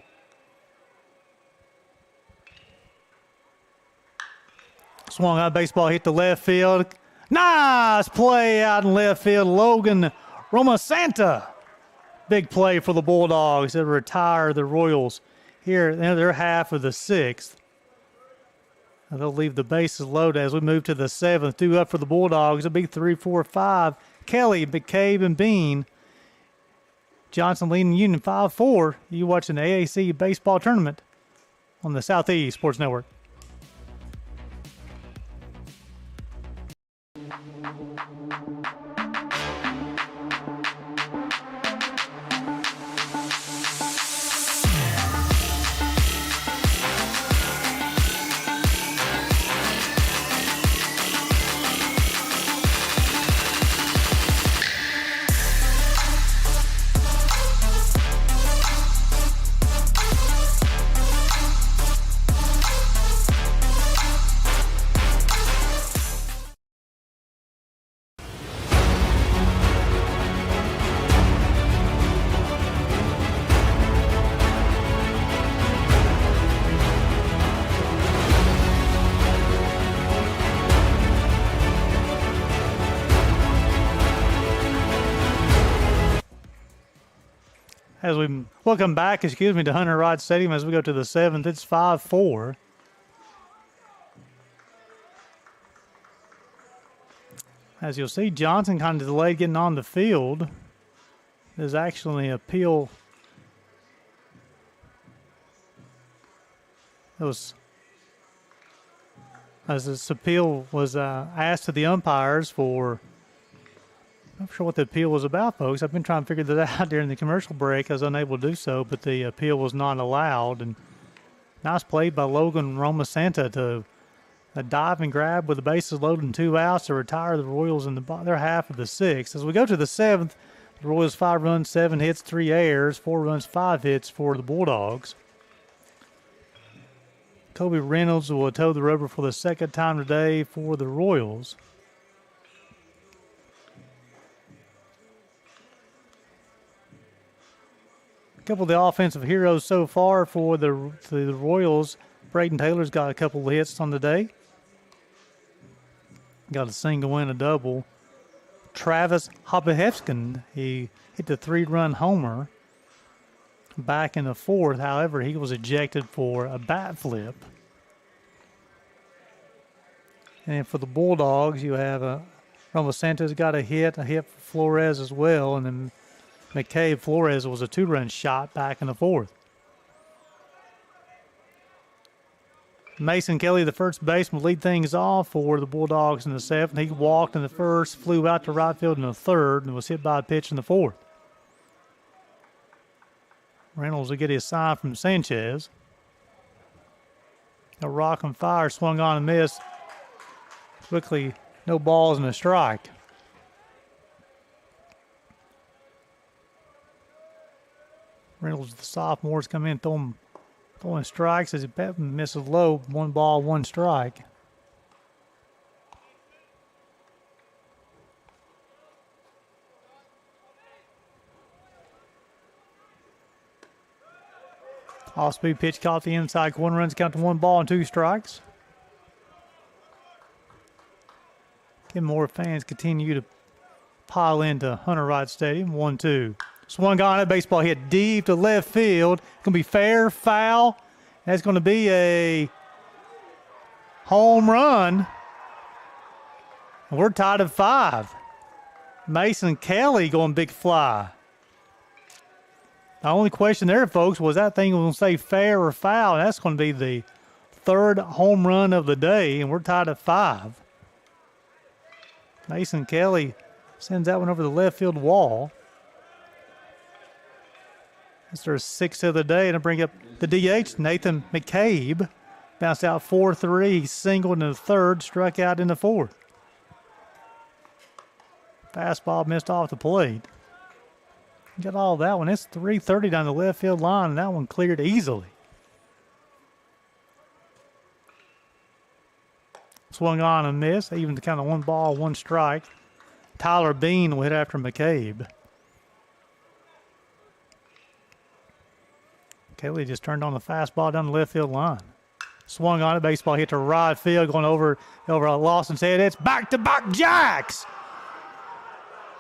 Swung out, baseball hit the left field. Nice play out in left field. Logan Romasanta. Big play for the Bulldogs that retire the Royals here in their half of the 6th. And they'll leave the bases loaded as we move to the 7th. 2 up for the Bulldogs. It'll be 3, 4, 5. Kelly, McCabe, and Bean. Johnson leading Union 5-4. You watching the AAC baseball tournament on the Southeast Sports Network. As we welcome back, to Hunter Wright Stadium as we go to the 7th. It's 5-4. As you'll see, Johnson kind of delayed getting on the field. There's actually an appeal. It was, as this appeal was asked to the umpires for Not sure what the appeal was about, folks. I've been trying to figure that out during the commercial break. I was unable to do so, but the appeal was not allowed. And nice play by Logan Roma Santa to a dive and grab with the bases loaded and 2 outs to retire the Royals in their half of the 6th. As we go to the 7th, the Royals 5 runs, 7 hits, 3 errors, 4 runs, 5 hits for the Bulldogs. Kobe Reynolds will toe the rubber for the second time today for the Royals. A couple of the offensive heroes so far for the Royals. Braden Taylor's got a couple of hits on the day. Got a single and a double. Travis Hopehefskin, he hit the 3-run homer back in the 4th. However, he was ejected for a bat flip. And for the Bulldogs, you have Roma Santos got a hit for Flores as well, and then McCabe Flores was a 2-run shot back in the 4th. Mason Kelly, the first baseman, will lead things off for the Bulldogs in the 7th. He walked in the 1st, flew out to right field in the 3rd, and was hit by a pitch in the 4th. Reynolds will get his sign from Sanchez. A rock and fire swung on and missed. Quickly, no balls and a strike. Reynolds, the sophomores, come in, throwing strikes as he misses low. 1 ball, 1 strike. Off-speed pitch caught the inside corner. Runs count to 1 ball and 2 strikes. More fans continue to pile into Hunter Wright Stadium. 1-2. Swung on it. Baseball hit deep to left field. Going to be fair, foul. That's going to be a home run. And we're tied at 5. Mason Kelly going big fly. The only question there, folks, was that thing going to say fair or foul. That's going to be the 3rd home run of the day, and we're tied at 5. Mason Kelly sends that one over the left field wall. That's their 6th of the day, and I bring up the DH, Nathan McCabe. Bounced out 4-3, singled in the 3rd, struck out in the 4th. Fastball missed off the plate. Got all that one. It's 330 down the left field line, and that one cleared easily. Swung on and missed, even to kind of 1 ball, 1 strike. Tyler Bean will hit after McCabe. Kelly just turned on the fastball down the left field line. Swung on it, baseball hit to right field, going over Lawson's head. It's back-to-back jacks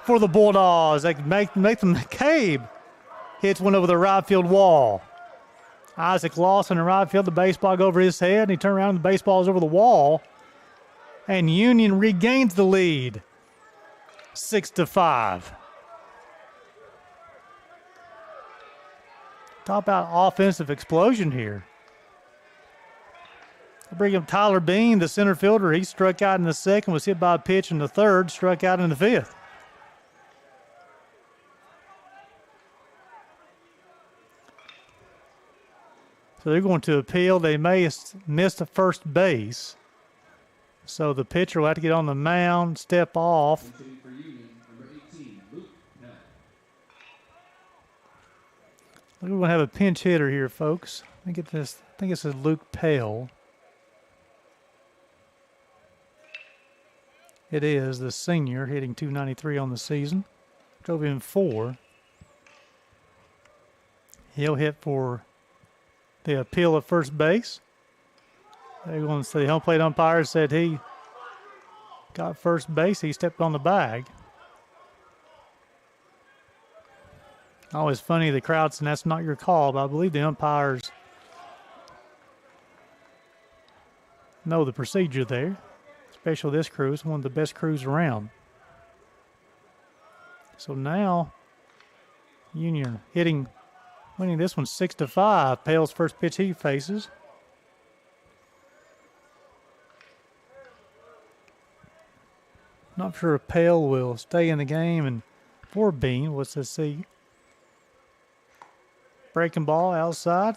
for the Bulldogs. They make them McCabe hits one over the right field wall. Isaac Lawson in right field, the baseball go over his head, and he turned around and the baseball's over the wall. And Union regains the lead, 6-5. Talk about offensive explosion here. I bring up Tyler Bean, the center fielder. He struck out in the 2nd, was hit by a pitch in the 3rd, struck out in the 5th. So they're going to appeal. They may have missed the first base. So the pitcher will have to get on the mound, step off. For Union, number 18, Luke Pell. We're going to have a pinch hitter here, folks. I think it's Luke Pell. It is the senior, hitting .293 on the season. Drove in 4. He'll hit for the appeal at first base. They're going to say the home plate umpire said he got first base. He stepped on the bag. Always funny, the crowd saying that's not your call, but I believe the umpires know the procedure there. Especially this crew. It's one of the best crews around. So now, Union winning this one 6-5. Pale's first pitch he faces. Not sure if Pale will stay in the game and for Bean. What's to see? Breaking ball outside.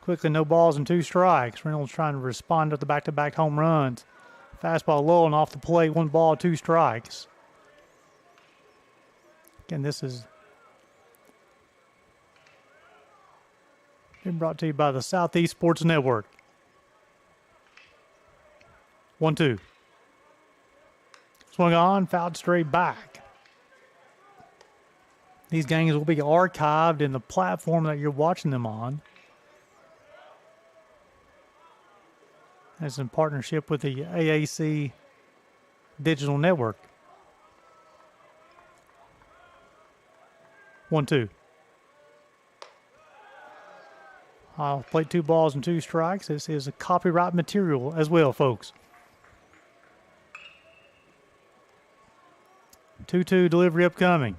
Quickly, no balls and 2 strikes. Reynolds trying to respond to the back-to-back home runs. Fastball low and off the plate. 1 ball, 2 strikes. Again, this is been brought to you by the Southeast Sports Network. 1-2. Swung on, fouled straight back. These games will be archived in the platform that you're watching them on. It's in partnership with the AAC Digital Network. 1-2. I'll play 2 balls and 2 strikes. This is a copyright material as well, folks. 2-2 delivery upcoming.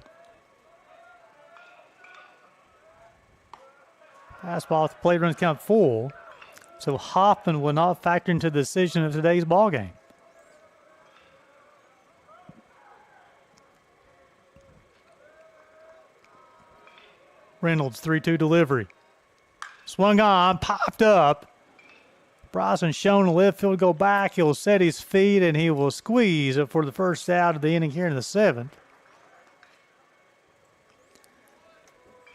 Fastball at the plate, runs count full. So Hoffman will not factor into the decision of today's ball game. Reynolds 3-2 delivery. Swung on, popped up. Bryson shown the left field go back. He'll set his feet and he will squeeze it for the first out of the inning here in the 7th.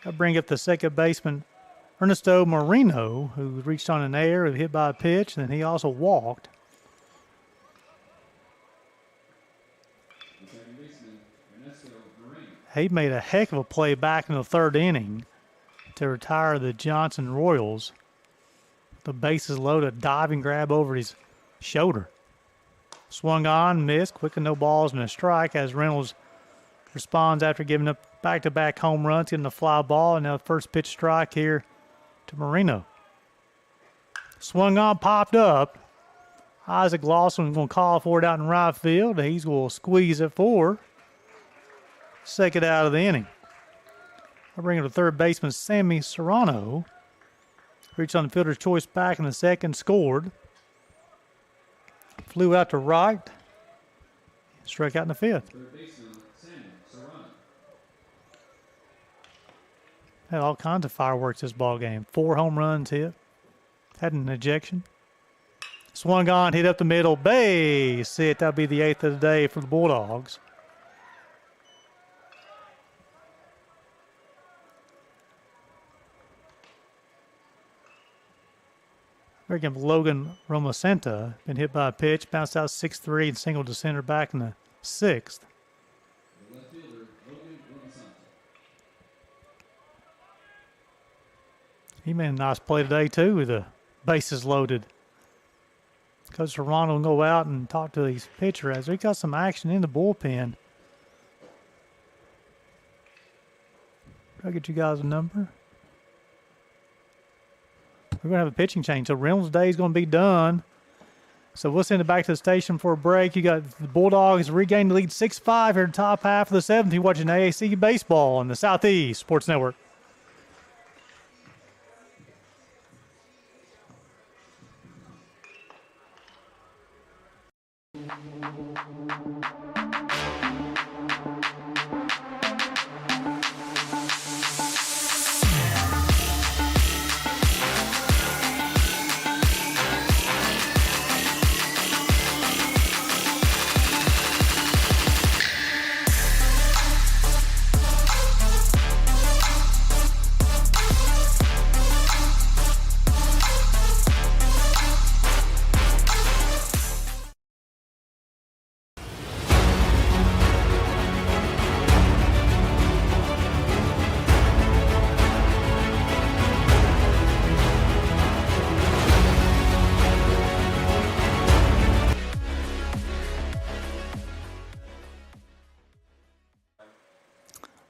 I'll bring up the second baseman, Ernesto Marino, who reached on an air, hit by a pitch, and then he also walked. He made a heck of a play back in the 3rd inning to retire the Johnson Royals. The bases loaded, diving grab over his shoulder. Swung on, missed, quick and no balls and a strike as Reynolds responds after giving up back-to-back home runs, getting the fly ball, and now the first pitch strike here to Marino. Swung on, popped up. Isaac Lawson going to call for it out in right field. He's going to squeeze it for second out of the inning. I'll bring it to third baseman Sammy Serrano. Reached on the fielder's choice back in the 2nd, scored. Flew out to right. Struck out in the 5th. Third baseman, Sammy Serrano. Had all kinds of fireworks this ball game. 4 home runs hit. Had an ejection. Swung on, hit up the middle. Base hit. That'll be the 8th of the day for the Bulldogs. Again, Logan Romacenta been hit by a pitch, bounced out 6-3 and singled to center back in the 6th. The left fielder, Logan Romacenta. He made a nice play today, too, with the bases loaded. Coach Serrano will go out and talk to his pitcher as we got some action in the bullpen. I'll get you guys a number. We're going to have a pitching change. So Reynolds' day is going to be done. So we'll send it back to the station for a break. You got the Bulldogs regain the lead 6-5 here in the top half of the 7th. You're watching AAC baseball on the Southeast Sports Network.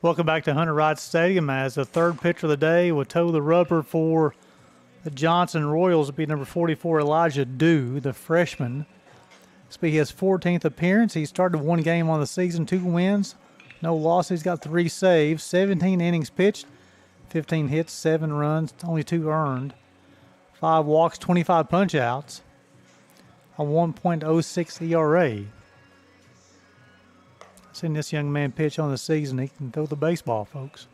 Welcome back to Hunter Wright Stadium as the third pitcher of the day will toe the rubber for the Johnson Royals. Will be number 44, Elijah Dew, the freshman. This will be his 14th appearance. He started 1 game on the season, 2 wins, no losses. He's got 3 saves, 17 innings pitched, 15 hits, 7 runs, only 2 earned. 5 walks, 25 punch-outs, a 1.06 ERA. Seen this young man pitch on the season. He can throw the baseball, folks.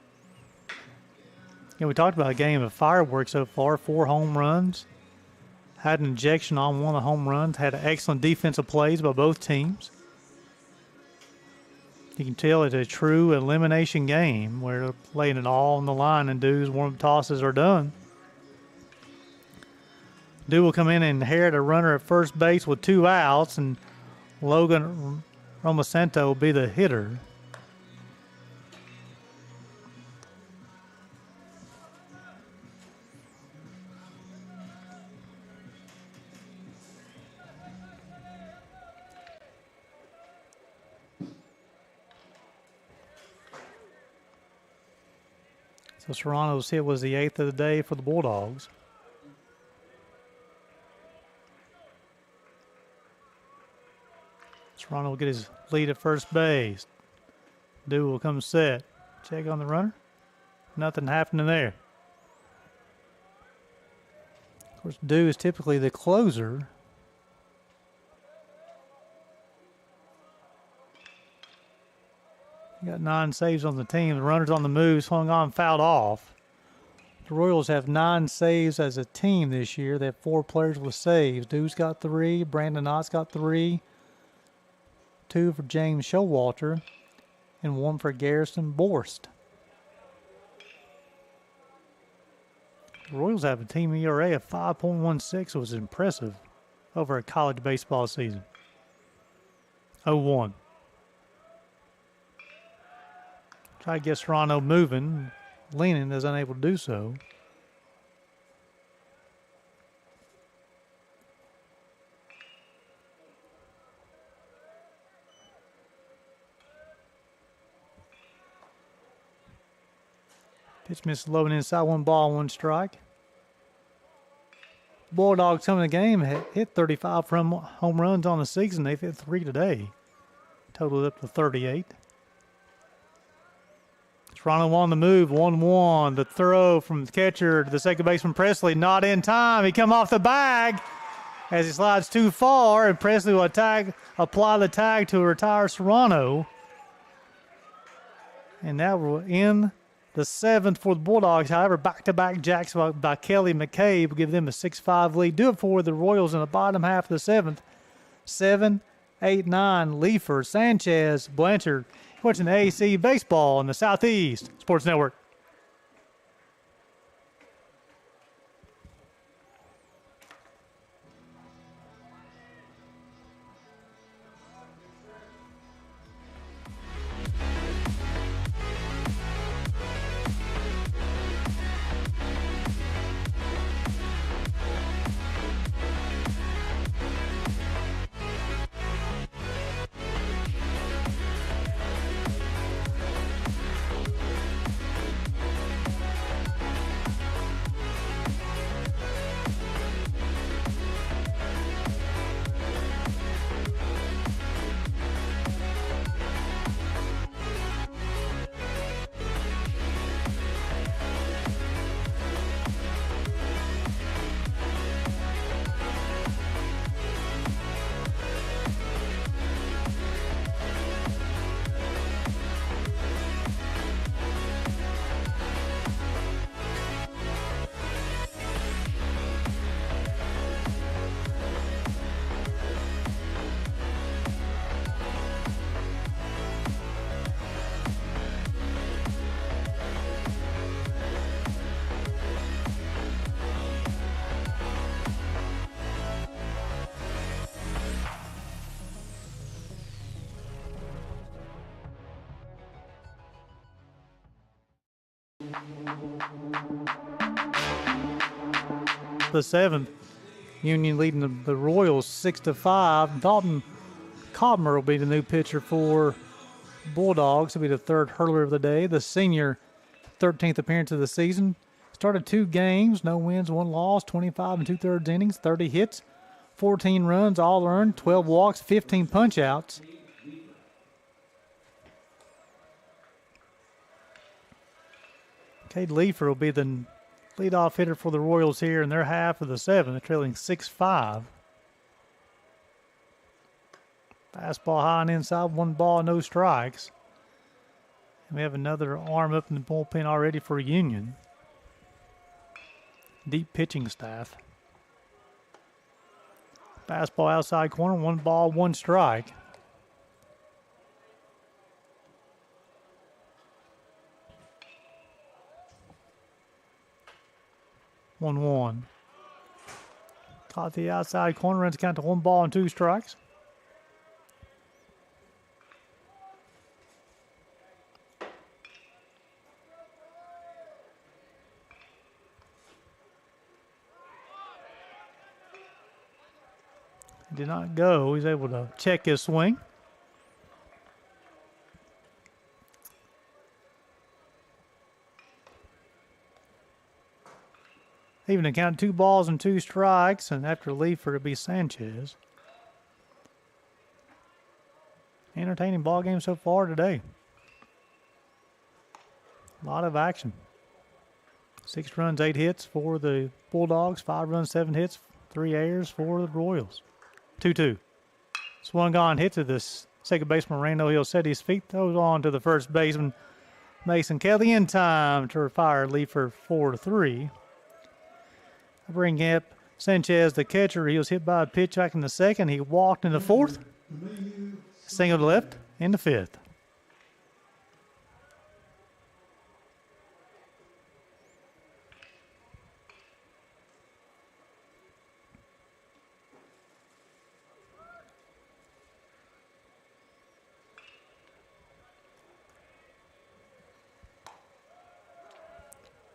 We talked about a game of fireworks so far. 4 home runs. Had an ejection on one of the home runs. Had excellent defensive plays by both teams. You can tell it's a true elimination game where they're laying it all on the line and Dew's warm-up tosses are done. Dew will come in and inherit a runner at first base with 2 outs, and Logan Romosanto will be the hitter. So Serrano's hit was the 8th of the day for the Bulldogs. Serrano will get his lead at first base. Dew will come set. Check on the runner. Nothing happening there. Of course, Dew is typically the closer. You got 9 saves on the team. The runner's on the move, swung on, fouled off. The Royals have 9 saves as a team this year. They have 4 players with saves. Dew's got 3. Brandon Ott's got 3. 2 for James Showalter, and 1 for Garrison Borst. The Royals have a team ERA of 5.16, which is impressive over a college baseball season. 0-1. Try to get Serrano moving. Leaning is unable to do so. Pitch missed low and inside, 1 ball, 1 strike. Bulldogs coming in the game hit 35 from home runs on the season. They've hit 3 today. Totaled up to 38. Serrano on the move, 1-1. The throw from the catcher to the second baseman Presley, not in time. He come off the bag as he slides too far, and Presley will apply the tag to retire Serrano. And that will end the 7th for the Bulldogs. However, back-to-back jacks by Kelly McCabe will give them a 6-5 lead. Do it for the Royals in the bottom half of the 7th. 7, 8, 9, Leifert, Sanchez, Blanchard. Watching the AC baseball in the Southeast Sports Network. The 7th, Union leading the Royals 6-5. Dalton Cobmer will be the new pitcher for Bulldogs. He'll be the 3rd hurler of the day. The senior, 13th appearance of the season. Started 2 games, no wins, 1 loss, 25 2/3 innings, 30 hits, 14 runs, all earned, 12 walks, 15 punch-outs. Cade Leifert will be the Leadoff hitter for the Royals here in their half of the seventh, trailing 6-5. Fastball high and inside, 1 ball, no strikes. And we have another arm up in the bullpen already for Union. Deep pitching staff. Fastball outside corner, 1 ball, 1 strike. One. Caught the outside corner, runs count to 1 ball and 2 strikes. Did not go. He's able to check his swing. Even to count 2 balls and 2 strikes, and after Leifer it'll be Sanchez. Entertaining ball game so far today. A lot of action. 6 runs, 8 hits for the Bulldogs. 5 runs, 7 hits, 3 errors for the Royals. 2-2. Swung on, hit to the second baseman Randall Hill, set his feet, throws on to the first baseman Mason Kelly in time to fire Leifer 4-3. Bring up Sanchez, the catcher. He was hit by a pitch back in the second. He walked in the fourth. Single to left in the fifth.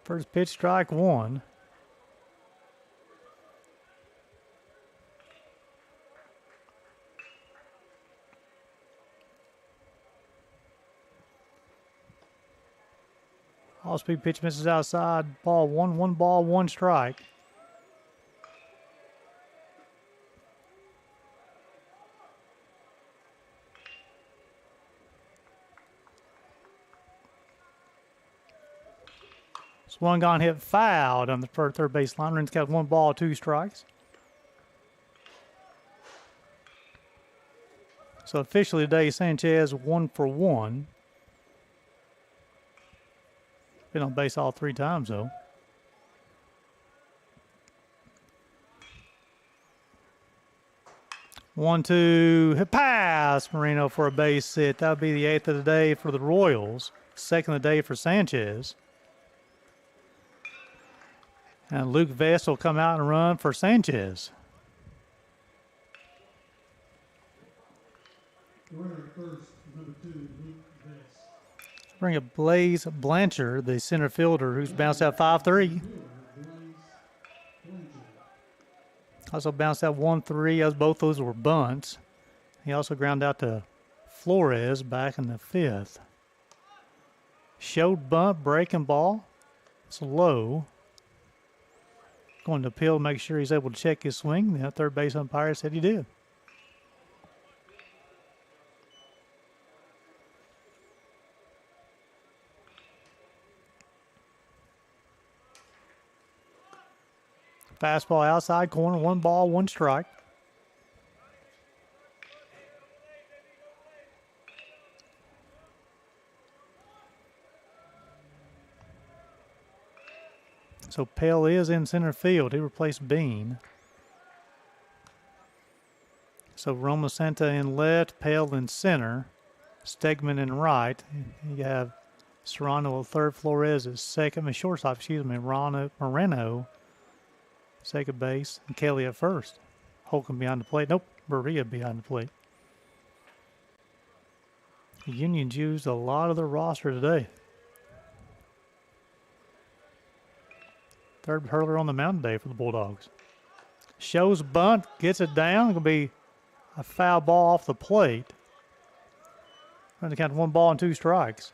First pitch, strike 1. All-speed pitch misses outside. Ball 1, 1 ball, 1 strike. Swung on, hit fouled on the third base line. Runs got 1 ball, 2 strikes. So officially today, Sanchez 1 for 1. Been on base all 3 times, though. One, two, hit pass. Marino for a base hit. That would be the 8th of the day for the Royals. 2nd of the day for Sanchez. And Luke Vest will come out and run for Sanchez. Runner first, number 2, Luke Vest. Bring up Blaze Blanchard, the center fielder, who's bounced out 5-3. Also bounced out 1-3, as both those were bunts. He also ground out to Flores back in the 5th. Showed bunt, breaking ball. It's low. Going to appeal to make sure he's able to check his swing. The third base umpire said he did. Fastball outside corner, 1 ball, 1 strike. So Pell is in center field. He replaced Bean. So Roma Santa in left, Pell in center, Stegman in right. You have Serrano at third, Flores at second, shortstop, excuse me, Moreno second base, and Kelly at first. Holcomb behind the plate. Nope, Berea behind the plate. The Union's used a lot of their roster today. Third hurler on the mound today for the Bulldogs. Shows bunt, gets it down. Going to be a foul ball off the plate. Going to count 1 ball and 2 strikes.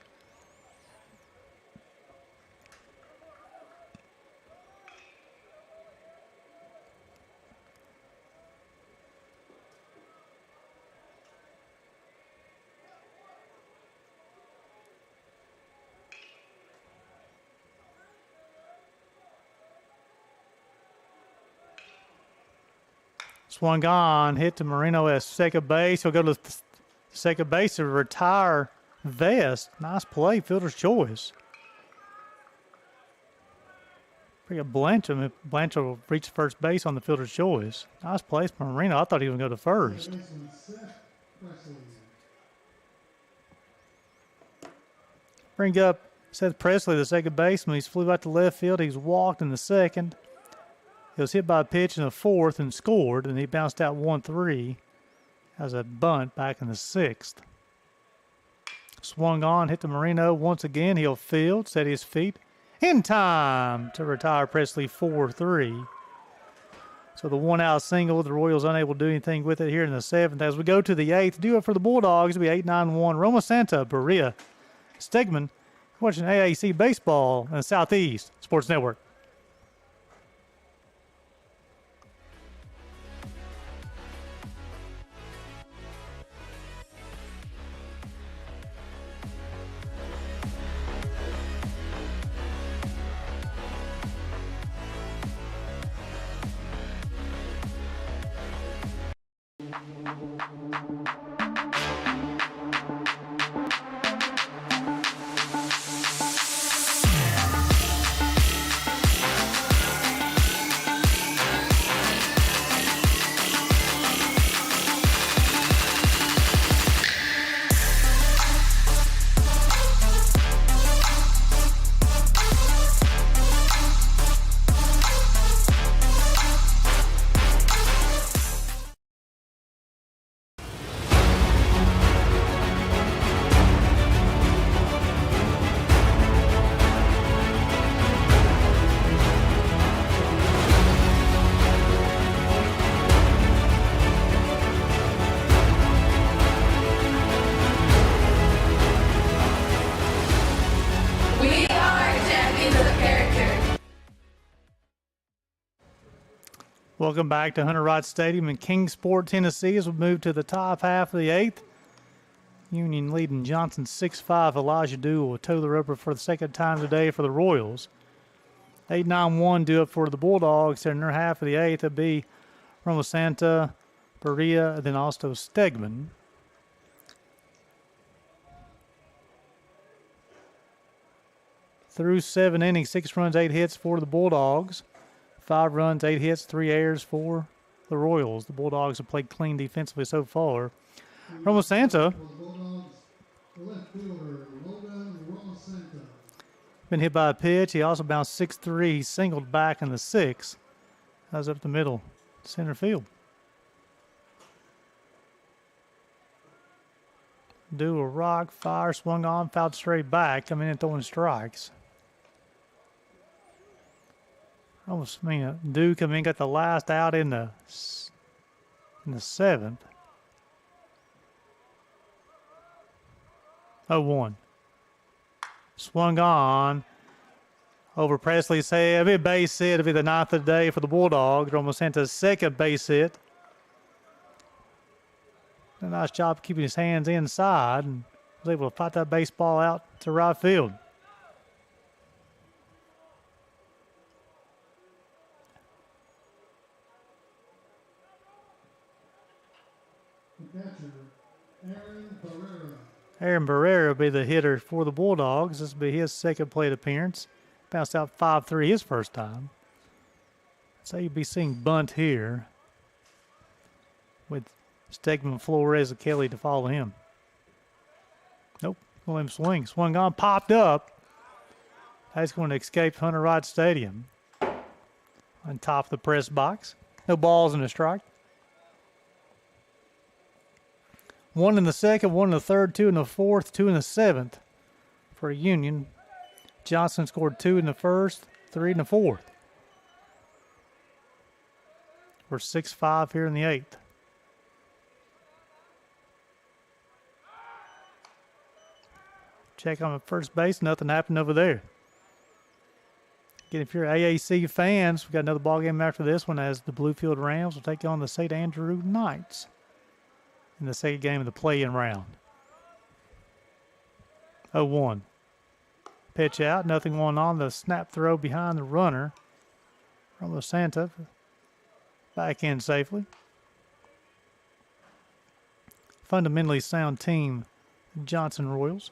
Swung on, hit to Marino at second base. He'll go to second base to retire Vest. Nice play, fielder's choice. Bring up Blanchard. Blanchard will reach first base on the fielder's choice. Nice place for Marino. I thought he was going to go to first. Baseman Seth Presley. Bring up Seth Presley, the second baseman. He's flew out to left field. He's walked in the second. He was hit by a pitch in the fourth and scored, and he bounced out 1-3 as a bunt back in the sixth. Swung on, hit to Marino once again. He'll field, set his feet in time to retire Presley 4-3. So the one-out single, the Royals unable to do anything with it here in the seventh. As we go to the eighth, do it for the Bulldogs. It'll be 8-9-1. Roma Santa, Berea, Stegman. Watching AAC baseball in the Southeast Sports Network. Welcome back to Hunter Wright Stadium in Kingsport, Tennessee, as we move to the top half of the eighth. Union leading Johnson 6-5. Elijah Dew will toe the rubber for the second time today for the Royals. 8-9-1 do it for the Bulldogs. In their half of the eighth, it'll be Roma Santa, Berea, and then also Stegman. Through 7 innings, 6 runs, 8 hits for the Bulldogs. 5 runs, 8 hits, 3 errors for the Royals. The Bulldogs have played clean defensively so far. Roma Santa Left fielder, Logan Roma Santa. been hit by a pitch. He also bounced 6-3. He singled back in the sixth. That was up the middle, center field. Do a rock, fire, swung on, fouled straight back. Coming in throwing strikes. Almost, Dew come in, got the last out in the seventh. 0-1. Swung on over Presley's head. It'll be a base hit. It'll be the ninth of the day for the Bulldogs. Roma Santa's second base hit. A nice job keeping his hands inside and was able to fight that baseball out to right field. The catcher, Aaron Barrera. Aaron Barrera will be the hitter for the Bulldogs. This will be his second plate appearance. Bounced out 5-3 his first time. So you'll be seeing bunt here with Stegman, Flores, and Kelly to follow him. Nope, gonna let him swing. Swung on, popped up. That's going to escape Hunter Wright Stadium. On top of the press box. No balls in the strike. 1 in the second, 1 in the third, 2 in the fourth, 2 in the seventh for Union. Johnson scored 2 in the first, 3 in the fourth. We're 6-5 here in the eighth. Check on the first base, nothing happened over there. Again, if you're AAC fans, we've got another ball game after this one as the Bluefield Rams will take on the St. Andrew Knights in the second game of the play-in round. 0-1. Pitch out, nothing going on. The snap throw behind the runner. Roma Santa back in safely. fundamentally sound team, Johnson Royals.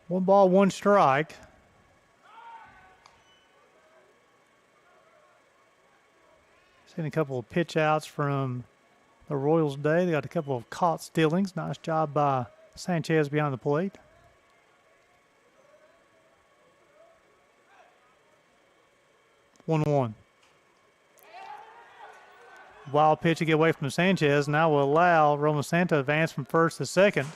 1 ball, 1 strike. Seen a couple of pitch outs from the Royals today. They got a couple of caught stealings. Nice job by Sanchez behind the plate. One. Wild pitch to get away from Sanchez. Now will allow Roma Santa to advance from first to second.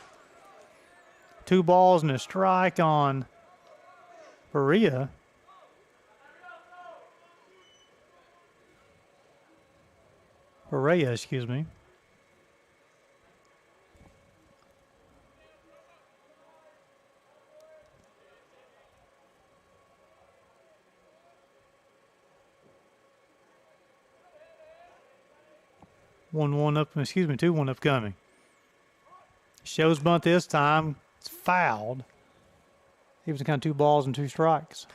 2 balls and a strike on Perea. Perea, excuse me. Excuse me, 2-1 upcoming. Shows bunt this time. It's fouled. He was kind of 2 balls and 2 strikes.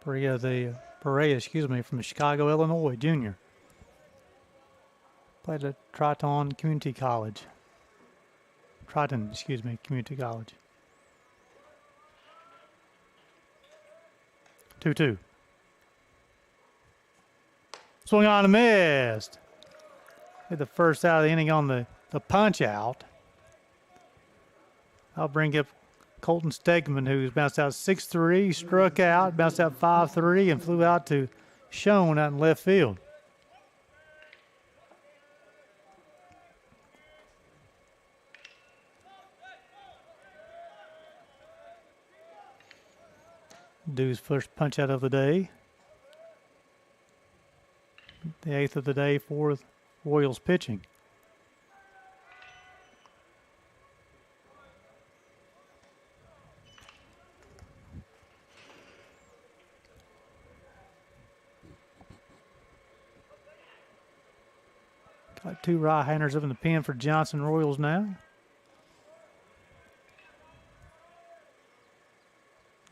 Perea, from Chicago, Illinois, junior. Played at Triton Community College. Community College. 2-2. Swung on and missed. Hit the first out of the inning on the punch out. I'll bring up Colton Stegman, who's bounced out 6-3, struck out, bounced out 5-3, and flew out to Schoen out in left field. Dew's first punch out of the day. The 8th of the day for Royals pitching. Got 2 right-handers up in the pen for Johnson Royals now.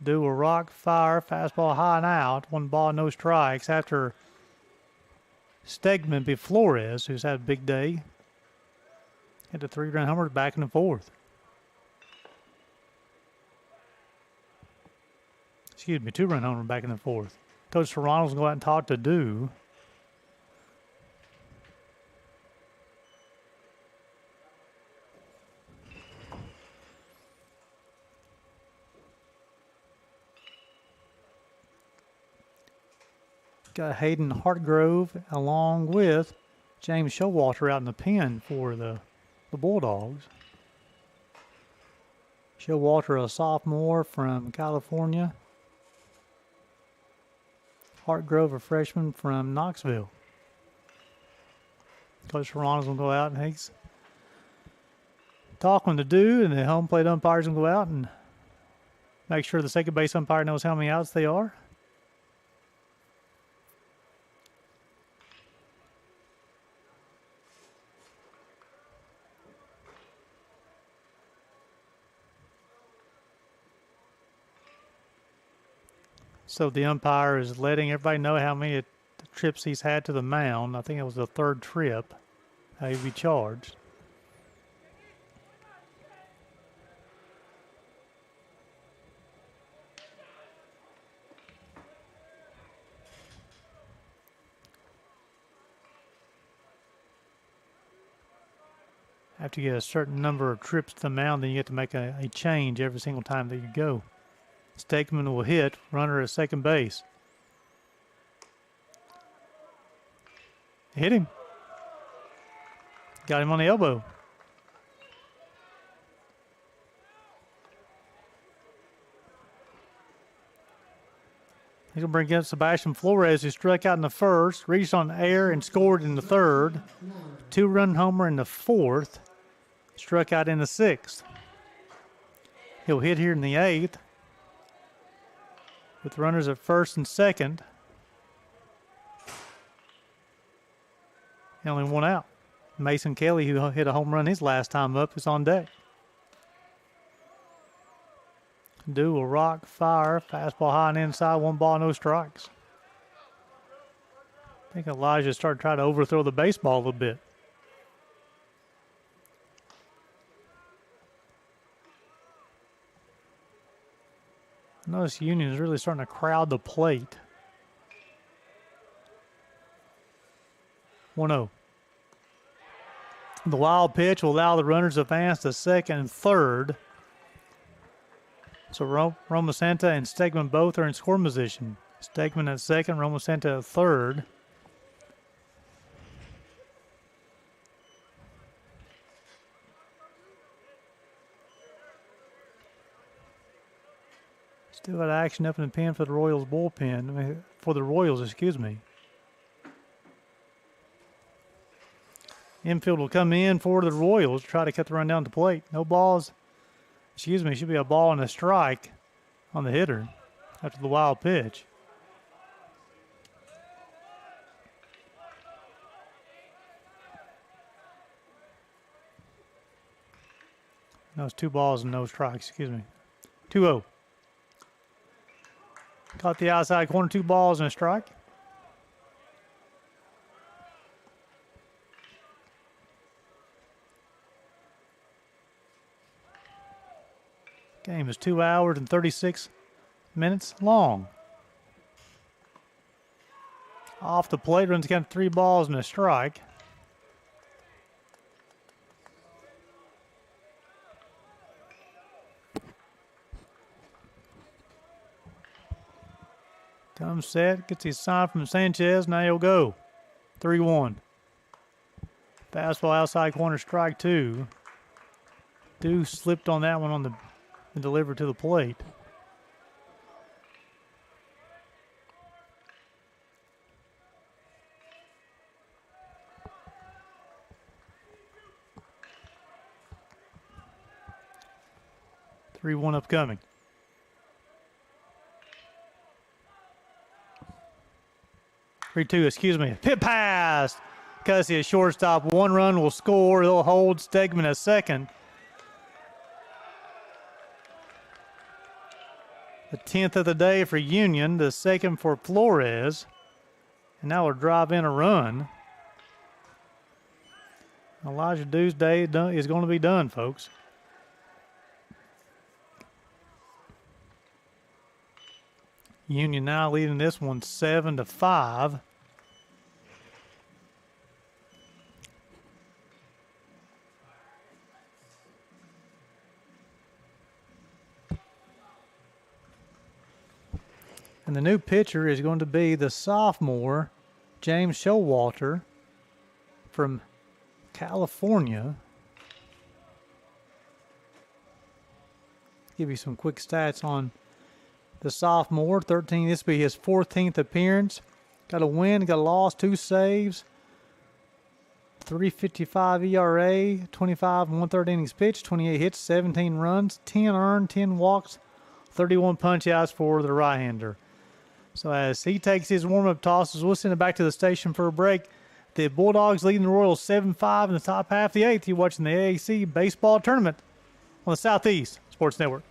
Do a rock fire, fastball high and out, 1 ball, no strikes after Stegman beat Flores, who's had a big day. Hit a 3-run homer back in the 4th. 2-run homer back in the 4th. Coach Serrano's going to go out and talk to Dew. Got Hayden Hartgrove along with James Showalter out in the pen for the Bulldogs. Showalter, a sophomore from California. Hartgrove, a freshman from Knoxville. Coach Serrano's going to go out and he's talking to do, and the home plate umpire's going to go out and make sure the second base umpire knows how many outs they are. So the umpire is letting everybody know how many trips he's had to the mound. I think it was the 3rd trip. How he'd be charged. After you get a certain number of trips to the mound, then you get to make a change every single time that you go. Stegman will hit, runner at second base. Hit him. Got him on the elbow. He's going to bring in Sebastian Flores, who struck out in the 1st, reached on air and scored in the 3rd. 2-run homer in the 4th. Struck out in the 6th. He'll hit here in the 8th. With runners at 1st and 2nd. And only 1 out. Mason Kelly, who hit a home run his last time up, is on deck. Dew will rock, fire, fastball high and inside, 1 ball, no strikes. I think Elijah started trying to overthrow the baseball a little bit. Notice Union is really starting to crowd the plate. 1-0. The wild pitch will allow the runners to advance to second and third. So Roma Santa and Stegman both are in scoring position. Stegman at second, Roma Santa at third. Still got action up in the pen for the Royals bullpen. For the Royals, excuse me. Infield will come in for the Royals, try to cut the run down the plate. No balls. Excuse me, should be a ball and a strike on the hitter after the wild pitch. No, it's 2 balls and no strikes, excuse me. 2-0. Caught the outside corner, 2 balls and a strike. Game is 2 hours and 36 minutes long. Off the plate, runs count 3 balls and a strike. Comes set, gets his sign from Sanchez. Now he'll go. 3-1. Fastball outside corner, strike 2. Dew slipped on that one on the and delivered to the plate. Three-one upcoming. 3-2, excuse me. Pit pass. Cussy at shortstop. 1 run will score. They'll hold Stegman at second. The 10th of the day for Union, the second for Flores. And now we'll drive in a run. Elijah Dew's day is going to be done, folks. Union now leading this one 7-5. And the new pitcher is going to be the sophomore, James Showalter from California. Give you some quick stats on the sophomore. 13, this will be his 14th appearance. Got a win, got a loss, 2 saves. 3.55 ERA, 25 and 1/3 innings pitched, 28 hits, 17 runs, 10 earned, 10 walks, 31 punch-outs for the right-hander. So as he takes his warm-up tosses, we'll send it back to the station for a break. The Bulldogs leading the Royals 7-5 in the top half of the 8th. You're watching the AAC Baseball Tournament on the Southeast Sports Network.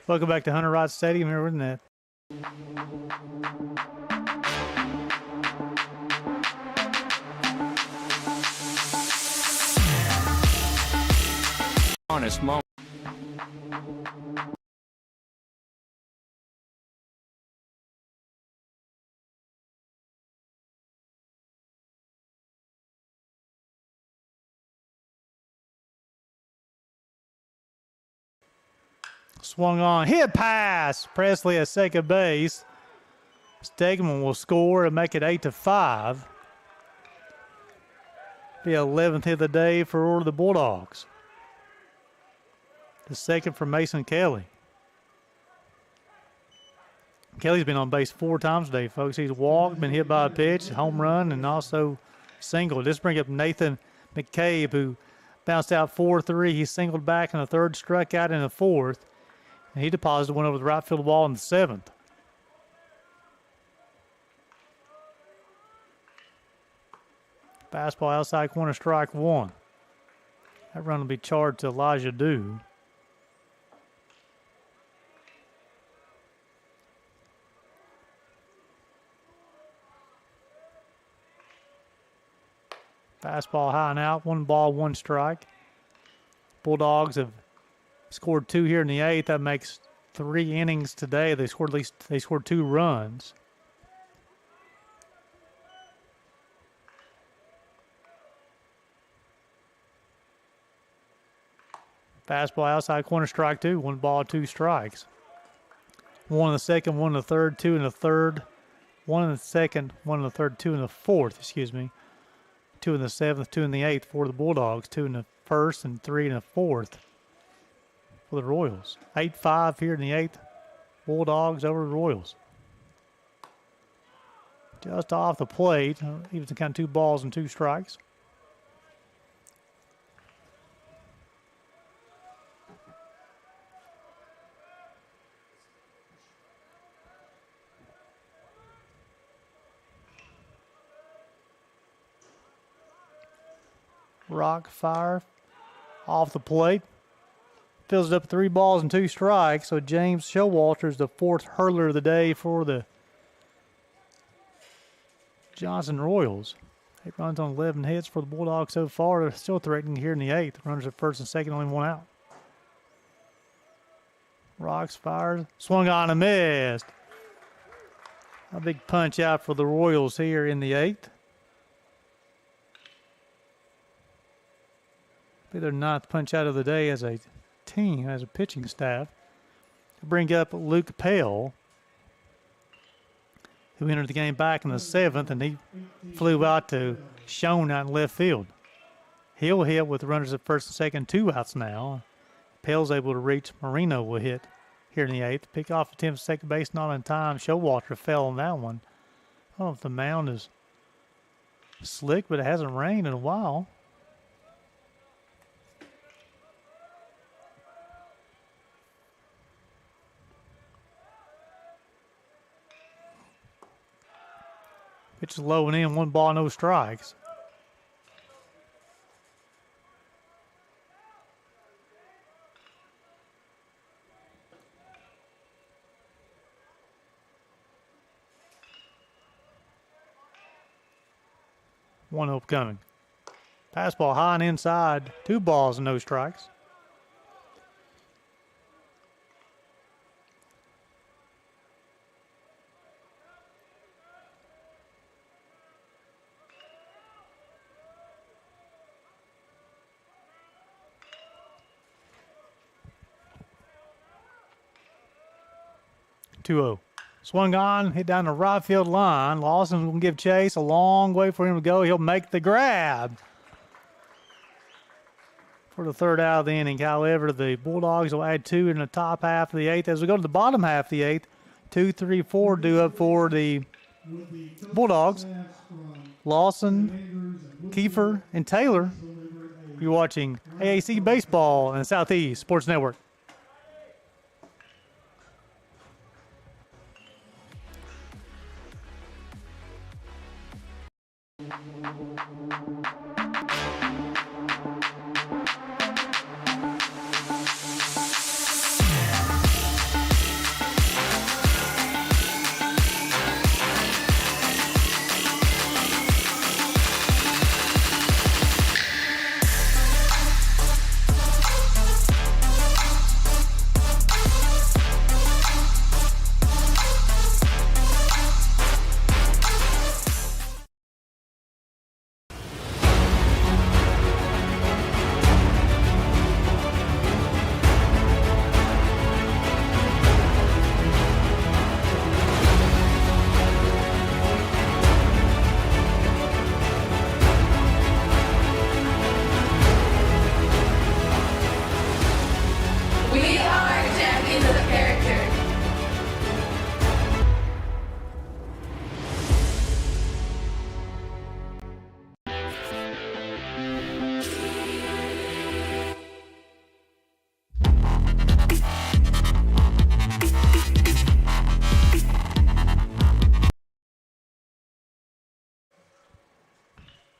Welcome back to Hunter Wright Stadium here in the honest moment. swung on, hit pass. Presley at second base. Stegman will score and make it 8-5. Be 11th hit of the day for the Bulldogs. The second for Mason Kelly. Kelly's been on base 4 times today, folks. He's walked, been hit by a pitch, home run, and also singled. This brings up Nathan McCabe, who bounced out 4-3. He singled back in the third, struck out in the fourth, and he deposited one over the right field wall in the seventh. Fastball outside corner, strike one. That run will be charged to Elijah Dew. Fastball high and out, 1 ball, 1 strike. Bulldogs have scored 2 here in the 8th. That makes 3 innings today. They scored 2 runs. Fastball outside corner, strike 2. 1 ball, 2 strikes. 1 in the second, 1 in the third, 2 in the third, 1 in the second, 1 in the third, 2 in the fourth, 2 in the 7th, 2 in the 8th for the Bulldogs, 2 in the first, and 3 in the fourth for the Royals. 8-5 here in the 8th. Bulldogs over the Royals. Just off the plate, even to count 2 balls and 2 strikes. Rock fire off the plate. Fills it up 3 balls and 2 strikes. So James Showalter is the 4th hurler of the day for the Johnson Royals. 8 runs on 11 hits for the Bulldogs so far. They're still threatening here in the 8th. Runners at first and second, only 1 out. Rocks fires, swung on and missed. A big punch out for the Royals here in the 8th. Be their 9th punch out of the day as a team, as a pitching staff. To bring up Luke Pale, who entered the game back in the 7th, and he flew out to Schoen out in left field. He'll hit with runners at first and second, 2 outs now. Pale's able to reach. Marino will hit here in the 8th. Pick off attempt second base, not in time. Showalter fell on that one. I don't know if the mound is slick, but it hasn't rained in a while. Pitch is low and in, 1 ball, no strikes. One hope coming. Fastball high and inside, 2 balls and no strikes. Two-0. Swung on, hit down the right field line. Lawson's going to give chase. A long way for him to go. He'll make the grab for the 3rd out of the inning. However, the Bulldogs will add 2 in the top half of the 8th. As we go to the bottom half of the 8th, 2, 3, 4 due up for the Bulldogs. Lawson, Kiefer, and Taylor. You're watching AAC Baseball and Southeast Sports Network.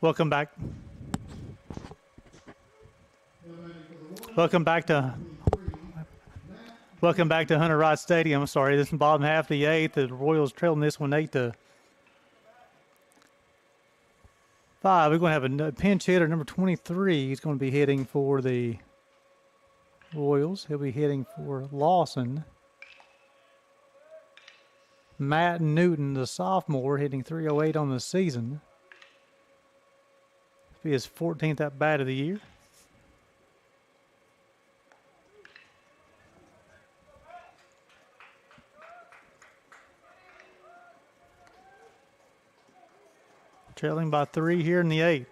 Welcome back. Welcome back to Hunter Wright Stadium. I'm sorry, this is the bottom half of the 8th. The Royals trailing this one 8-5. We're going to have a pinch hitter, number 23. He's going to be hitting for the Royals. He'll be hitting for Lawson. Matt Newton, the sophomore, hitting .308 on the season. Be his 14th at bat of the year. Trailing by 3 here in the 8th.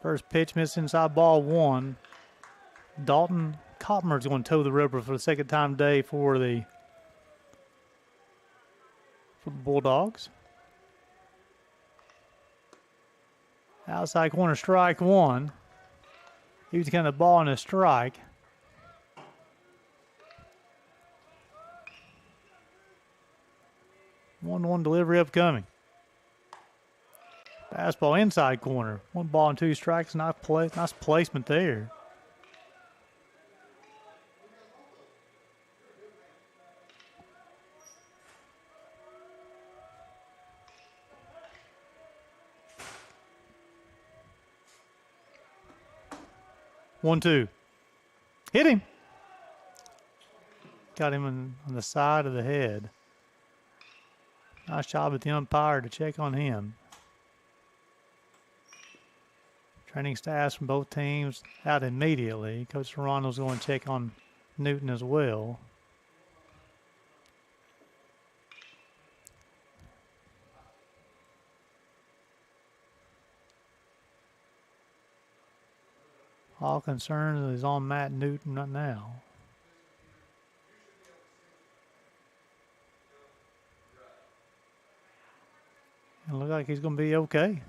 First pitch missed inside ball 1. Dalton Kopmer's going to toe the rubber for the second time today for the Bulldogs. Outside corner, strike 1. He was kind of ball and a strike. One delivery upcoming. Fastball inside corner. 1 ball and 2 strikes. Nice placement there. One, two. Hit him. Got him on the side of the head. Nice job at the umpire to check on him. Training staffs from both teams out immediately. Coach Serrano's going to check on Newton as well. All concern is on Matt Newton right now. And look like he's going to be okay.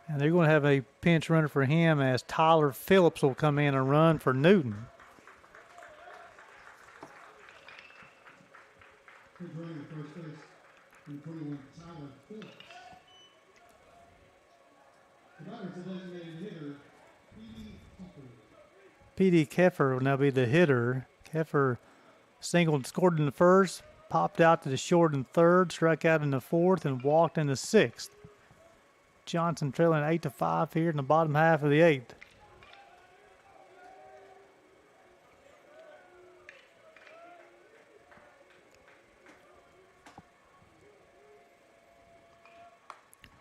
And they're going to have a pinch runner for him as Tyler Phillips will come in and run for Newton. Who's running at first base? Number 21, Tyler Phillips. The batter's a designated hitter, P.D. Keffer. P.D. Keffer will now be the hitter. Keffer singled, scored in the first, popped out to the short in third, struck out in the fourth, and walked in the sixth. Johnson trailing 8-5 here in the bottom half of the 8th.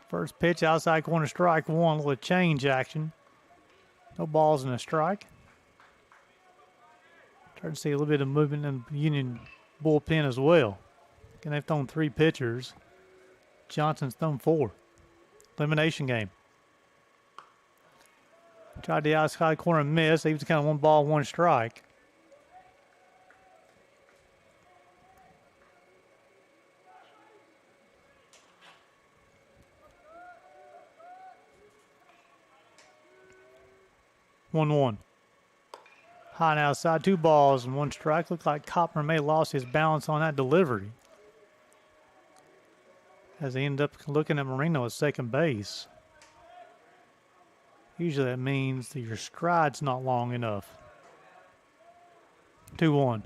First pitch, outside corner, strike 1, a little change action. No balls and a strike. Trying to see a little bit of movement in the Union bullpen as well. And they've thrown 3 pitchers. Johnson's thrown 4. Elimination game. Tried the outside corner and missed. He was kind of 1 ball, 1 strike. One. High and outside, 2 balls and 1 strike. Looked like Kopmer may have lost his balance on that delivery, as he ended up looking at Marino at second base. Usually that means that your stride's not long enough. 2-1.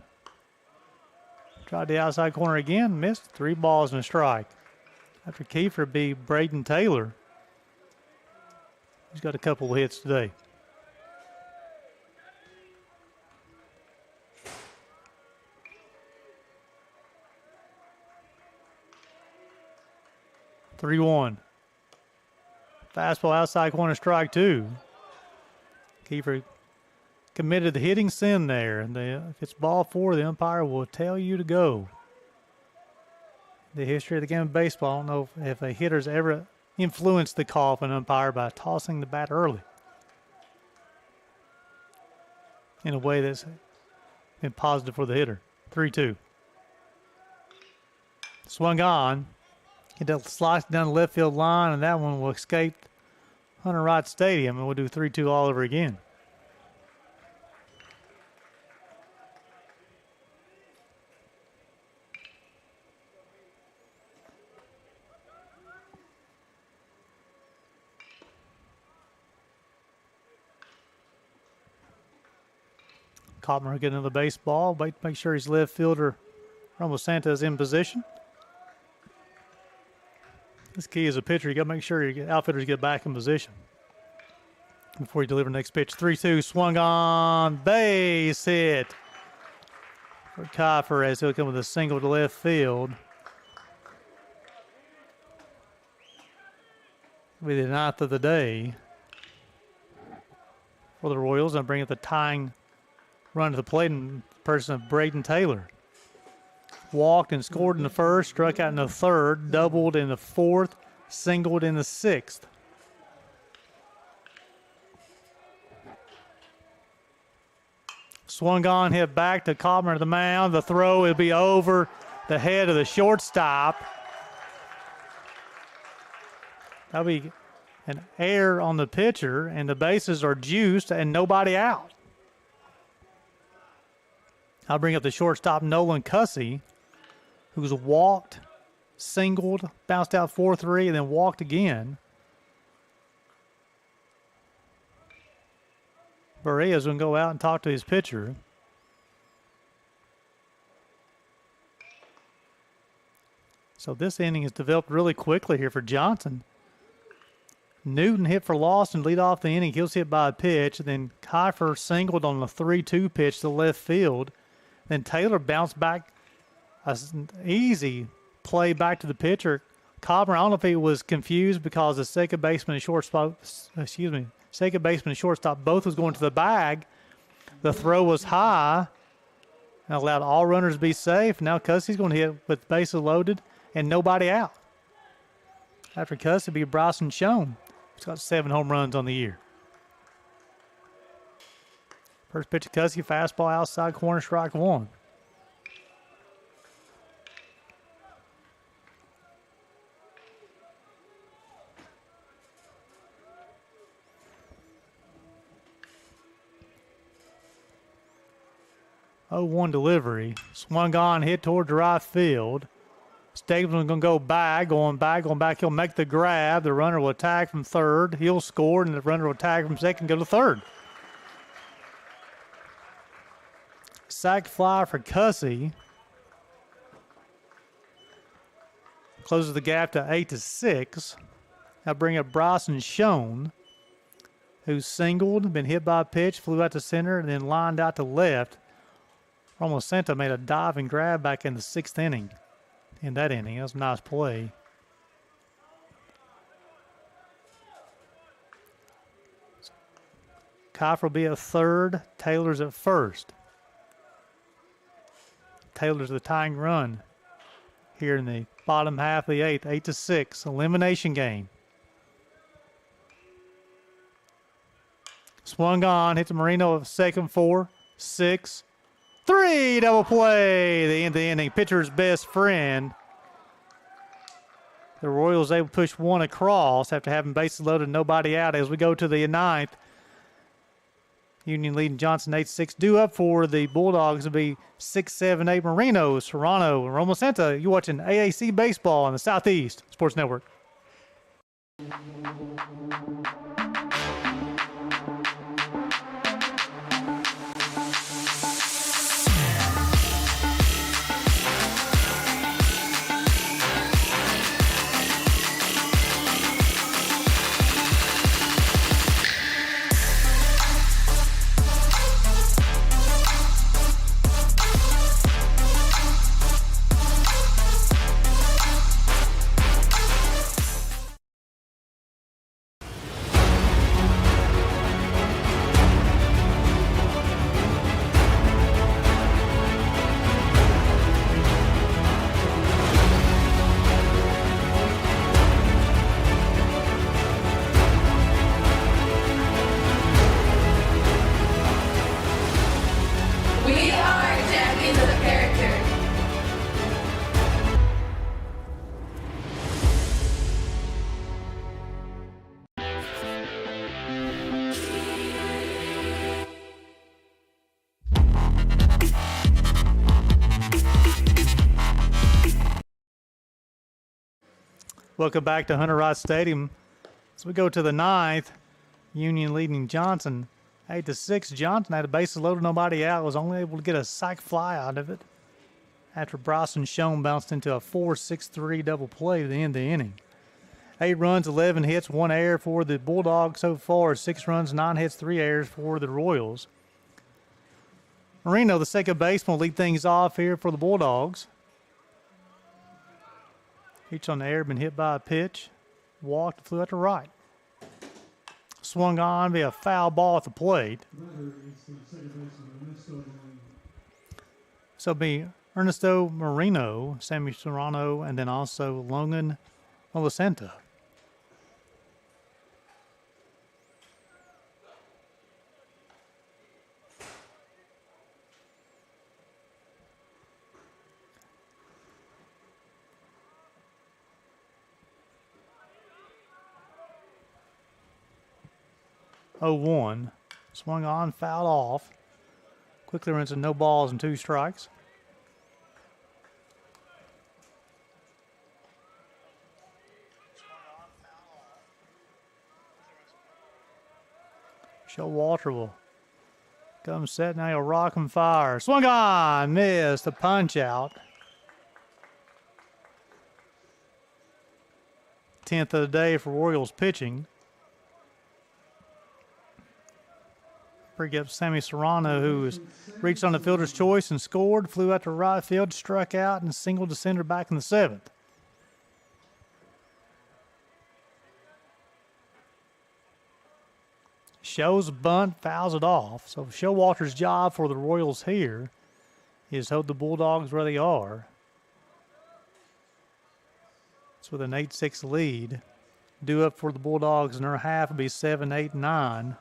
Tried the outside corner again, missed. 3 balls and a strike. After Kiefer be Braden Taylor. He's got a couple of hits today. Three-one. Fastball outside corner, strike 2. Kiefer committed the hitting sin there. And if it's ball 4, the umpire will tell you to go. The history of the game of baseball, I don't know if a hitter's ever influenced the call of an umpire by tossing the bat early in a way that's been positive for the hitter. 3-2. Swung on. He sliced down the left field line, and that one will escape Hunter Wright Stadium, and we'll do 3-2 all over again. Copman will get another baseball. Make sure his left fielder, Romo Santa, is in position. This key as a pitcher, you got to make sure your outfielders get back in position before you deliver the next pitch. 3-2, swung on, base hit for Kiefer as he'll come with a single to left field. It'll be the 9th of the day for the Royals, and bring up the tying run to the plate in the person of Braden Taylor. Walked and scored in the first, struck out in the third, doubled in the fourth, singled in the sixth. Swung on, hit back to Copman at the mound. The throw will be over the head of the shortstop. That'll be an error on the pitcher, and the bases are juiced and nobody out. I'll bring up the shortstop, Nolan Cussy, who's walked, singled, bounced out 4-3, and then walked again. Barria's going to go out and talk to his pitcher. So this inning has developed really quickly here for Johnson. Newton hit for loss and lead off the inning. He was hit by a pitch. Then Kiefer singled on the 3-2 pitch to left field. Then Taylor bounced back. An easy play back to the pitcher. Copman, I don't know if he was confused because the second baseman and shortstop, both was going to the bag. The throw was high and allowed all runners to be safe. Now Cussy's going to hit with bases loaded and nobody out. After Cussy, it'll be Bryson Schoen. He's got 7 home runs on the year. First pitch of Cussy, fastball outside corner, strike one. Oh, 1 delivery. Swung on, hit toward the right field. Stapleton's going to go back, going back. He'll make the grab. The runner will attack from third. He'll score, and the runner will attack from second, go to third. Sac fly for Cussy. Closes the gap to 8-6. Now bring up Bryson Schoen, who's singled, been hit by a pitch, flew out to center, and then lined out to left. Romo Santa made a dive and grab back in the 6th inning. In that inning, that was a nice play. Kiefer will be at third. Taylor's at first. Taylor's the tying run here in the bottom half of the 8th. 8-6, elimination game. Swung on, hit the Marino of second, 4-6. 3, double play. The end of the inning. Pitcher's best friend. The Royals able to push one across after having bases loaded, nobody out as we go to the 9th. Union leading Johnson 8-6. Due up for the Bulldogs will be 6-7-8 Marinos. Serrano and Romo Santa. You're watching AAC Baseball on the Southeast Sports Network. Welcome back to Hunter Wright Stadium. As we go to the 9th, Union leading Johnson 8-6. Johnson had a bases loaded, nobody out. Was only able to get a sac fly out of it after Bryson Schoen bounced into a 4-6-3 double play to the end of the inning. 8 runs, 11 hits, 1 error for the Bulldogs so far. 6 runs, 9 hits, 3 errors for the Royals. Marino, the second baseman, will lead things off here for the Bulldogs. Each on the air, been hit by a pitch. Walked, flew out to right. Swung on via foul ball at the plate. So it'll be Ernesto Marino, Sammy Serrano, and then also Logan Molicenta. Oh, 1. Swung on, fouled off. Quickly runs to no balls and 2 strikes. Showalter will come set. Now he'll rock and fire. Swung on, missed. The punch out. 10th of the day for Orioles pitching. Bring up Sammy Serrano, who has reached on the fielder's choice and scored. Flew out to right field, struck out, and singled to center back in the 7th. Shows bunt, fouls it off. So Showalter's job for the Royals here is hold the Bulldogs where they are. It's with an 8-6 lead. Due up for the Bulldogs in their half will be 7, 8, 9.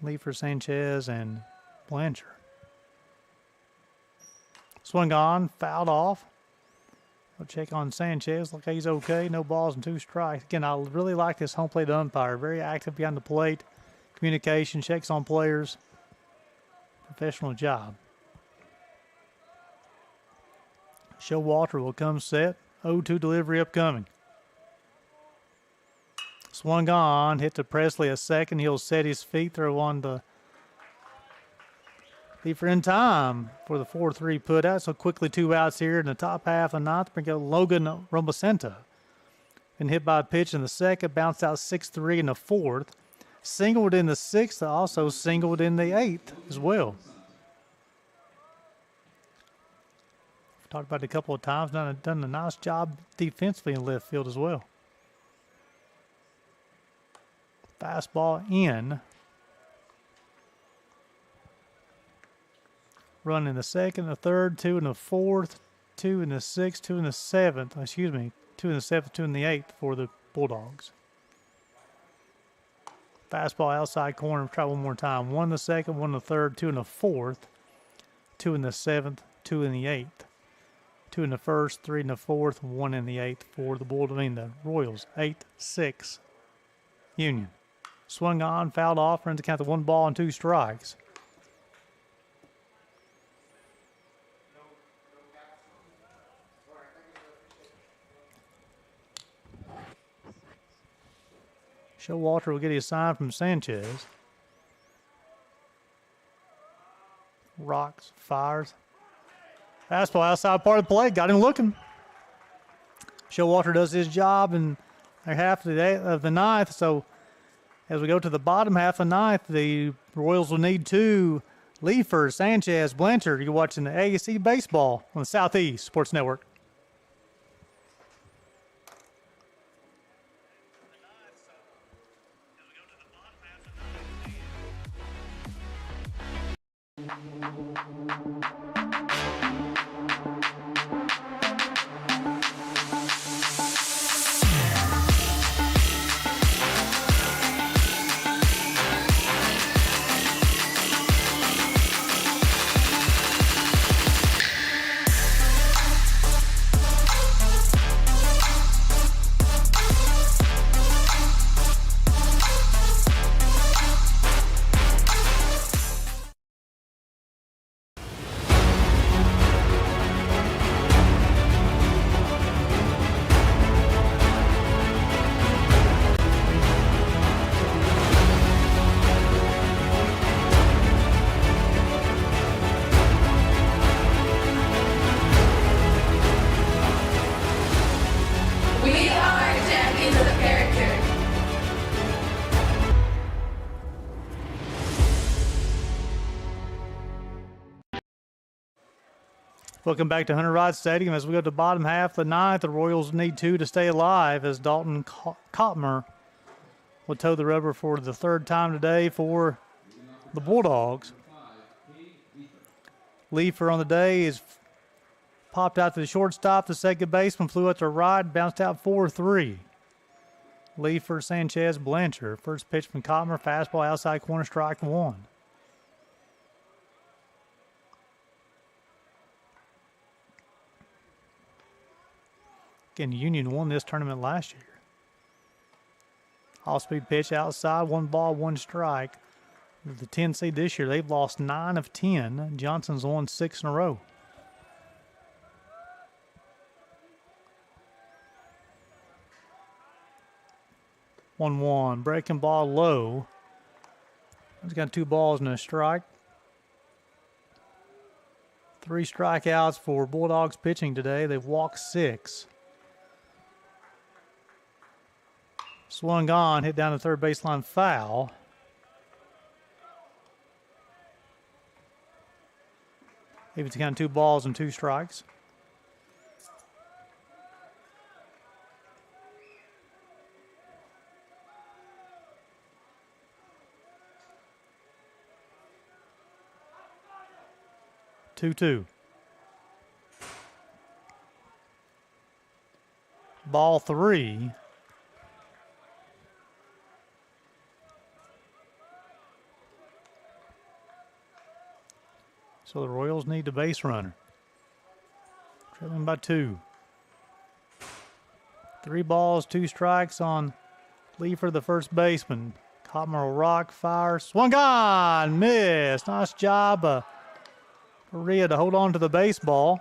Lead for Sanchez and Blanchard. Swung on, fouled off. We'll check on Sanchez. Look, he's okay. No balls and 2 strikes. Again, I really like this home plate umpire. Very active behind the plate. Communication, checks on players. Professional job. Showalter will come set. 0-2 delivery upcoming. Swung on, hit to Presley a second. He'll set his feet, throw on the leaper in time for the 4-3 put out. So quickly 2 outs here in the top half of the 9th. Bring out Logan Romacenta. Been hit by a pitch in the 2nd, bounced out 6-3 in the 4th. Singled in the 6th, also singled in the 8th as well. We've talked about it a couple of times. Done a nice job defensively in left field as well. Fastball in. Run in the 2nd, the 3rd, 2 in the 4th, 2 in the 6th, 2 in the 7th. Excuse me, 2 in the 7th, 2 in the 8th for the Bulldogs. Fastball outside corner. Try one more time. 1 in the 2nd, 1 in the 3rd, 2 in the 4th, 2 in the 7th, 2 in the 8th. 2 in the 1st, 3 in the 4th, 1 in the 8th for the Royals. 8-6 Union. Swung on, fouled off, runs the count to 1 ball and 2 strikes. Showalter will get his sign from Sanchez. Rocks, fires. Fastball outside part of the plate, got him looking. Showalter does his job in their half of the 9th, so as we go to the bottom half of 9th, the Royals will need 2. Leifer, Sanchez, Blanchard. You're watching the AAC Baseball on the Southeast Sports Network. Welcome back to Hunter Rod Stadium. As we go to the bottom half of the ninth, the Royals need 2 to stay alive as Dalton Kottmer will toe the rubber for the 3rd time today for the Bulldogs. Leifer on the day is popped out to the shortstop. The second baseman flew out to right, bounced out 4-3. Leifer, Sanchez, Blanchard. First pitch from Kottmer, fastball outside corner, strike 1. Again, Union won this tournament last year. All-speed pitch outside, 1 ball, 1 strike. The 10 seed this year, they've lost 9 of 10. Johnson's won 6 in a row. One, breaking ball low. He's got 2 balls and a strike. 3 strikeouts for Bulldogs pitching today. They've walked 6. Swung on, hit down the third baseline foul. Evens the count 2 balls and 2 strikes. Two. Ball 3. So the Royals need the base runner. Trailing by 2. 3 balls, 2 strikes on Leifer, the first baseman. Kottmer will rock, fire, swung on, missed. Nice job, Maria to hold on to the baseball.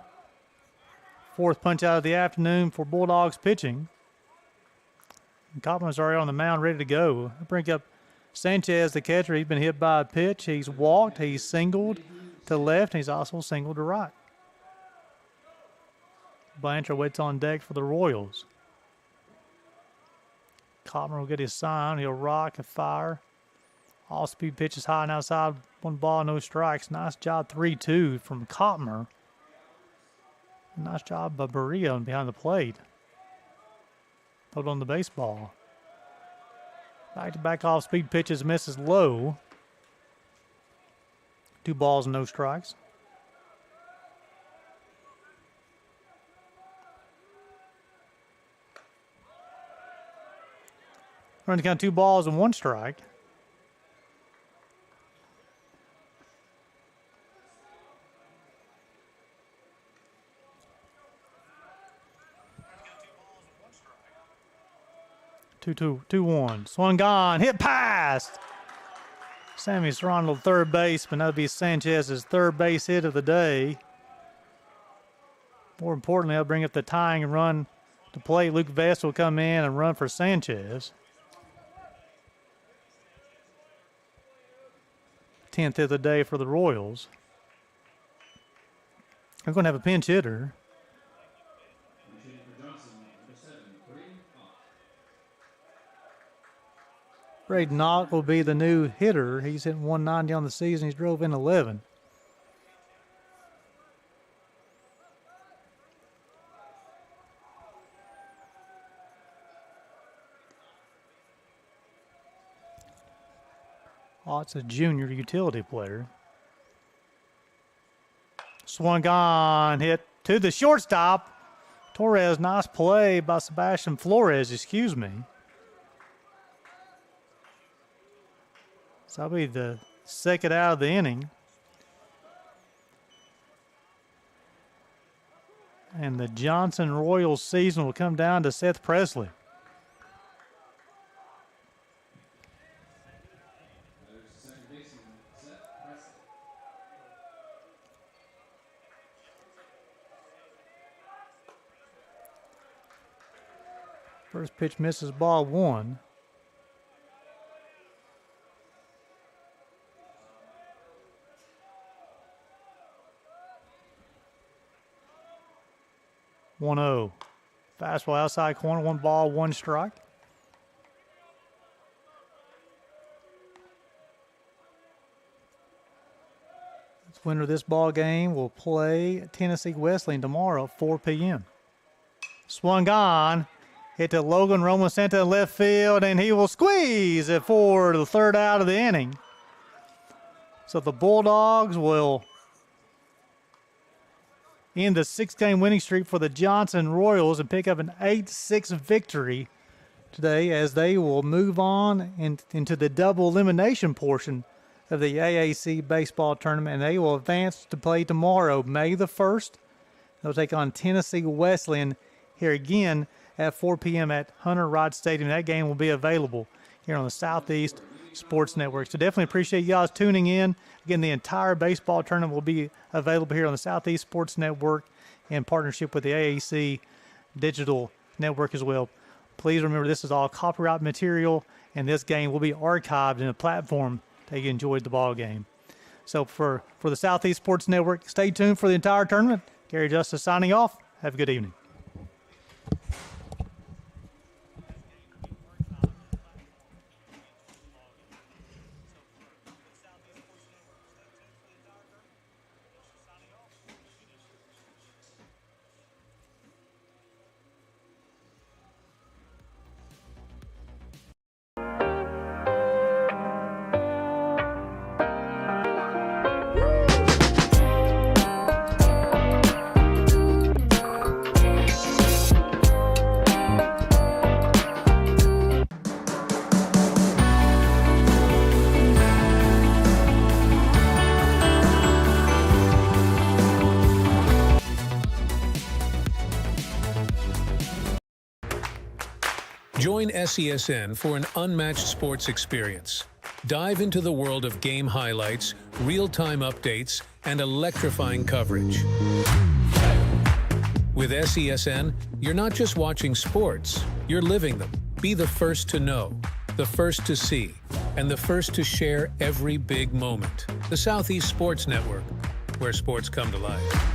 4th punch out of the afternoon for Bulldogs pitching. Kottmer's already on the mound, ready to go. I bring up Sanchez, the catcher. He's been hit by a pitch. He's walked. He's singled to left, and he's also singled to right. Blanchard waits on deck for the Royals. Kottmer will get his sign. He'll rock and fire. All-speed pitch is high and outside. 1 ball, no strikes. Nice job, 3-2 from Kottmer. Nice job by Berea behind the plate. Hold on the baseball. Back-to-back off-speed pitches, misses low. 2 balls and no strikes. Run to count 2 balls and 1 strike. Two, 1. Swung on, hit past. Sammy Serrano, third baseman. That would be Sanchez's 3rd base hit of the day. More importantly, I'll bring up the tying run to play. Luke Vest will come in and run for Sanchez. 10th of the day for the Royals. They're going to have a pinch hitter. Braden Knott will be the new hitter. He's hitting 190 on the season. He's drove in 11. Ott's a junior utility player. Swung on, hit to the shortstop. Torres, nice play by Sebastian Flores, excuse me. So that'll be the 2nd out of the inning. And the Johnson Royals season will come down to Seth Presley. First pitch misses, ball 1. One-0. Fastball outside corner, 1 ball, 1 strike. Winner of this ball game will play Tennessee Wesleyan tomorrow at 4 p.m. Swung on, hit to Logan Roman Santa in left field, and he will squeeze it for the third out of the inning. So the Bulldogs will end the 6-game winning streak for the Johnson Royals and pick up an 8-6 victory today as they will move on into the double elimination portion of the AAC baseball tournament, and they will advance to play tomorrow, May the 1st. They'll take on Tennessee Wesleyan here again at 4 p.m. at Hunter Rod Stadium. That game will be available here on the Southeast Sports Network. So definitely appreciate you guys tuning in. Again, the entire baseball tournament will be available here on the Southeast Sports Network in partnership with the AAC Digital Network as well. Please remember, this is all copyright material, and this game will be archived in a platform that you enjoyed the ball game. So for the Southeast Sports Network, stay tuned for the entire tournament. Gary Justice signing off. Have a good evening. Join SESN for an unmatched sports experience. Dive into the world of game highlights, real-time updates, and electrifying coverage. With SESN, you're not just watching sports, you're living them. Be the first to know, the first to see, and the first to share every big moment. The Southeast Sports Network, where sports come to life.